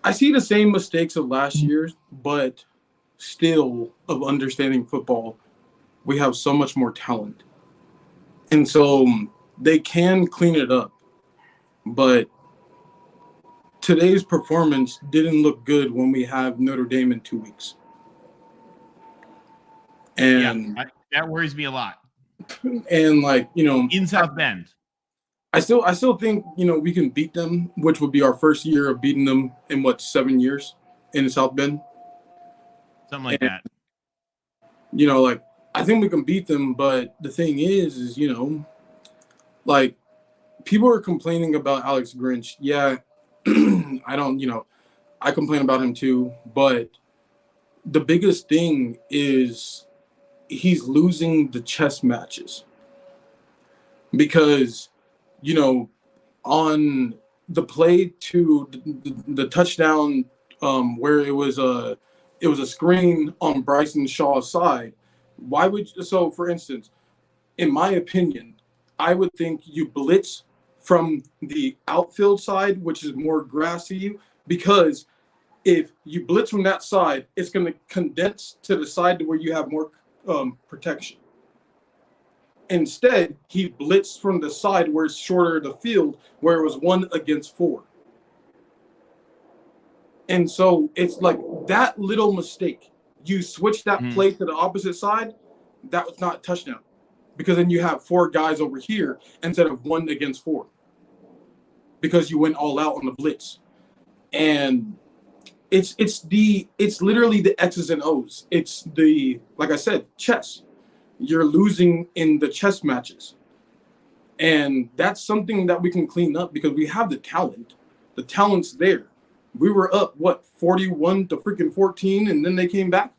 I see the same mistakes of last year, but still of understanding football, we have so much more talent. And so they can clean it up. But today's performance didn't look good when we have Notre Dame in 2 weeks. And that worries me a lot. And in South Bend. I still think, we can beat them, which would be our first year of beating them in 7 years in the South Bend. Something like that. Like, I think we can beat them, but the thing is, like, people are complaining about Alex Grinch. Yeah, I complain about him too, but the biggest thing is he's losing the chess matches because, on the play to the touchdown, where it was a screen on Bryson Shaw's side. For instance, in my opinion, I would think you blitz from the outfield side, which is more grassy, because if you blitz from that side, it's going to condense to the side where you have more protection. Instead, he blitzed from the side where it's shorter the field, where it was 1 against 4. And so it's like that little mistake. You switch that play to the opposite side, that was not a touchdown. Because then you have 4 guys over here instead of 1 against 4. Because you went all out on the blitz. And it's literally the X's and O's. It's like I said, chess. You're losing in the chess matches. And that's something that we can clean up because we have the talent. The talent's there. We were up, 41 to freaking 14, and then they came back?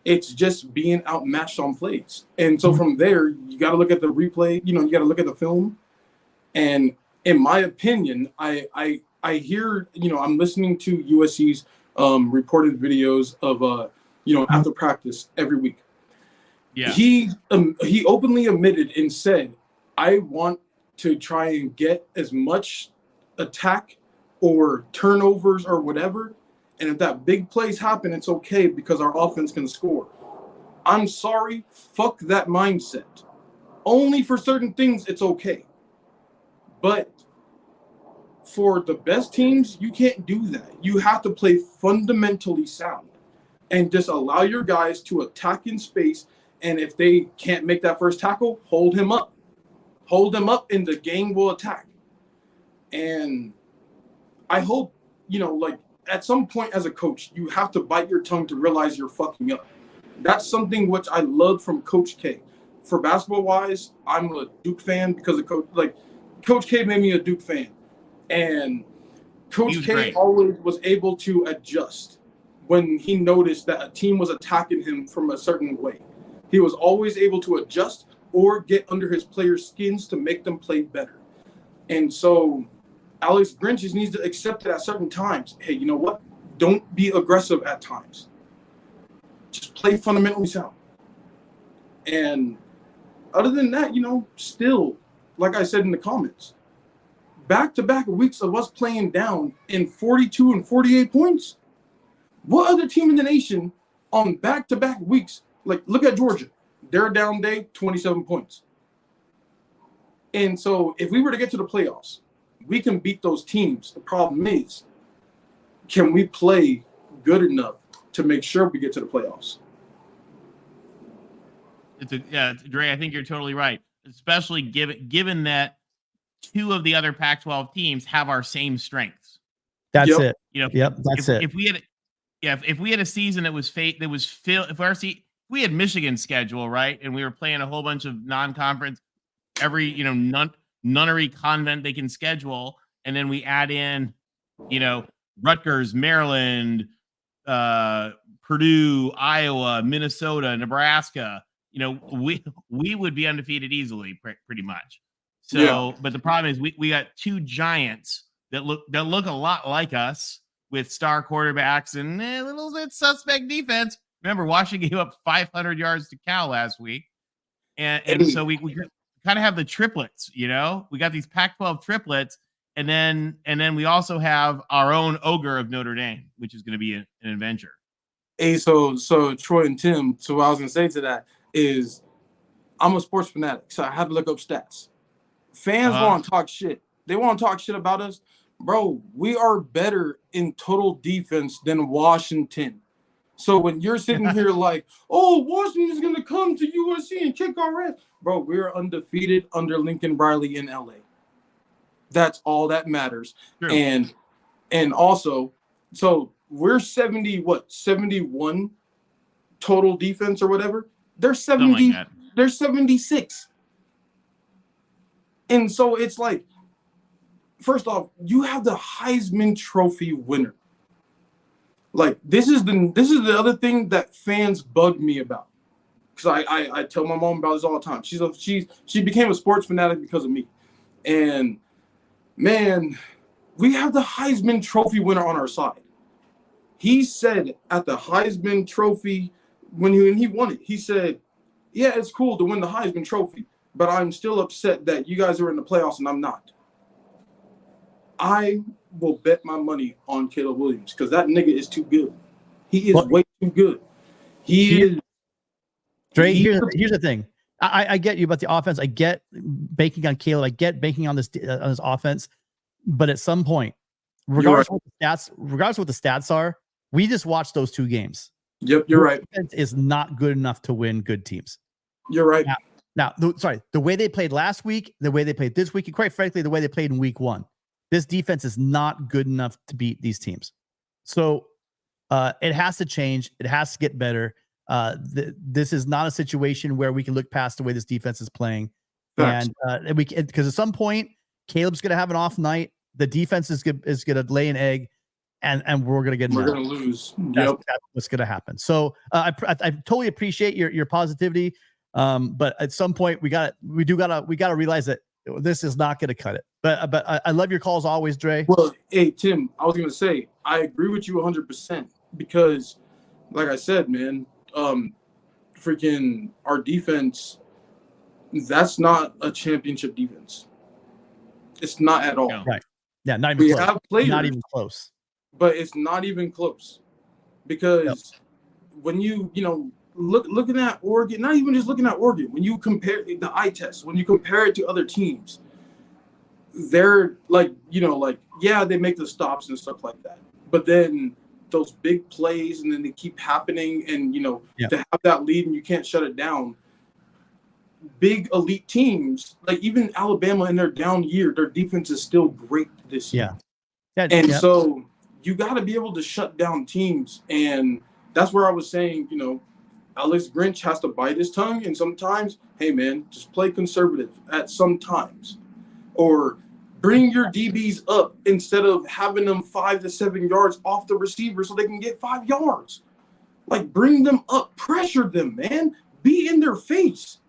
It's just being outmatched on plays. And so from there, you got to look at the replay. You got to look at the film. And in my opinion, I hear, I'm listening to USC's reported videos of, after practice every week. Yeah. He openly admitted and said, I want to try and get as much attack or turnovers or whatever. And if that big plays happen, it's okay because our offense can score. I'm sorry, fuck that mindset. Only for certain things, it's okay. But for the best teams, you can't do that. You have to play fundamentally sound and just allow your guys to attack in space. And if they can't make that first tackle, hold him up. Hold him up and the gang will attack. And I hope, at some point as a coach, you have to bite your tongue to realize you're fucking up. That's something which I love from Coach K. For basketball-wise, I'm a Duke fan because of Coach K made me a Duke fan. And Coach K always was able to adjust when he noticed that a team was attacking him from a certain way. He was always able to adjust or get under his players' skins to make them play better. And so Alex Grinch just needs to accept it at certain times. Hey, you know what? Don't be aggressive at times. Just play fundamentally sound. And other than that, still, like I said in the comments, back-to-back weeks of us playing down in 42 and 48 points. What other team in the nation on back-to-back weeks? Look at Georgia. Their down day, 27 points. And so if we were to get to the playoffs, we can beat those teams. The problem is, can we play good enough to make sure we get to the playoffs? Dre, I think you're totally right. Especially given that 2 of the other Pac-12 teams have our same strengths. That's it. That's it. If we had a season that was filled, if we had Michigan's schedule, right, and we were playing a whole bunch of non-conference, every nunnery convent they can schedule, and then we add in, Rutgers, Maryland, Purdue, Iowa, Minnesota, Nebraska, we would be undefeated easily, pretty much. So, But the problem is we got 2 giants that look a lot like us with star quarterbacks and a little bit suspect defense. Remember, Washington gave up 500 yards to Cal last week. And so we kind of have the triplets, we got these Pac-12 triplets. And then we also have our own ogre of Notre Dame, which is going to be an adventure. Hey, so Troy and Tim, so what I was going to say to that is I'm a sports fanatic, so I had to look up stats. Fans want to talk shit. They want to talk shit about us. Bro, we are better in total defense than Washington. So when you're sitting here like, oh, Washington's going to come to USC and kick our ass. Bro, we're undefeated under Lincoln Riley in LA. That's all that matters. True. And also, so we're 71 total defense or whatever. They're 70. Like they're 76. And so it's like, first off, you have the Heisman Trophy winner. Like, this is the other thing that fans bug me about. Because I tell my mom about this all the time. She became a sports fanatic because of me. And man, we have the Heisman Trophy winner on our side. He said at the Heisman Trophy, when he won it, he said, yeah, it's cool to win the Heisman Trophy, but I'm still upset that you guys are in the playoffs and I'm not. I will bet my money on Caleb Williams because that nigga is too good. He is way too good. He is. Dre, here's the thing. I get you about the offense. I get banking on Caleb. I get banking on this offense. But at some point, regardless of what the stats are, we just watched those 2 games. Yep, you're right. Defense is not good enough to win good teams. You're right. Now, the way they played last week, the way they played this week, and quite frankly, the way they played in week 1, this defense is not good enough to beat these teams. So it has to change. It has to get better. This is not a situation where we can look past the way this defense is playing. Facts. And because at some point, Caleb's going to have an off night. The defense is going to lay an egg, and we're going to going to lose. That's what's going to happen. So I totally appreciate your positivity. But at some point, we got to realize that this is not going to cut it. But I love your calls always, Dre. Well, hey Tim, I was going to say I agree with you 100% because, like I said, man, freaking our defense, that's not a championship defense. It's not at all. No. Right. Yeah, not even close. Have players, not even close. But it's not even close. Because when you looking at Oregon, not even just looking at Oregon, when you compare the eye test, when you compare it to other teams, they're like, yeah, they make the stops and stuff like that. But then those big plays and then they keep happening and, to have that lead and you can't shut it down. Big elite teams, like even Alabama in their down year, their defense is still great this year. So you got to be able to shut down teams. And that's where I was saying, Alex Grinch has to bite his tongue. And sometimes, hey, man, just play conservative at some times. Or bring your DBs up instead of having them 5 to 7 yards off the receiver so they can get 5 yards. Like, bring them up. Pressure them, man. Be in their face.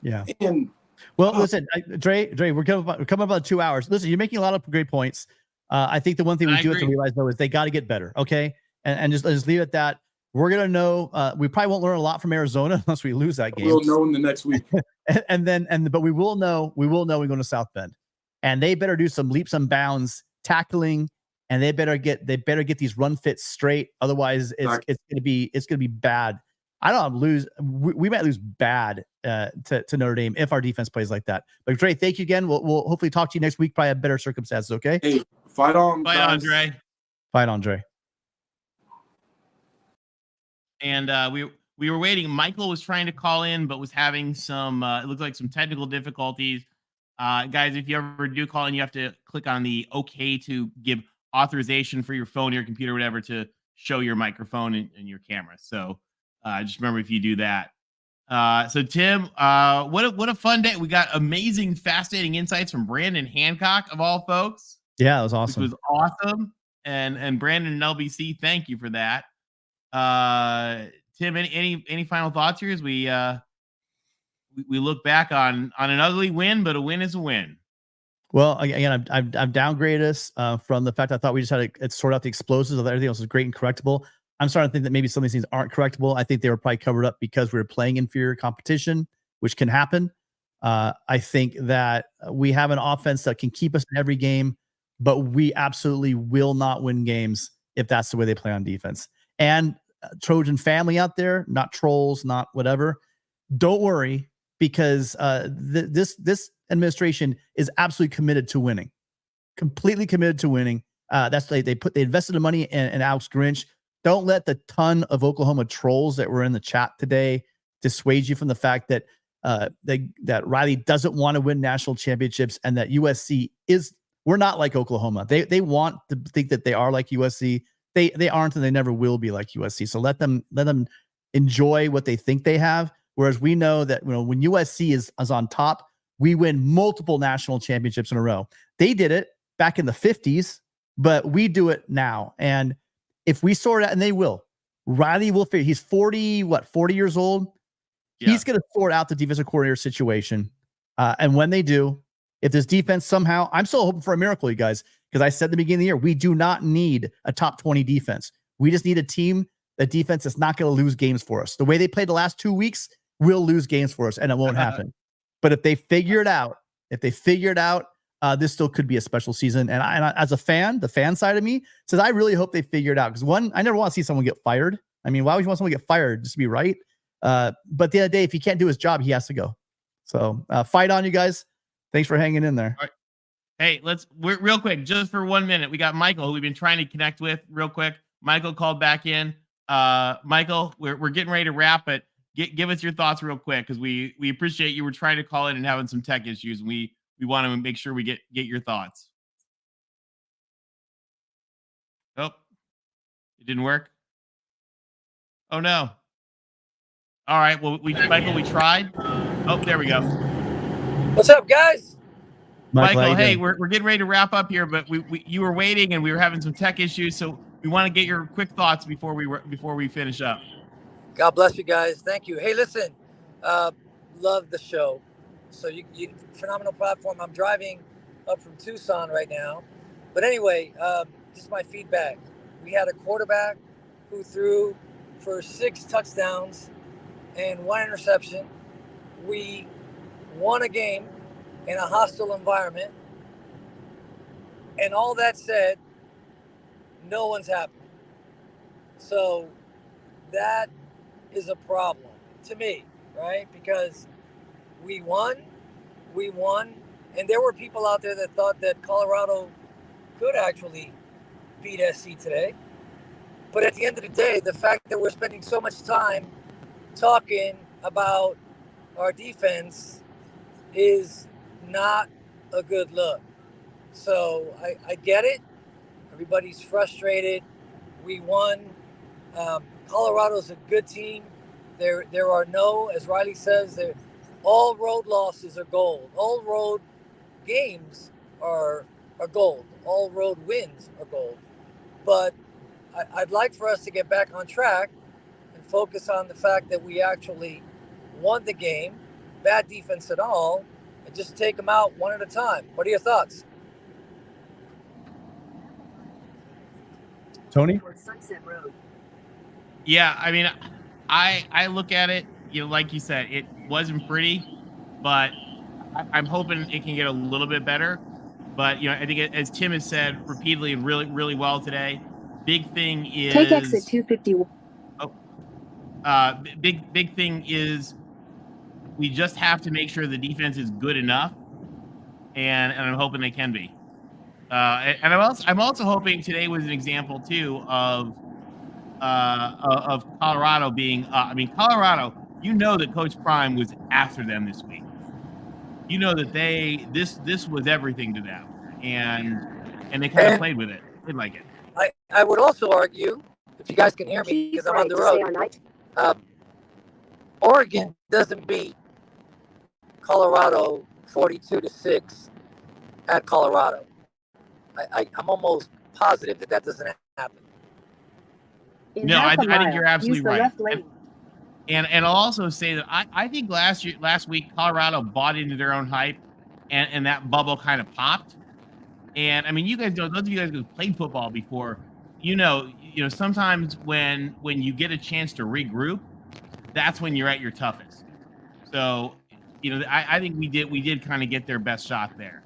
Yeah. And listen, Dre, we're coming about 2 hours. Listen, you're making a lot of great points. I think the one thing we do have to realize though is they got to get better. Okay, and just leave it at that. We're gonna know. We probably won't learn a lot from Arizona unless we lose that game. We'll know in the next week. but we will know. We will know we go to South Bend, and they better do some leaps and bounds tackling, and they better get these run fits straight. Otherwise, it's gonna be bad. I don't lose. We might lose bad to Notre Dame if our defense plays like that. But Dre, thank you again. We'll hopefully talk to you next week. Probably have better circumstances. Okay. Hey, fight on, Dre. Fight on, Dre. And we were waiting. Michael was trying to call in, but was having some. It looked like some technical difficulties. Guys, if you ever do call in, you have to click on the OK to give authorization for your phone, your computer, whatever, to show your microphone and your camera. So. Just remember if you do that. So Tim, what a fun day. We got amazing, fascinating insights from Brandon Hancock of all folks. Yeah, it was awesome. It was awesome. And Brandon and LBC, thank you for that. Tim, any final thoughts here as we look back on an ugly win, but a win is a win. Well, again, I've downgraded us from the fact I thought we just had to sort out the explosives. Everything else is great and correctable. I'm starting to think that maybe some of these things aren't correctable. I think they were probably covered up because we were playing inferior competition, which can happen. I think that we have an offense that can keep us in every game, but we absolutely will not win games if that's the way they play on defense. And Trojan family out there, not trolls, not whatever, don't worry because this administration is absolutely committed to winning, completely committed to winning. They invested the money in Alex Grinch. Don't let the ton of Oklahoma trolls that were in the chat today dissuade you from the fact that that Riley doesn't want to win national championships and that USC is we're not like Oklahoma. They want to think that they are like USC. They aren't, and they never will be like USC. So let them enjoy what they think they have. Whereas we know that when USC is on top, we win multiple national championships in a row. They did it back in the 50s, but we do it now. And if we sort out, and they will, Riley will figure. He's 40 years old. Yeah. He's going to sort out the defensive coordinator situation. And when they do, if this defense somehow, I'm still hoping for a miracle, you guys, because I said at the beginning of the year, we do not need a top 20 defense. We just need a defense that's not going to lose games for us. The way they played the last 2 weeks will lose games for us, and it won't happen. But if they figure it out, this still could be a special season. And I, as a fan, the fan side of me says, I really hope they figure it out. Because one, I never want to see someone get fired. I mean, why would you want someone to get fired just to be right? But at the end of the day, if he can't do his job, he has to go. So fight on, you guys. Thanks for hanging in there. All right. Hey, we're real quick, just for 1 minute. We got Michael, who we've been trying to connect with real quick. Michael called back in. Michael, we're getting ready to wrap, but give us your thoughts real quick, because we appreciate you were trying to call in and having some tech issues. And we want to make sure we get your thoughts. Oh, it didn't work. Oh no. All right. Well, Michael, we tried. Oh, there we go. What's up, guys? Michael, hey, we're getting ready to wrap up here, but you were waiting and we were having some tech issues, so we want to get your quick thoughts before we finish up. God bless you guys. Thank you. Hey, listen, love the show. So you phenomenal platform. I'm driving up from Tucson right now, but anyway, just my feedback. We had a quarterback who threw for 6 touchdowns and 1 interception. We won a game in a hostile environment. And all that said, no one's happy. So that is a problem to me, right? Because we won, and there were people out there that thought that Colorado could actually beat SC today. But at the end of the day, the fact that we're spending so much time talking about our defense is not a good look. So I get it. Everybody's frustrated. We won. Colorado's a good team. There are no, as Riley says, all road losses are gold. All road games are gold. All road wins are gold. But I'd like for us to get back on track and focus on the fact that we actually won the game, bad defense at all, and just take them out one at a time. What are your thoughts? Tony? Yeah, I mean, I look at it, like you said, it wasn't pretty, but I'm hoping it can get a little bit better. But, I think as Tim has said repeatedly and really, really well today, big thing is... Take exit 251. Big thing is we just have to make sure the defense is good enough, and I'm hoping they can be. And I'm also hoping today was an example too of Colorado being. Colorado. That Coach Prime was after them this week. That this was everything to them, and they kind of played with it. They like it. I would also argue, if you guys can hear me because I'm on the road. Oregon doesn't beat Colorado 42-6 at Colorado. I'm almost positive that doesn't happen. No, I think you're absolutely right. And I'll also say that I think last week Colorado bought into their own hype, and that bubble kind of popped. And I mean, you guys know, those of you guys who played football before, sometimes when you get a chance to regroup, that's when you're at your toughest. So, I think we did kind of get their best shot there.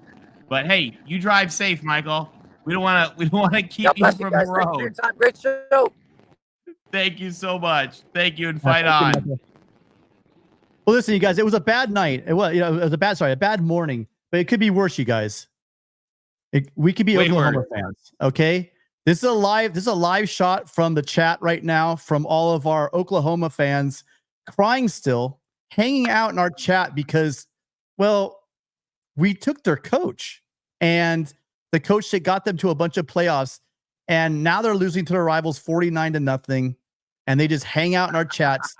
But hey, you drive safe, Michael. We don't want to keep you from the road. Great show. Thank you so much. Thank you, and fight on. Well, listen, you guys, it was a bad night. It was a bad morning, but it could be worse, you guys. We could be Oklahoma fans. Okay. This is a live shot from the chat right now from all of our Oklahoma fans crying still, hanging out in our chat because, well, we took their coach, and the coach that got them to a bunch of playoffs, and now they're losing to their rivals 49-0, and they just hang out in our chats.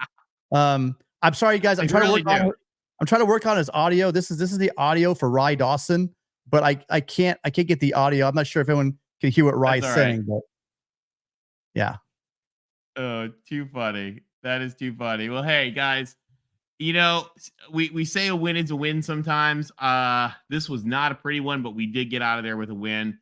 I'm sorry, guys. I'm trying to work on his audio. This is the audio for Rye Dawson, but I can't get the audio. I'm not sure if anyone can hear what Rye's saying, but yeah. Oh, too funny. That is too funny. Well, hey guys, you know, we say a win is a win sometimes. This was not a pretty one, but we did get out of there with a win,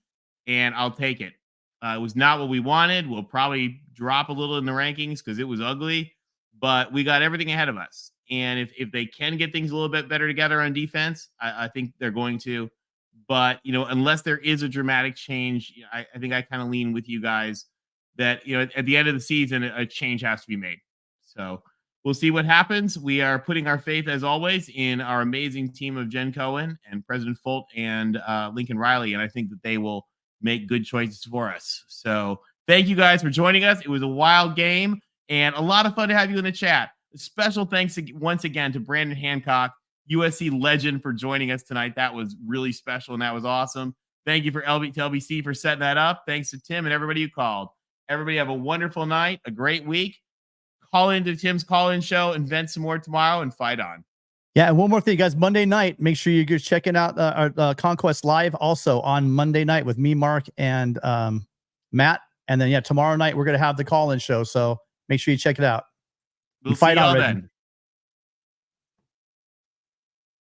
and I'll take it. It was not what we wanted. We'll probably drop a little in the rankings because it was ugly, but we got everything ahead of us. And if they can get things a little bit better together on defense, I think they're going to. But, you know, unless there is a dramatic change, I think I kind of lean with you guys that, you know, at the end of the season, a change has to be made. So we'll see what happens. We are putting our faith, as always, in our amazing team of Jen Cohen and President Folt and Lincoln Riley. And I think that they will make good choices for us. So thank you guys for joining us. It was a wild game and a lot of fun to have you in the chat. A special thanks once again to Brandon Hancock, USC legend, for joining us tonight. That was really special and that was awesome. Thank you for LBC for setting that up. Thanks to Tim and everybody who called. Everybody have a wonderful night, a great week. Call into Tim's call-in show and vent some more tomorrow and fight on. Yeah, and one more thing, guys. Monday night, make sure you're checking out our Conquest Live also on Monday night with me, Mark, and Matt. And then, yeah, tomorrow night, we're going to have the call-in show. So make sure you check it out. We'll see y'all then.